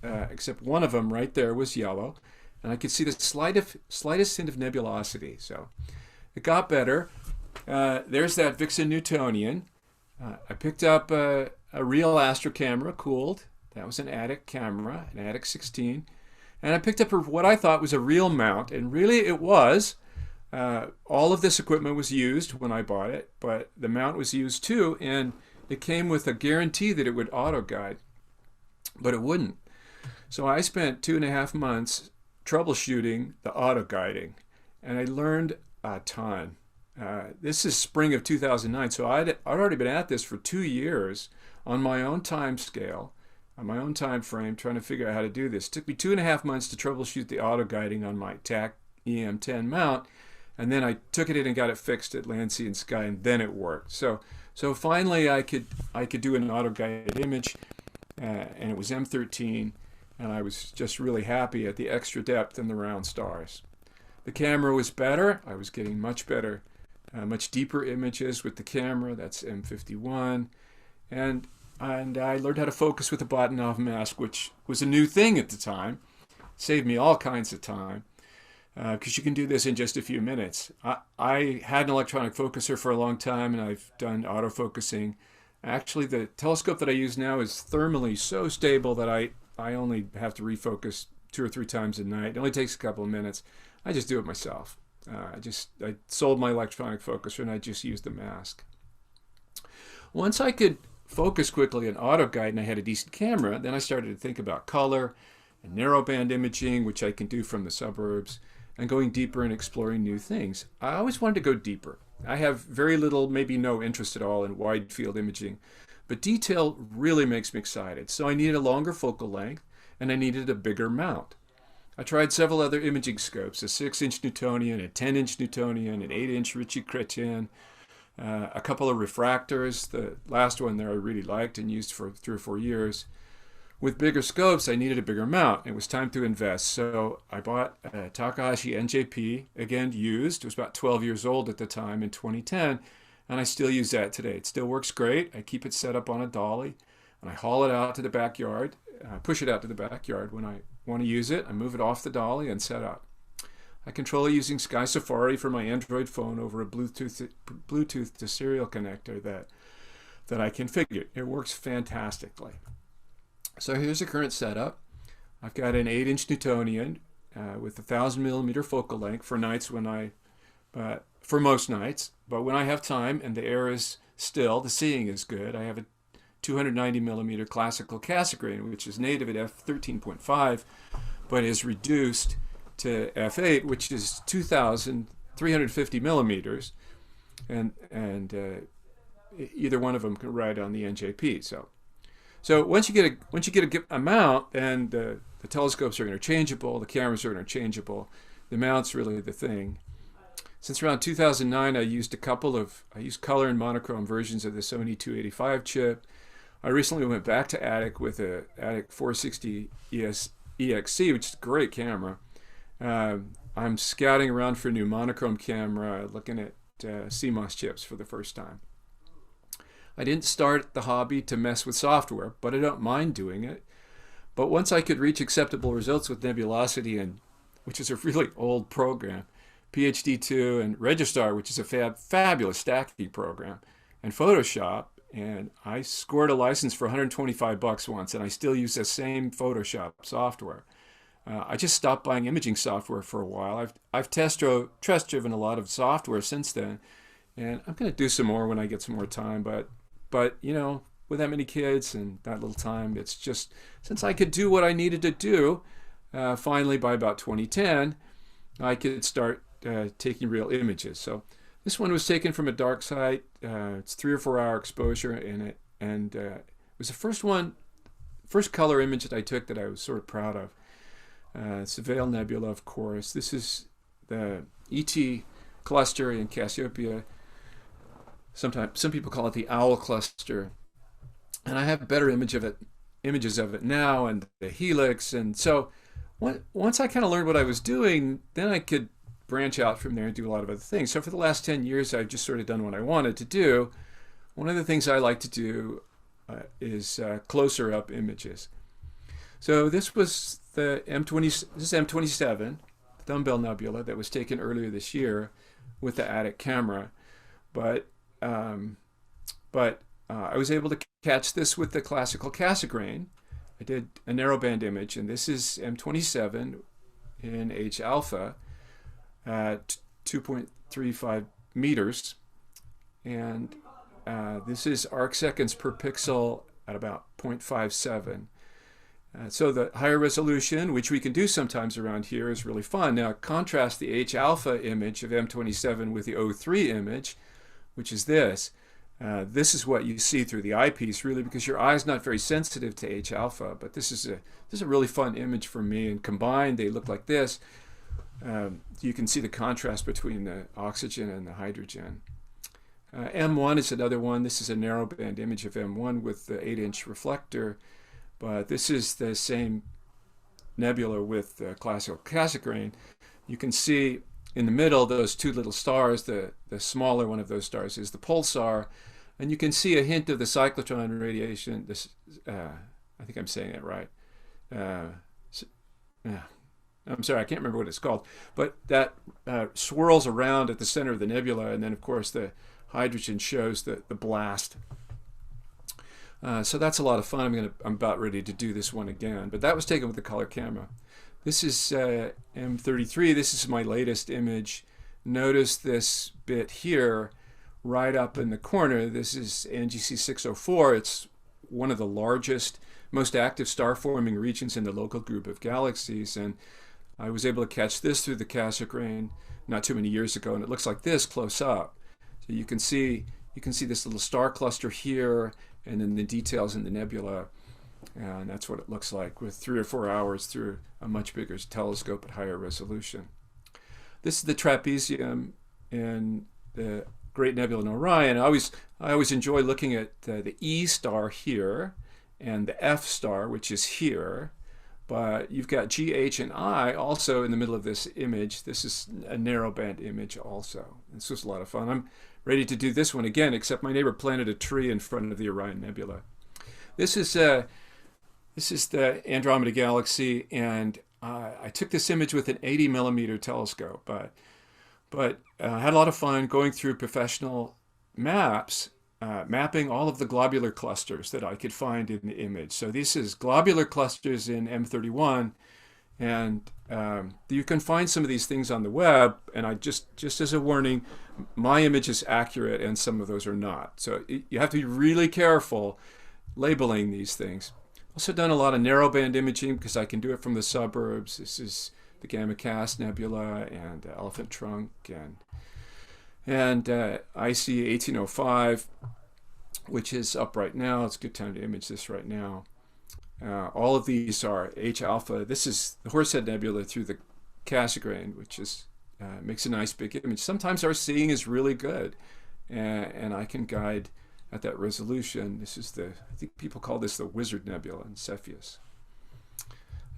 one of them right there was yellow, and I could see the slightest hint of nebulosity. So it got better. There's that Vixen Newtonian. I picked up a real Astro camera, cooled. That was an Attic camera, an Attic 16. And I picked up what I thought was a real mount, and really it was. All of this equipment was used when I bought it, but the mount was used too, and it came with a guarantee that it would auto-guide, but it wouldn't. So I spent 2.5 months troubleshooting the auto-guiding, and I learned a ton. This is spring of 2009, so I'd already been at this for 2 years on my own time scale, on my own time frame, trying to figure out how to do this. It took me 2.5 months to troubleshoot the auto-guiding on my TAC EM10 mount, and then I took it in and got it fixed at Land, Sea, and Sky, and then it worked. So finally I could do an auto-guided image, and it was M13, and I was just really happy at the extra depth in the round stars. The camera was better. I was getting much better, much deeper images with the camera. That's M51, and I learned how to focus with a Bahtinov mask, which was a new thing at the time. Saved me all kinds of time, because you can do this in just a few minutes. I had an electronic focuser for a long time, and I've done autofocusing. Actually, the telescope that I use now is thermally so stable that I only have to refocus 2 or 3 times a night. It only takes a couple of minutes. I just do it myself. I sold my electronic focuser, and I just used the mask. Once I could focus quickly and auto guide, and I had a decent camera, then I started to think about color and narrowband imaging, which I can do from the suburbs. and going deeper and exploring new things. I always wanted to go deeper. I have very little, maybe no interest at all in wide field imaging, but detail really makes me excited. So I needed a longer focal length and I needed a bigger mount. I tried several other imaging scopes, a 6-inch Newtonian, a 10-inch Newtonian, an 8-inch Ritchie-Chrétien, a couple of refractors. The last one there I really liked and used for 3 or 4 years. With bigger scopes, I needed a bigger mount. It was time to invest. So I bought a Takahashi NJP, again used. It was about 12 years old at the time in 2010, and I still use that today. It still works great. I keep it set up on a dolly, and I haul it out to the backyard, push it out to the backyard when I want to use it. I move it off the dolly and set up. I control it using Sky Safari for my Android phone over a Bluetooth to serial connector that I configured. It works fantastically. So here's the current setup. I've got an 8-inch Newtonian with 1,000 millimeter focal length for nights when for most nights, but when I have time and the air is still, the seeing is good, I have a 290 millimeter classical Cassegrain, which is native at f13.5, but is reduced to f8, which is 2,350 millimeters, and either one of them can ride on the NJP. So once you get a mount, and the telescopes are interchangeable, the cameras are interchangeable, the mount's really the thing. Since around 2009, I used color and monochrome versions of the Sony 285 chip. I recently went back to Attic with a Attic 460 EXC, which is a great camera. I'm scouting around for a new monochrome camera, looking at CMOS chips for the first time. I didn't start the hobby to mess with software, but I don't mind doing it. But once I could reach acceptable results with Nebulosity, which is a really old program, PhD2, and Registar, which is a fabulous stacking program, and Photoshop, and I scored a license for $125 once, and I still use the same Photoshop software. I just stopped buying imaging software for a while. I've test driven a lot of software since then, and I'm going to do some more when I get some more time. But you know, with that many kids and that little time, it's just, since I could do what I needed to do, finally by about 2010, I could start taking real images. So this one was taken from a dark site. It's 3 or 4 hour exposure in it, and it was the first color image that I took that I was sort of proud of. It's the Veil Nebula, of course. This is the ET cluster in Cassiopeia. Sometimes some people call it the Owl cluster, and I have a better images of it now, and the helix. And so once I kind of learned what I was doing, then I could branch out from there and do a lot of other things. So for the last 10 years, I've just sort of done what I wanted to do. One of the things I like to do is closer up images. So this was the M27 Dumbbell Nebula that was taken earlier this year with the Attic camera, but I was able to catch this with the classical Cassegrain. I did a narrowband image, and this is M27 in H alpha at 2.35 meters, and this is arc seconds per pixel at about 0.57. So the higher resolution, which we can do sometimes around here, is really fun. Now contrast the H alpha image of M27 with the O3 image, which is this. This is what you see through the eyepiece, really, because your eye's not very sensitive to H alpha. But this is a really fun image for me, and combined they look like this. You can see the contrast between the oxygen and the hydrogen. M1 is another one. This is a narrowband image of M1 with the 8-inch reflector, but this is the same nebula with the classical Cassegrain. You can see in the middle those 2 little stars. The smaller one of those stars is the pulsar, and you can see a hint of the cyclotron radiation. This, I think I'm saying it right. I'm sorry, I can't remember what it's called, but that swirls around at the center of the nebula, and then of course the hydrogen shows the blast. So that's a lot of fun. I'm about ready to do this one again, but that was taken with the color camera. This is M33. This is my latest image. Notice this bit here, right up in the corner. This is NGC 604. It's one of the largest, most active star-forming regions in the local group of galaxies, and I was able to catch this through the Cassegrain not too many years ago, and it looks like this close up. So you can see this little star cluster here, and then the details in the nebula, and that's what it looks like with 3 or 4 hours through a much bigger telescope at higher resolution. This is the trapezium in the Great Nebula in Orion. I always enjoy looking at the E star here and the F star, which is here. But you've got G, H, and I also in the middle of this image. This is a narrowband image also. This was a lot of fun. I'm ready to do this one again, except my neighbor planted a tree in front of the Orion Nebula. This is the Andromeda Galaxy, and I took this image with an 80 millimeter telescope, but I had a lot of fun going through professional maps, mapping all of the globular clusters that I could find in the image. So this is globular clusters in M31, and you can find some of these things on the web, and I just as a warning, my image is accurate and some of those are not. So you have to be really careful labeling these things. Also done a lot of narrowband imaging because I can do it from the suburbs. This is the Gamma Cast Nebula and Elephant Trunk and IC 1805, which is up right now. It's a good time to image this right now. All of these are H alpha. This is the Morissette Nebula through the Cassegrain, which is makes a nice big image. Sometimes our seeing is really good, and I can guide at that resolution. This is I think people call this the Wizard Nebula in Cepheus.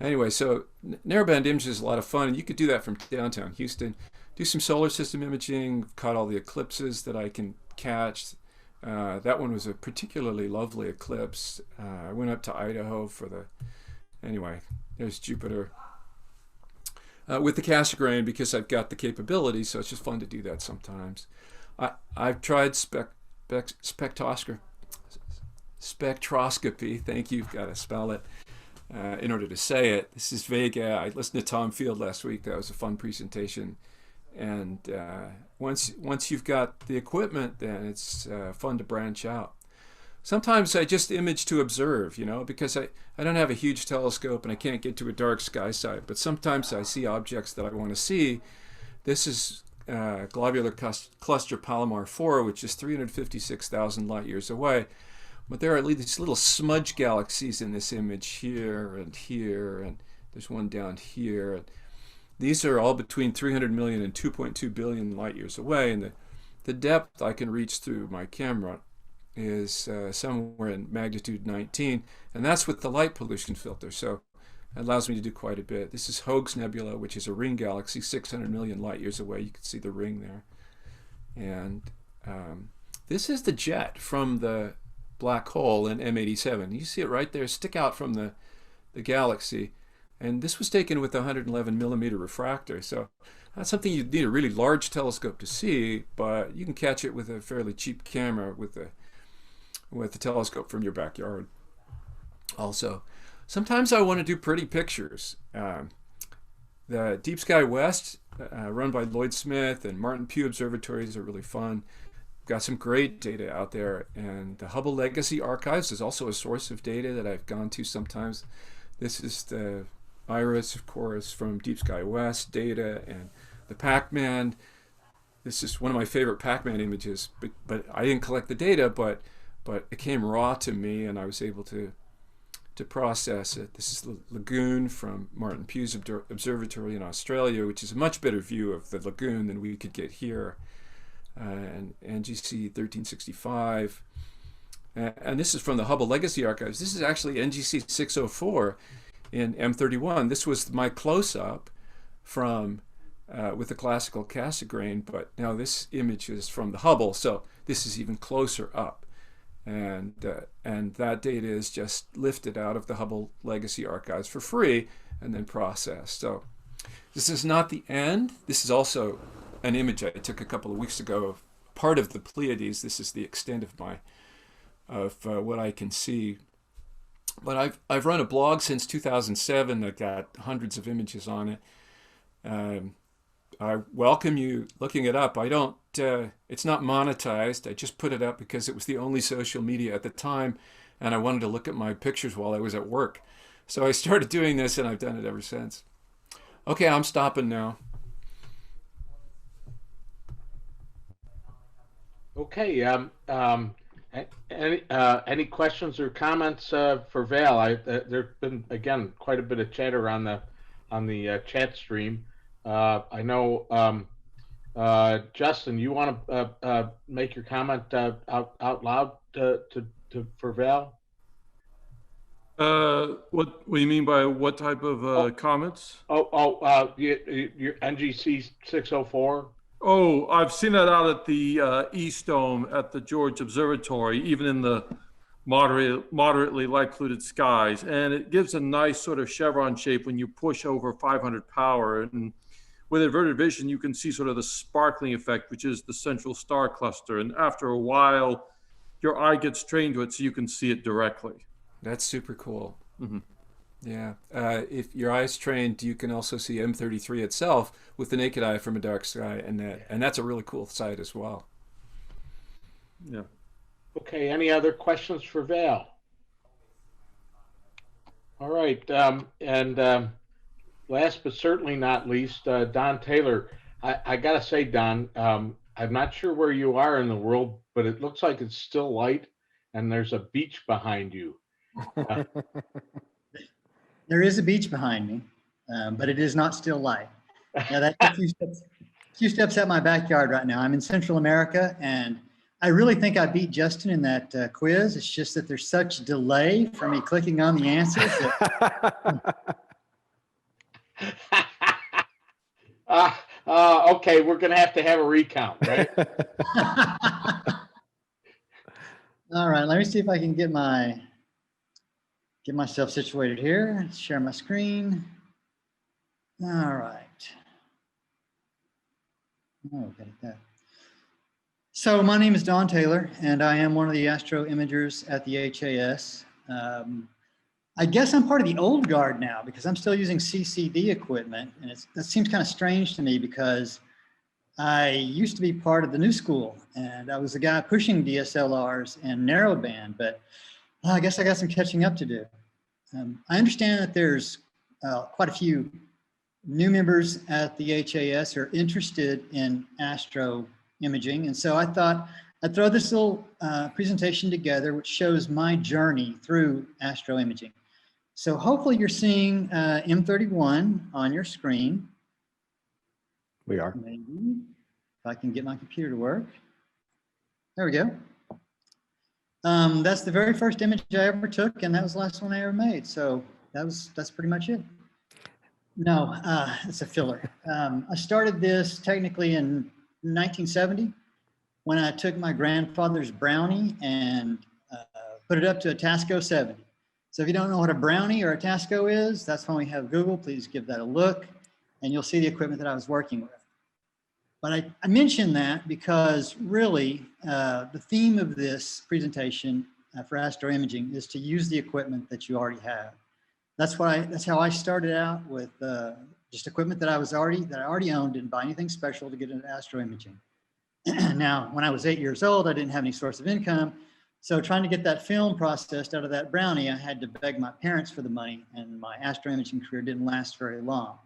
Anyway, so narrowband imaging is a lot of fun, and you could do that from downtown Houston. Do some solar system imaging, caught all the eclipses that I can catch. That one was a particularly lovely eclipse. I went up to Idaho anyway, there's Jupiter. With the Cassegrain, because I've got the capability, so it's just fun to do that sometimes. I've tried spectroscopy, thank you, got to spell it in order to say it. This is Vega. I listened to Tom Field last week. That was a fun presentation. And once you've got the equipment, then it's fun to branch out. Sometimes I just image to observe, because I don't have a huge telescope and I can't get to a dark sky site, but sometimes I see objects that I want to see. This is globular cluster Palomar 4, which is 356,000 light years away. But there are these little smudge galaxies in this image here, and there's one down here. These are all between 300 million and 2.2 billion light years away, and the depth I can reach through my camera is somewhere in magnitude 19, and that's with the light pollution filter, so it allows me to do quite a bit. This is Hoag's Nebula, which is a ring galaxy 600 million light years away. You can see the ring there. And this is the jet from the black hole in M87. You see it right there stick out from the galaxy. And this was taken with a 111 millimeter refractor. So that's something you'd need a really large telescope to see, but you can catch it with a fairly cheap camera with the telescope from your backyard. Also, sometimes I want to do pretty pictures. The Deep Sky West, run by Lloyd Smith and Martin Pugh observatories, are really fun. Got some great data out there, and the Hubble Legacy Archives is also a source of data that I've gone to sometimes. This is the Iris, of course, from Deep Sky West data, and the Pac-Man. This is one of my favorite Pac-Man images, but I didn't collect the data, but it came raw to me, and I was able to process it. This is the lagoon from Martin Pugh's observatory in Australia, which is a much better view of the lagoon than we could get here. And NGC 1365. And this is from the Hubble Legacy Archives. This is actually NGC 604 in M31. This was my close-up from with the classical Cassegrain, but now this image is from the Hubble, so this is even closer up. And that data is just lifted out of the Hubble Legacy Archives for free and then processed. So this is not the end. This is also an image I took a couple of weeks ago of part of the Pleiades. This is the extent of what I can see. But I've run a blog since 2007 that got hundreds of images on it. I welcome you looking it up. I don't. It's not monetized. I just put it up because it was the only social media at the time, and I wanted to look at my pictures while I was at work. So I started doing this, and I've done it ever since. Okay, I'm stopping now. Okay, any questions or comments for Val? There's been, again, quite a bit of chatter on the chat stream. I know, Justin, you want to make your comment out loud for Val? What do you mean by what type of comments? Your NGC 604. Oh, I've seen that out at the East Dome at the George Observatory, even in the moderately light polluted skies. And it gives a nice sort of chevron shape when you push over 500 power. And with inverted vision, you can see sort of the sparkling effect, which is the central star cluster. And after a while, your eye gets trained to it so you can see it directly. That's super cool. Mm-hmm. Yeah. If your eye's trained, you can also see M33 itself with the naked eye from a dark sky, and that's a really cool sight as well. Yeah. Okay. Any other questions for Val? All right. Last but certainly not least, Don Taylor. I gotta say, Don, I'm not sure where you are in the world, but it looks like it's still light, and there's a beach behind you. There is a beach behind me, but it is not still light. Now that's a few steps out my backyard right now. I'm in Central America, and I really think I beat Justin in that quiz. It's just that there's such delay for me clicking on the answers. Okay, we're gonna have a recount, right? All right, let me see if I can get myself situated here. Share my screen. All right. Oh, got it there. So my name is Don Taylor, and I am one of the astro imagers at the H.A.S. I guess I'm part of the old guard now because I'm still using CCD equipment, and that seems kind of strange to me because I used to be part of the new school, and I was the guy pushing DSLRs and narrowband, but I guess I got some catching up to do. I understand that there's quite a few new members at the H.A.S. who are interested in astro imaging, and so I thought I'd throw this little presentation together which shows my journey through astro imaging. So hopefully you're seeing M31 on your screen. We are. Maybe if I can get my computer to work. There we go. That's the very first image I ever took, and that was the last one I ever made. So that's pretty much it. No, it's a filler. I started this technically in 1970 when I took my grandfather's Brownie and put it up to a Tasco 70. So if you don't know what a Brownie or a Tasco is, that's when we have Google. Please give that a look, and you'll see the equipment that I was working with. But I mention that because really the theme of this presentation for astro imaging is to use the equipment that you already have. That's how I started out with just equipment that I already owned, didn't buy anything special to get into astro imaging. Now, when I was 8 years old, I didn't have any source of income. So trying to get that film processed out of that Brownie, I had to beg my parents for the money, and my astro imaging career didn't last very long.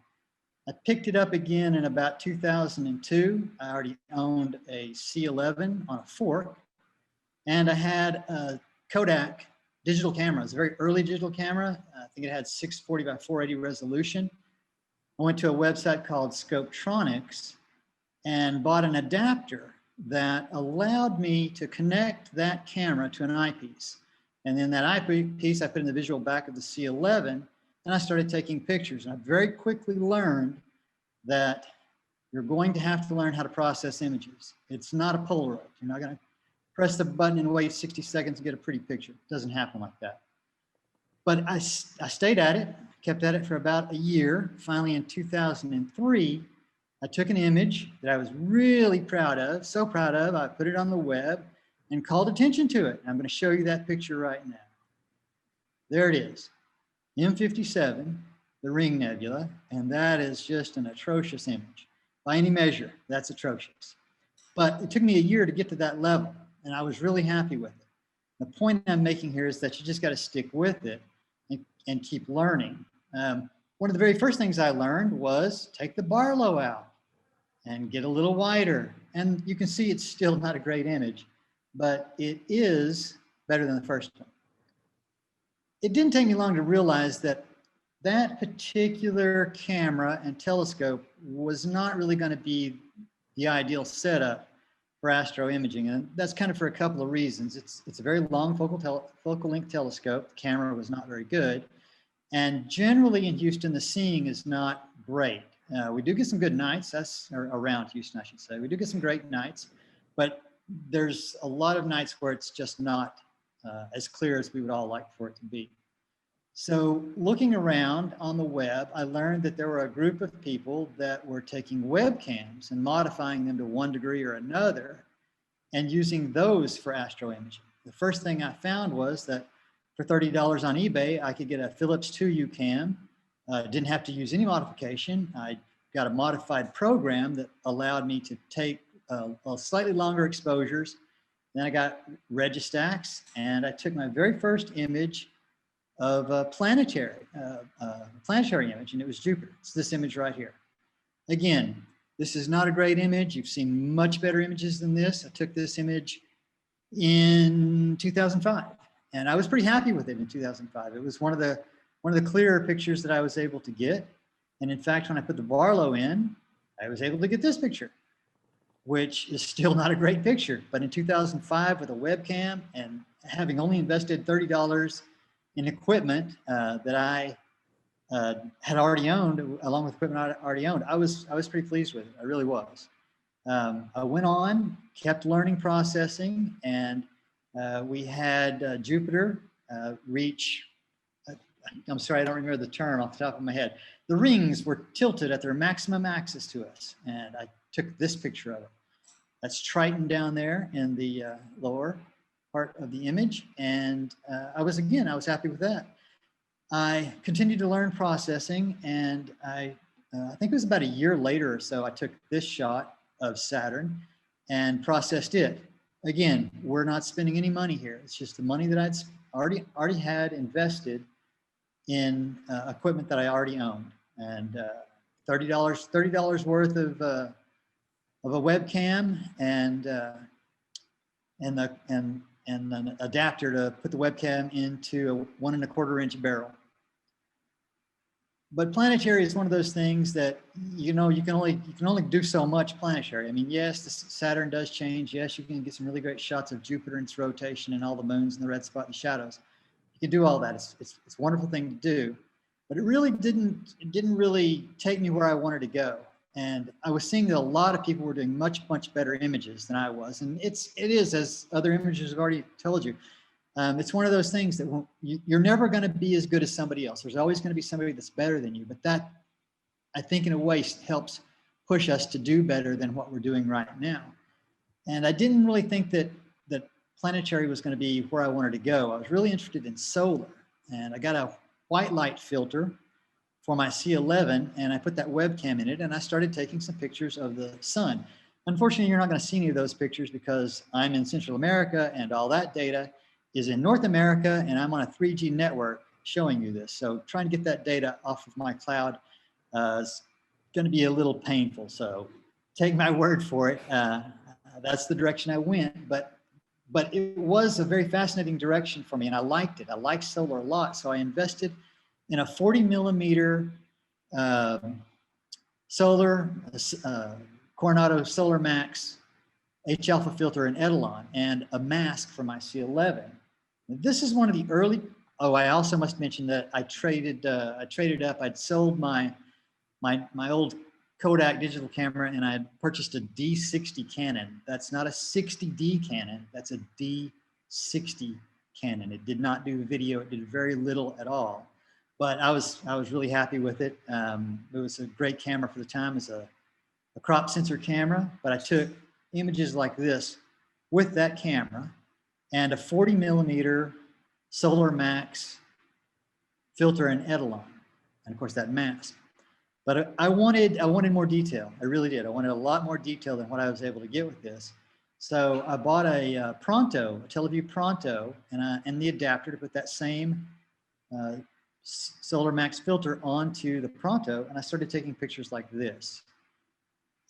I picked it up again in about 2002. I already owned a C11 on a fork, and I had a Kodak digital camera. It was a very early digital camera. I think it had 640 by 480 resolution. I went to a website called Scopetronics and bought an adapter that allowed me to connect that camera to an eyepiece. And then that eyepiece I put in the visual back of the C11, and I started taking pictures. And I very quickly learned that you're going to have to learn how to process images. It's not a Polaroid. You're not going to press the button and wait 60 seconds to get a pretty picture. It doesn't happen like that. But I stayed at it, kept at it for about a year. Finally, in 2003, I took an image that I was really proud of, so proud of, I put it on the web and called attention to it. I'm going to show you that picture right now. There it is, M57, the Ring Nebula, and that is just an atrocious image. By any measure, that's atrocious. But it took me a year to get to that level, and I was really happy with it. The point I'm making here is that you just got to stick with it and keep learning. one of the very first things I learned was take the Barlow out and get a little wider. And you can see it's still not a great image, but it is better than the first one. It didn't take me long to realize that that particular camera and telescope was not really going to be the ideal setup for astro imaging. And that's kind of for a couple of reasons. It's a very long focal length telescope. The camera was not very good. And generally in Houston, the seeing is not great. We do get some good nights, or around Houston, I should say. We do get some great nights, but there's a lot of nights where it's just not as clear as we would all like for it to be. So looking around on the web, I learned that there were a group of people that were taking webcams and modifying them to one degree or another and using those for astro imaging. The first thing I found was that for $30 on eBay, I could get a Philips 2U cam. Didn't have to use any modification. I got a modified program that allowed me to take slightly longer exposures. Then I got Registax, and I took my very first image of a planetary image, and it was Jupiter. It's this image right here. Again, this is not a great image. You've seen much better images than this. I took this image in 2005, and I was pretty happy with it in 2005. It was one of the clearer pictures that I was able to get. And in fact, when I put the Barlow in, I was able to get this picture, which is still not a great picture. But in 2005 with a webcam and having only invested $30 in equipment that I had already owned, along with equipment I already owned, I was pretty pleased with it. I really was. I went on, kept learning processing, and we had Jupiter reach, I'm sorry, I don't remember the term off the top of my head. The rings were tilted at their maximum axis to us, and I took this picture of it. That's Triton down there in the lower part of the image, and I was happy with that. I continued to learn processing, and I think it was about a year later or so, I took this shot of Saturn and processed it. Again, we're not spending any money here. It's just the money that I'd already had invested in equipment that I already owned, and $30 worth of a webcam and an adapter to put the webcam into a 1 1/4 inch barrel. But Planetary is one of those things that, you know, you can only do so much Planetary. I mean, yes, the Saturn does change. Yes, you can get some really great shots of Jupiter and its rotation and all the moons and the red spot and the shadows. You can do all that. It's a wonderful thing to do, but it really didn't really take me where I wanted to go. And I was seeing that a lot of people were doing much better images than I was. And it is, as other imagers have already told you, it's one of those things that you're never going to be as good as somebody else. There's always going to be somebody that's better than you. But that, I think, in a way, helps push us to do better than what we're doing right now. And I didn't really think that Planetary was going to be where I wanted to go. I was really interested in solar. And I got a white light filter for my C11, and I put that webcam in it, and I started taking some pictures of the sun. Unfortunately, you're not going to see any of those pictures because I'm in Central America, and all that data is in North America, and I'm on a 3G network showing you this. So trying to get that data off of my cloud is going to be a little painful. So take my word for it. That's the direction I went, but it was a very fascinating direction for me, and I liked it. I liked solar a lot, so I invested in a 40 millimeter solar Coronado Solar Max H-alpha filter in Etalon and a mask for my C11. This is one of the early. Oh, I also must mention that I traded up. I'd sold my old Kodak digital camera, and I had purchased a D60 Canon. That's not a 60D Canon. That's a D60 Canon. It did not do video. It did very little at all. But I was really happy with it. It was a great camera for the time as a crop sensor camera. But I took images like this with that camera and a 40 millimeter Solar Max filter in Etalon, and of course that mask. But I wanted more detail. I really did. I wanted a lot more detail than what I was able to get with this. So I bought a Pronto, a Teleview Pronto, and the adapter to put that same Solar Max filter onto the Pronto, and I started taking pictures like this.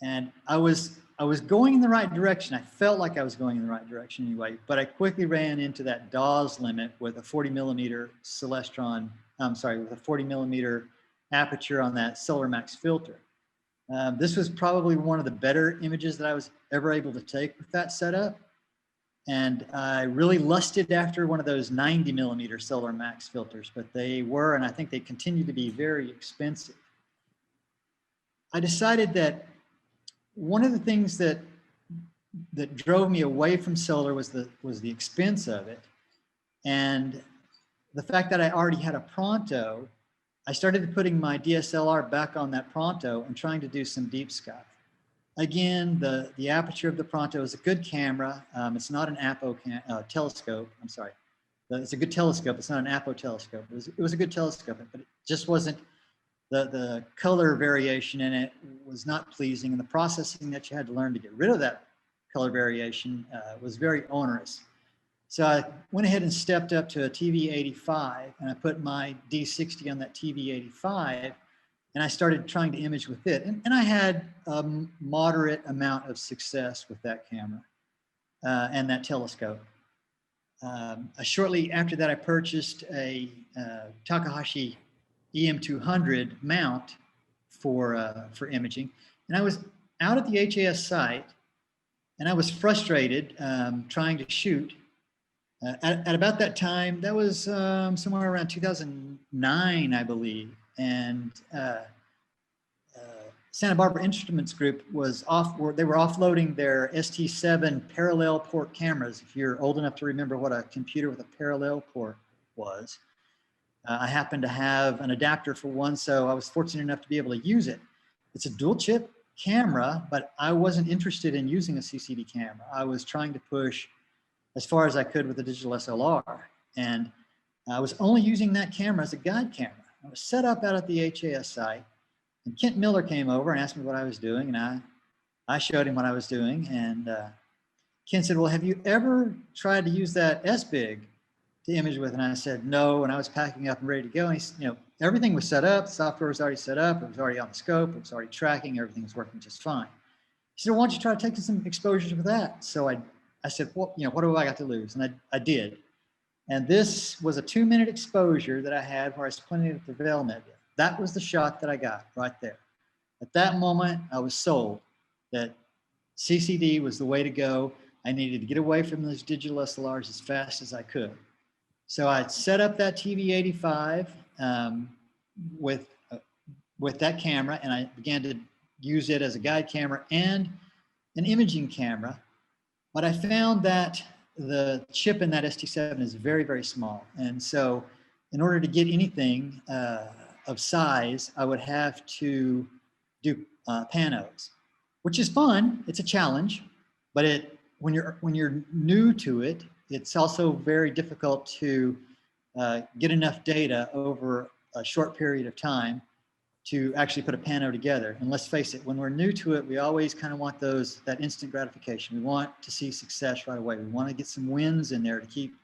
And I was going in the right direction. I felt like I was going in the right direction anyway, but I quickly ran into that Dawes limit with a 40 millimeter Celestron, with a 40 millimeter aperture on that Solar Max filter. This was probably one of the better images that I was ever able to take with that setup. And I really lusted after one of those 90 millimeter Solar Max filters, but they were, and I think they continue to be, very expensive. I decided that one of the things that drove me away from solar was the expense of it. And the fact that I already had a Pronto, I started putting my DSLR back on that Pronto and trying to do some deep sky. Again, the aperture of the Pronto is a good camera. It's not an Apo telescope. I'm sorry. It's a good telescope. It's not an Apo telescope. It was a good telescope, but it just wasn't, the color variation in it was not pleasing. And the processing that you had to learn to get rid of that color variation was very onerous. So I went ahead and stepped up to a TV85, and I put my D60 on that TV85, and I started trying to image with it. And I had a moderate amount of success with that camera and that telescope. Shortly after that, I purchased a Takahashi EM200 mount for imaging. And I was out at the H.A.S. site, and I was frustrated trying to shoot. At about that time, that was somewhere around 2009, I believe. And Santa Barbara Instruments Group was they were offloading their ST7 parallel port cameras. If you're old enough to remember what a computer with a parallel port was. I happened to have an adapter for one, so I was fortunate enough to be able to use it. It's a dual chip camera, but I wasn't interested in using a CCD camera. I was trying to push as far as I could with a digital SLR. And I was only using that camera as a guide camera. I was set up out at the H.A.S. site, and Kent Miller came over and asked me what I was doing, and I showed him what I was doing. And Kent said, well, have you ever tried to use that S-Big to image with? And I said, no, and I was packing up and ready to go. And he, everything was set up, the software was already set up, it was already on the scope, it was already tracking, everything was working just fine. He said, well, why don't you try to take some exposures with that? So I said, well, what do I got to lose? And I did. And this was a 2-minute exposure that I had where I was pointing at the Veil Nebula. That was the shot that I got right there. At that moment, I was sold that CCD was the way to go. I needed to get away from those digital SLRs as fast as I could. So I set up that TV85 with that camera, and I began to use it as a guide camera and an imaging camera. But I found that the chip in that ST7 is very, very small. And so in order to get anything of size, I would have to do panos, which is fun. It's a challenge, but when you're new to it, it's also very difficult to get enough data over a short period of time to actually put a pano together. And let's face it, when we're new to it, we always kind of want that instant gratification. We want to see success right away. We want to get some wins in there to keep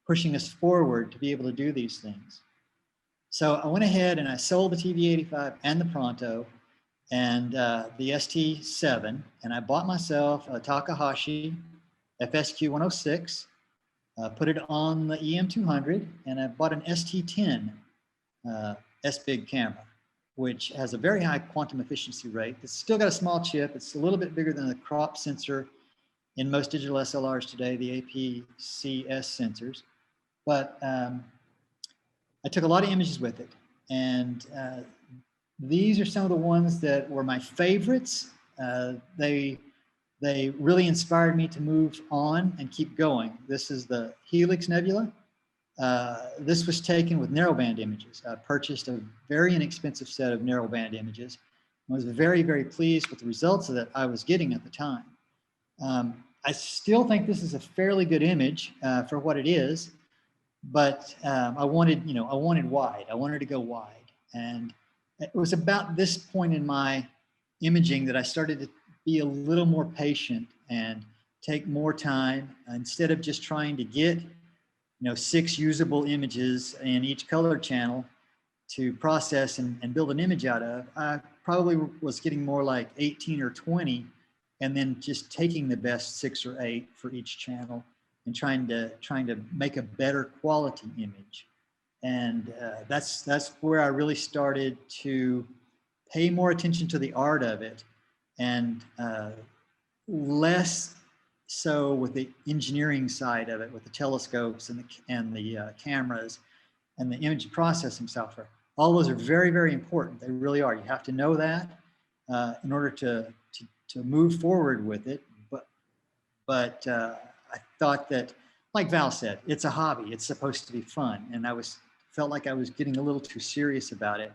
pushing us forward to be able to do these things. So I went ahead and I sold the TV85 and the Pronto and the ST7, and I bought myself a Takahashi FSQ 106, put it on the EM200, and I bought an ST10 S-Big camera, which has a very high quantum efficiency rate. It's still got a small chip. It's a little bit bigger than the crop sensor in most digital SLRs today, the APC-S sensors. But I took a lot of images with it. And these are some of the ones that were my favorites. They really inspired me to move on and keep going. This is the Helix Nebula. This was taken with narrowband images. I purchased a very inexpensive set of narrowband images. I was very, very pleased with the results that I was getting at the time. I still think this is a fairly good image for what it is, but I wanted wide. I wanted to go wide. And it was about this point in my imaging that I started to be a little more patient and take more time instead of just trying to get 6 usable images in each color channel. to process and build an image out of. I probably was getting more like 18 or 20, and then just taking the best 6 or 8 for each channel and trying to make a better quality image. And that's where I really started to pay more attention to the art of it, and less so with the engineering side of it, with the telescopes and the cameras and the image processing software. All those are very, very important. They really are. You have to know that in order to move forward with it. But I thought that, like Val said, it's a hobby. It's supposed to be fun, and felt like I was getting a little too serious about it.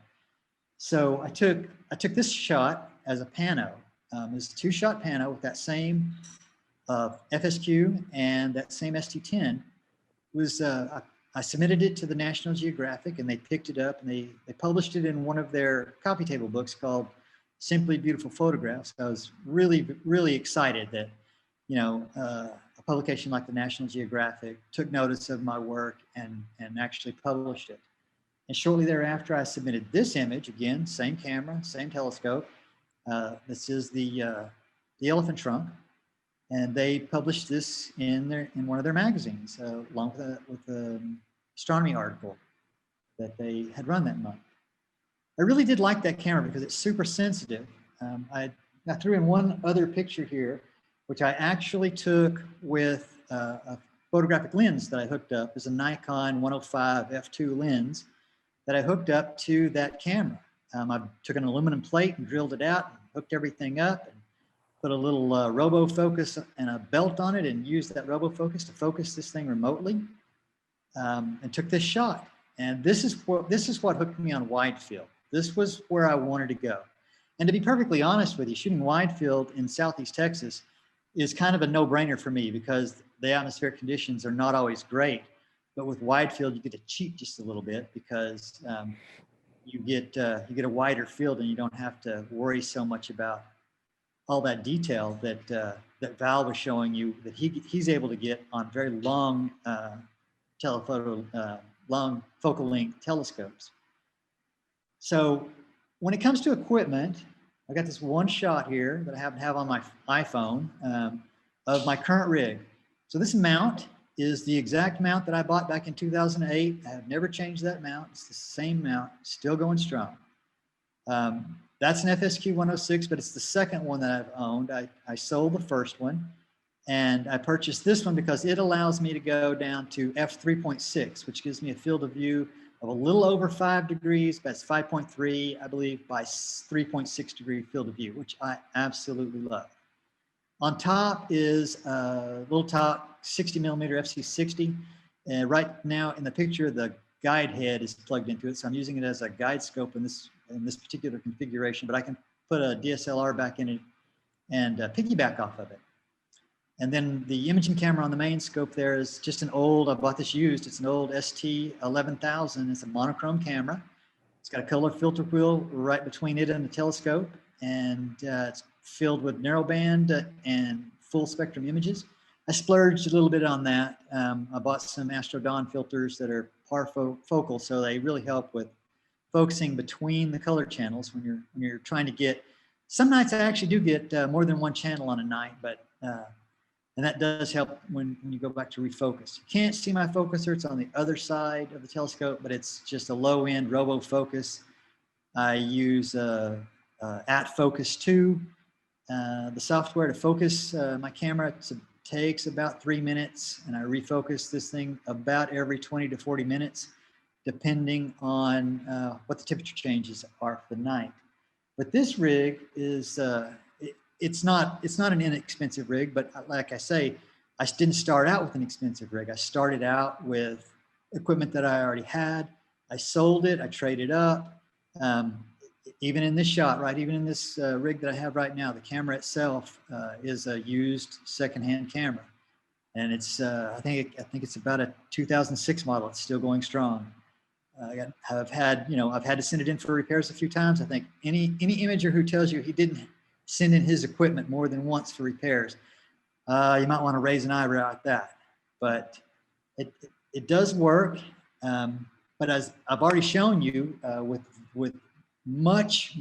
So I took this shot as a pano. It was a 2-shot pano with that same FSQ and that same ST10. I submitted it to the National Geographic, and they picked it up, and they published it in one of their coffee table books called Simply Beautiful Photographs. I was really, really excited that, a publication like the National Geographic took notice of my work and actually published it. And shortly thereafter, I submitted this image, again, same camera, same telescope. This is the elephant trunk. And they published this in one of their magazines, along with the astronomy article that they had run that month. I really did like that camera because it's super sensitive. I threw in one other picture here, which I actually took with a photographic lens that I hooked up. It's a Nikon 105 f2 lens that I hooked up to that camera. I took an aluminum plate and drilled it out and hooked everything up, and put a little robo-focus and a belt on it, and used that robo-focus to focus this thing remotely, and took this shot. And this is what hooked me on Widefield. This was where I wanted to go. And to be perfectly honest with you, shooting Widefield in Southeast Texas is kind of a no-brainer for me, because the atmospheric conditions are not always great. But with Widefield, you get to cheat just a little bit, because you get a wider field, and you don't have to worry so much about all that detail that Val was showing you that he's able to get on very long long focal length telescopes. So when it comes to equipment, I got this one shot here that I happen to have on my iPhone of my current rig. So this mount is the exact mount that I bought back in 2008. I have never changed that mount. It's the same mount, still going strong. That's an FSQ 106, but it's the second one that I've owned. I sold the first one, and I purchased this one because it allows me to go down to f3.6, which gives me a field of view of a little over 5 degrees. That's 5.3, I believe, by 3.6 degree field of view, which I absolutely love. On top is a little top 60 millimeter FC60. And right now in the picture, the guide head is plugged into it. So I'm using it as a guide scope in this particular configuration, but I can put a DSLR back in it and piggyback off of it. And then the imaging camera on the main scope there is just an old, I bought this used, it's an old ST11000. It's a monochrome camera. It's got a color filter wheel right between it and the telescope, and it's filled with narrowband and full spectrum images. I splurged a little bit on that. I bought some Astro Dawn filters that are parfocal, so they really help with focusing between the color channels when you're trying to get. Some nights I actually do get more than one channel on a night, but and that does help when you go back to refocus. You can't see my focuser; it's on the other side of the telescope, but it's just a low-end robo focus. I use ATFocus 2, the software to focus my camera. Takes about 3 minutes, and I refocus this thing about every 20 to 40 minutes, depending on what the temperature changes are for the night. But this rig is, it's not an inexpensive rig, but like I say, I didn't start out with an expensive rig. I started out with equipment that I already had. I sold it, I traded up. Even in this shot, right, even in this rig that I have right now, the camera itself is a used secondhand camera. And it's, I think it's about a 2006 model. It's still going strong. I've had to send it in for repairs a few times. I think any imager who tells you he didn't send in his equipment more than once for repairs, you might want to raise an eyebrow at that. But it does work. But as I've already shown you, with much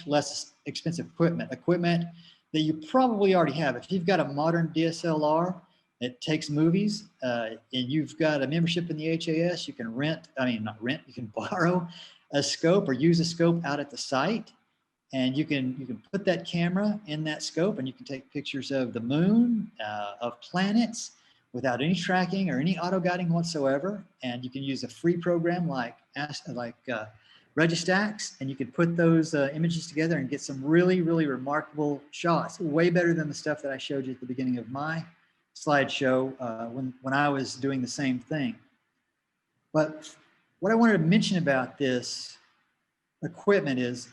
less expensive equipment that you probably already have. If you've got a modern DSLR that takes movies, and you've got a membership in the H.A.S, you can you can borrow a scope or use a scope out at the site, and you can put that camera in that scope, and you can take pictures of the moon, of planets, without any tracking or any auto guiding whatsoever. And you can use a free program like Registax, and you can put those images together and get some really remarkable shots, way better than the stuff that I showed you at the beginning of my slideshow when I was doing the same thing. But what I wanted to mention about this equipment is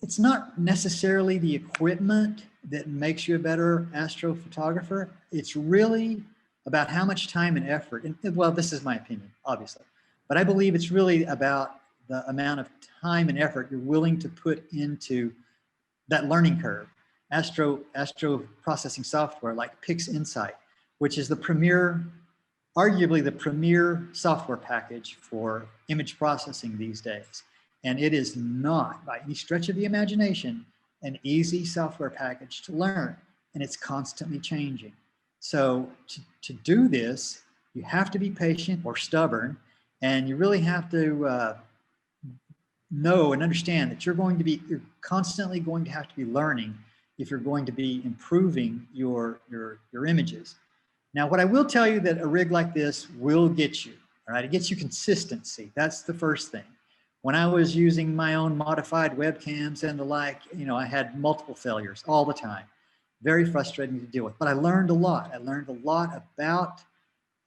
it's not necessarily the equipment that makes you a better astrophotographer. It's really about how much time and effort, and well, this is my opinion, obviously, but I believe it's really about the amount of time and effort you're willing to put into that learning curve. Astro processing software like PixInsight, which is arguably the premier software package for image processing these days. And it is not, by any stretch of the imagination, an easy software package to learn, and it's constantly changing. So to do this, you have to be patient or stubborn, and you really have to know and understand that you're constantly going to have to be learning if you're going to be improving your images. Now, what I will tell you that a rig like this will get you, all right, it gets you consistency. That's the first thing. When I was using my own modified webcams and the like, I had multiple failures all the time. Very frustrating to deal with, but I learned a lot. I learned a lot about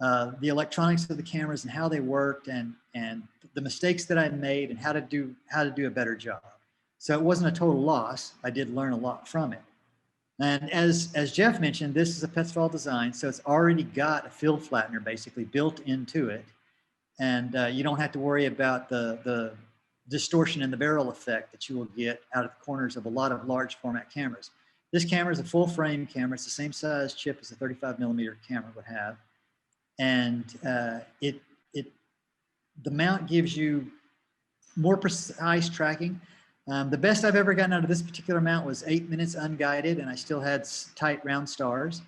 the electronics of the cameras and how they worked, and the mistakes that I made and how to do a better job. So it wasn't a total loss. I did learn a lot from it. And as Jeff mentioned, this is a Petzval design, so it's already got a field flattener basically built into it, and you don't have to worry about the distortion in the barrel effect that you will get out of the corners of a lot of large format cameras. This camera is a full frame camera. It's the same size chip as a 35mm camera would have. And the mount gives you more precise tracking. The best I've ever gotten out of this particular mount was 8 minutes unguided, and I still had tight round stars.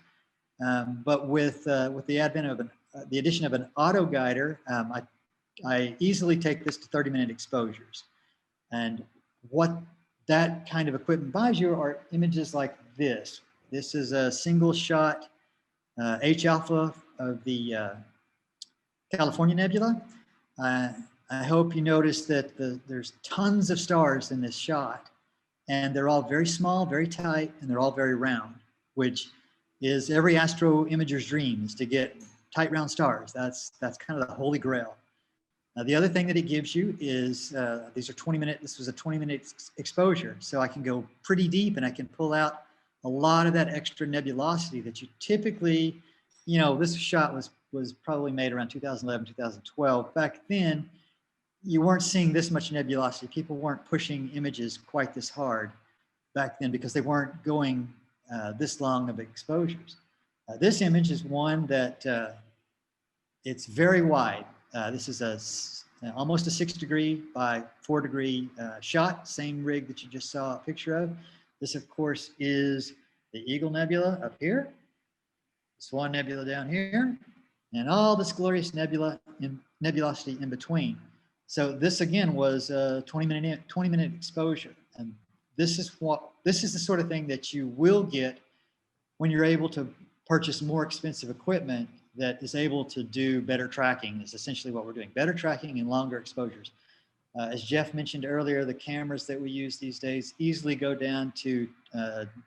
But with the advent of the addition of an auto guider, I easily take this to 30-minute exposures. And what that kind of equipment buys you are images like this. This is a single shot H-alpha of the California Nebula. I hope you notice that there's tons of stars in this shot, and they're all very small, very tight, and they're all very round, which is every astro imager's dream, is to get tight round stars. That's kind of the holy grail. Now, the other thing that it gives you is this was a 20-minute exposure. So I can go pretty deep, and I can pull out a lot of that extra nebulosity that you typically, this shot was probably made around 2011, 2012. Back then, you weren't seeing this much nebulosity. People weren't pushing images quite this hard back then because they weren't going this long of exposures. This image is one that it's very wide. This is almost a 6° by 4° shot, same rig that you just saw a picture of. This, of course, is the Eagle Nebula up here, Swan Nebula down here, and all this glorious nebulosity in between. So this again was a 20-minute exposure, and this is the sort of thing that you will get when you're able to purchase more expensive equipment that is able to do better tracking. Is essentially what we're doing, better tracking and longer exposures. As Jeff mentioned earlier, the cameras that we use these days easily go down to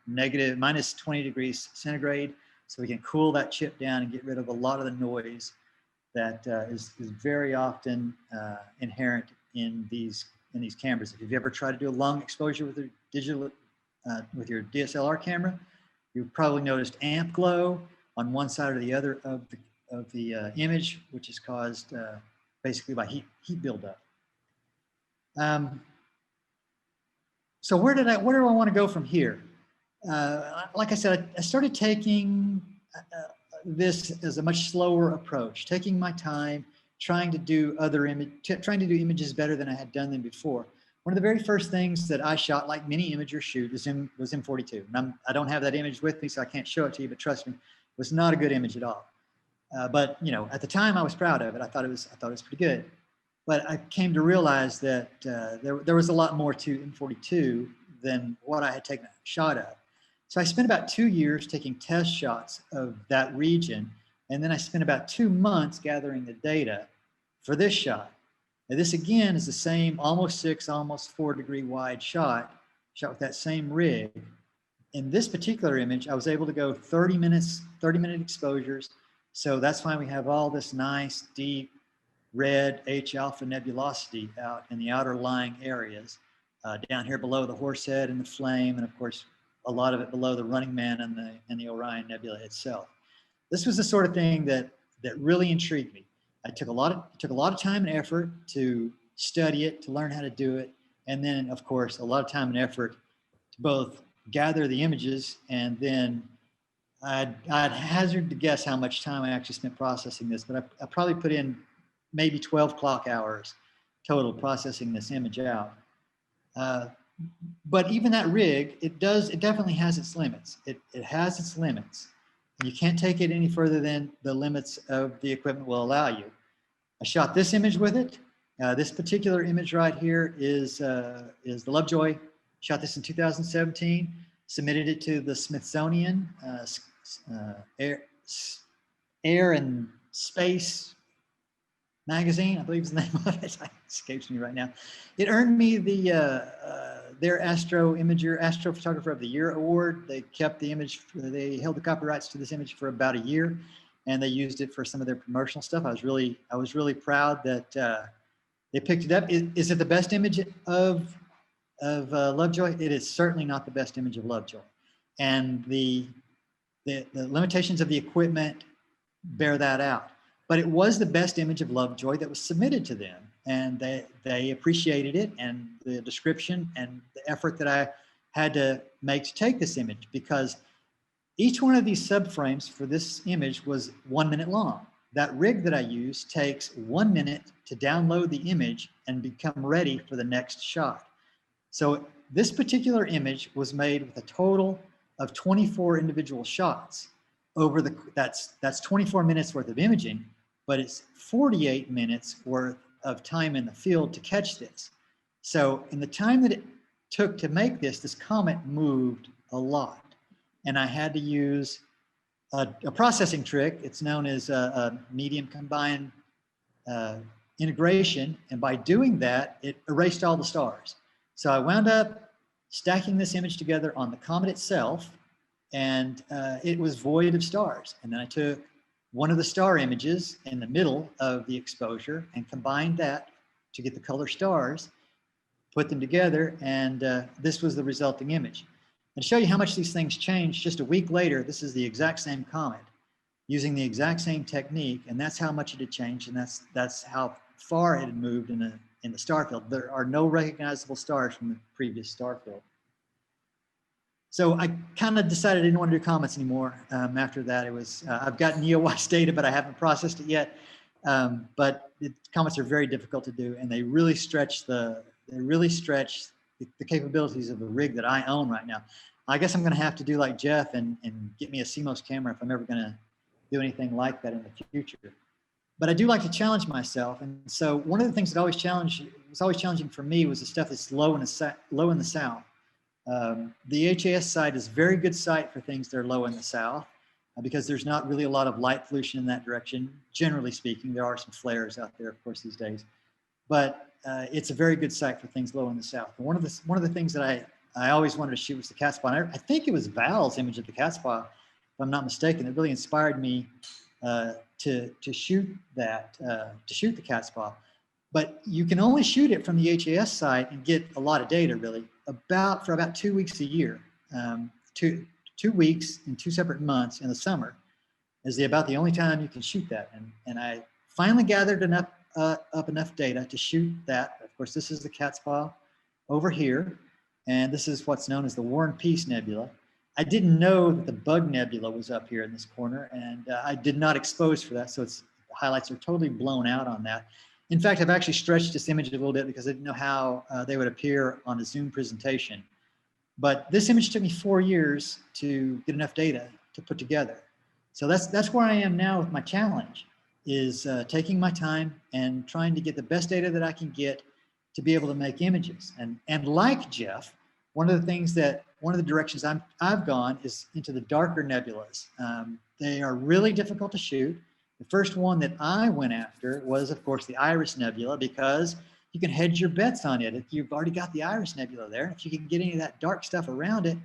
minus 20 degrees centigrade, so we can cool that chip down and get rid of a lot of the noise that is very often inherent in these cameras. If you've ever tried to do a long exposure with your with your DSLR camera, you've probably noticed amp glow on one side or the other of the image, which is caused basically by heat buildup. So where do I want to go from here? Like I said, I started taking this as a much slower approach, taking my time trying to do images better than I had done them before. One of the very first things that I shot, like many imagers shoot, was M42. And I don't have that image with me, so I can't show it to you, but trust me, it was not a good image at all. But you know, at the time I was proud of it. I thought it was pretty good. But I came to realize that there was a lot more to M42 than what I had taken a shot of. So I spent about 2 years taking test shots of that region. And then I spent about 2 months gathering the data for this shot. Now this again is the same almost 6, almost 4 degree wide shot with that same rig. In this particular image, I was able to go 30-minute exposures. So that's why we have all this nice, deep, red H-alpha nebulosity out in the outer lying areas, down here below the Horsehead and the Flame, and of course, a lot of it below the Running Man and the Orion Nebula itself. This was the sort of thing that really intrigued me. It took a lot of time and effort to study it, to learn how to do it, and then of course a lot of time and effort to both gather the images, and then I'd hazard to guess how much time I actually spent processing this, but I probably put in maybe 12 clock hours total processing this image out. But even that rig, it definitely has its limits. It has its limits. You can't take it any further than the limits of the equipment will allow you. I shot this image with it. This particular image right here is the Lovejoy. Shot this in 2017, submitted it to the Smithsonian Air and Space magazine, I believe is the name of it. It escapes me right now. It earned me their Astrophotographer of the Year award. They kept the image, they held the copyrights to this image for about a year, and they used it for some of their promotional stuff. I was really proud that they picked it up. Is it the best image of Lovejoy? It is certainly not the best image of Lovejoy, and the limitations of the equipment bear that out. But it was the best image of Lovejoy that was submitted to them, and they appreciated it, and the description and the effort that I had to make to take this image, because each one of these subframes for this image was 1 minute long. That rig that I use takes 1 minute to download the image and become ready for the next shot. So this particular image was made with a total of 24 individual shots over that's 24 minutes worth of imaging, but it's 48 minutes worth of time in the field to catch this. So in the time that it took to make this comet moved a lot. And I had to use a processing trick. It's known as a medium combined integration. And by doing that, it erased all the stars. So I wound up stacking this image together on the comet itself, and it was void of stars. And then I took one of the star images in the middle of the exposure and combined that to get the color stars, put them together, and this was the resulting image. And to show you how much these things changed, just a week later, this is the exact same comet using the exact same technique, and that's how much it had changed, and that's how far it had moved in the star field. There are no recognizable stars from the previous star field. So I kind of decided I didn't want to do comets anymore. After that, it was I've got NEOWISE data, but I haven't processed it yet. But comets are very difficult to do, and they really stretch the capabilities of the rig that I own right now. I guess I'm going to have to do like Jeff and get me a CMOS camera if I'm ever going to do anything like that in the future. But I do like to challenge myself, and so one of the things that was always challenging for me was the stuff that's low in the south. The H.A.S. site is a very good site for things that are low in the south because there's not really a lot of light pollution in that direction. Generally speaking, there are some flares out there, of course, these days, but it's a very good site for things low in the south. And one of the things that I always wanted to shoot was the cat spaw. I think it was Val's image of the cat spaw, if I'm not mistaken. It really inspired me to shoot the cat spaw. But you can only shoot it from the H.A.S. site and get a lot of data, really, for about 2 weeks a year. 2 weeks in 2 separate months in the summer is about the only time you can shoot that. And I finally gathered up enough data to shoot that. Of course, this is the cat spaw over here, and this is what's known as the War and Peace Nebula. I didn't know that the Bug Nebula was up here in this corner, and I did not expose for that, so it's highlights are totally blown out on that. In fact, I've actually stretched this image a little bit because I didn't know how they would appear on a Zoom presentation. But this image took me 4 years to get enough data to put together. So that's where I am now with my challenge, is taking my time and trying to get the best data that I can get to be able to make images. And like Jeff, one of the directions I've gone is into the darker nebulas. They are really difficult to shoot. The first one that I went after was, of course, the Iris Nebula, because you can hedge your bets on it. If you've already got the Iris Nebula there, if you can get any of that dark stuff around it,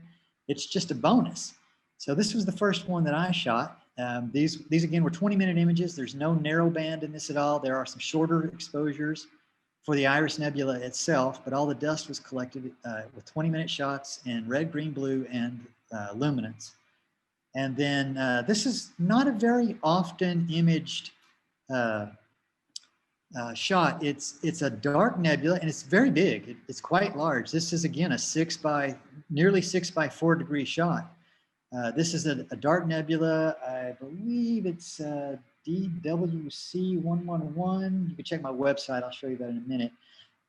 it's just a bonus. So this was the first one that I shot. These again were 20-minute images. There's no narrow band in this at all. There are some shorter exposures for the Iris Nebula itself, but all the dust was collected with 20-minute shots in red, green, blue, and luminance. And then this is not a very often imaged shot. It's a dark nebula, and it's very big. It's quite large. This is, again, a nearly 6 by 4 degree shot. This is a dark nebula. I believe it's DWC111. You can check my website. I'll show you that in a minute.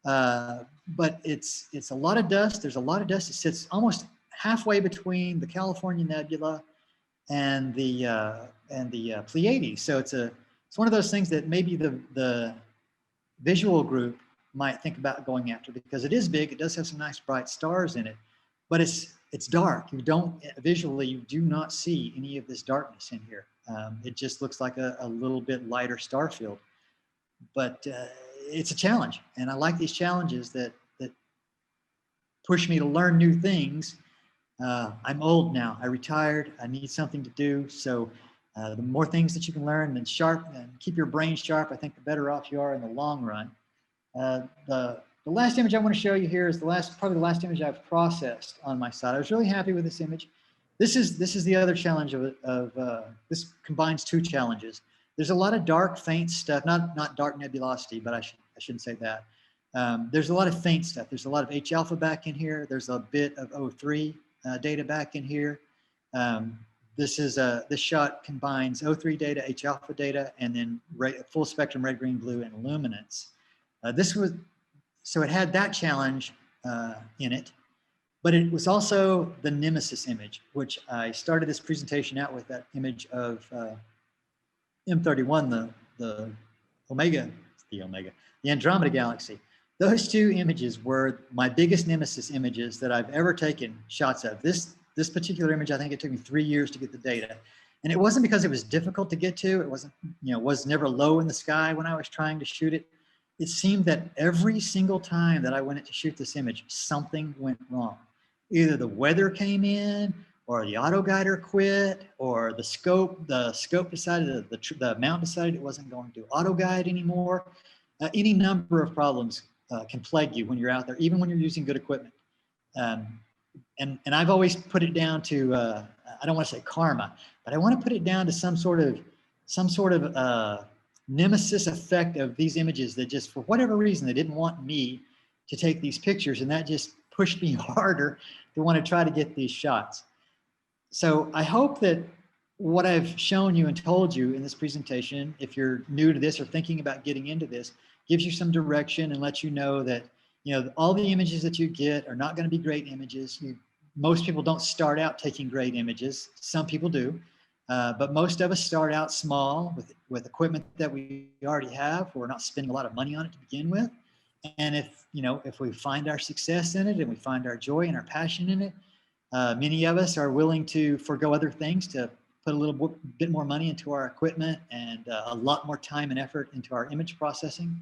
But it's a lot of dust. There's a lot of dust. It sits almost halfway between the California Nebula and the Pleiades. So it's one of those things that maybe the visual group might think about going after, because it is big. It does have some nice bright stars in it, but it's dark. You do not see any of this darkness in here. It just looks like a little bit lighter star field, but it's a challenge. And I like these challenges that push me to learn new things. I'm old now. I retired. I need something to do. So the more things that you can learn and keep your brain sharp, I think the better off you are in the long run. The last image I want to show you here is probably the last image I've processed on my site. I was really happy with this image. This is the other challenge this combines two challenges. There's a lot of dark, faint stuff, not dark nebulosity, but I shouldn't say that. There's a lot of faint stuff. There's a lot of H alpha back in here. There's a bit of O3 data back in here. This shot combines O3 data, H alpha data, and then full spectrum red, green, blue, and luminance. So it had that challenge in it, but it was also the nemesis image, which I started this presentation out with, that image of M31, the Andromeda Galaxy. Those two images were my biggest nemesis images that I've ever taken shots of. This particular image, I think it took me 3 years to get the data. And it wasn't because it was difficult to get to. It wasn't, was never low in the sky when I was trying to shoot it. It seemed that every single time that I went to shoot this image, something went wrong. Either the weather came in, or the auto guider quit, or the scope decided, the mount decided it wasn't going to auto guide anymore. Any number of problems can plague you when you're out there, even when you're using good equipment. And I've always put it down to, I don't want to say karma, but I want to put it down to some sort of nemesis effect of these images that just, for whatever reason, they didn't want me to take these pictures, and that just pushed me harder to want to try to get these shots. So I hope that what I've shown you and told you in this presentation, if you're new to this or thinking about getting into this, gives you some direction and lets you know that all the images that you get are not going to be great images. Most people don't start out taking great images. Some people do. But most of us start out small with equipment that we already have. We're not spending a lot of money on it to begin with. And if we find our success in it and we find our joy and our passion in it, many of us are willing to forego other things to put a little bit more money into our equipment and a lot more time and effort into our image processing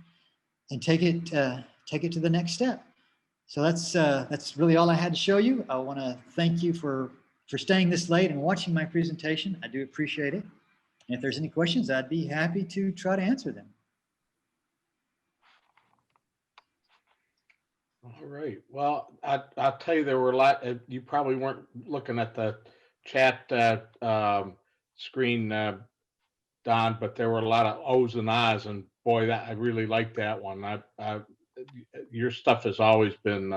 and take it to the next step. So that's really all I had to show you. I want to thank you for staying this late and watching my presentation. I do appreciate it. And if there's any questions, I'd be happy to try to answer them. All right. Well, I'll tell you, there were a lot. You probably weren't looking at the chat screen, Don, but there were a lot of O's and I's, and boy, I really liked that one. Your stuff has always been.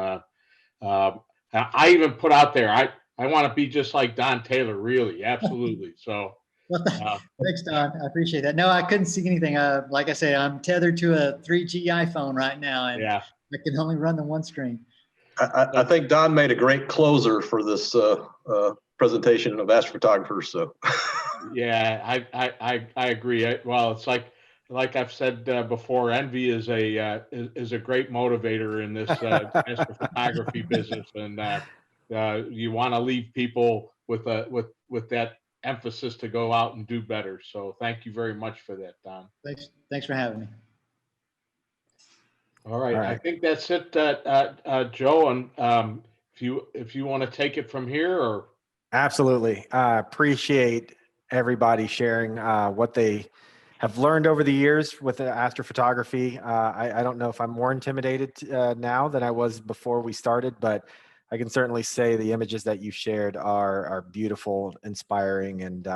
I even put out there, I want to be just like Don Taylor, really, absolutely. So Well, Uh, thanks, Don. I appreciate that. No, I couldn't see anything. Like I say, I'm tethered to a 3G iPhone right now, and Yeah. I can only run the one screen. I think Don made a great closer for this presentation of astrophotographers. So Yeah, I agree. Well, it's like I've said before, envy is a great motivator in this astrophotography business, and you want to leave people with that emphasis to go out and do better. So thank you very much for that, Don. Thanks for having me. All right, All I right. think that's it, Joe. And if you want to take it from here, or Absolutely. Appreciate everybody sharing what they have learned over the years with the astrophotography. I don't know if I'm more intimidated now than I was before we started, but I can certainly say the images that you shared are beautiful, inspiring, and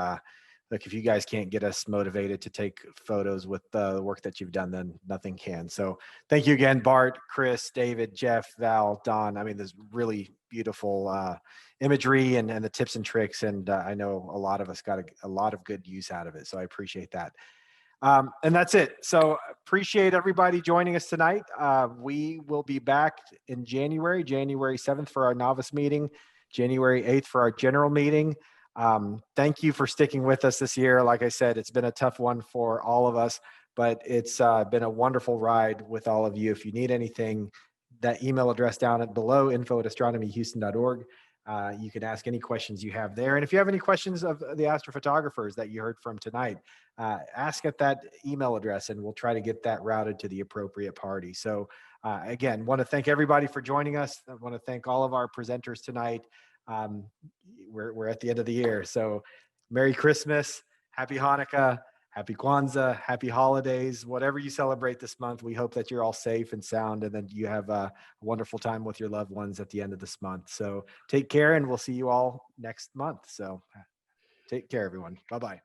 look, if you guys can't get us motivated to take photos with the work that you've done, then nothing can. So thank you again, Bart, Chris, David, Jeff, Val, Don. I mean, there's really beautiful imagery and the tips and tricks. And I know a lot of us got a lot of good use out of it. So I appreciate that. And that's it. So appreciate everybody joining us tonight. We will be back in January 7th for our novice meeting, January 8th for our general meeting. Thank you for sticking with us this year. Like I said, it's been a tough one for all of us, but it's been a wonderful ride with all of you. If you need anything, that email address down at below, info@astronomyhouston.org. You can ask any questions you have there. And if you have any questions of the astrophotographers that you heard from tonight, ask at that email address and we'll try to get that routed to the appropriate party. So again, want to thank everybody for joining us. I want to thank all of our presenters tonight. We're at the end of the year. So Merry Christmas, Happy Hanukkah, Happy Kwanzaa, Happy Holidays, whatever you celebrate this month. We hope that you're all safe and sound and that you have a wonderful time with your loved ones at the end of this month. So take care and we'll see you all next month. So take care, everyone. Bye-bye.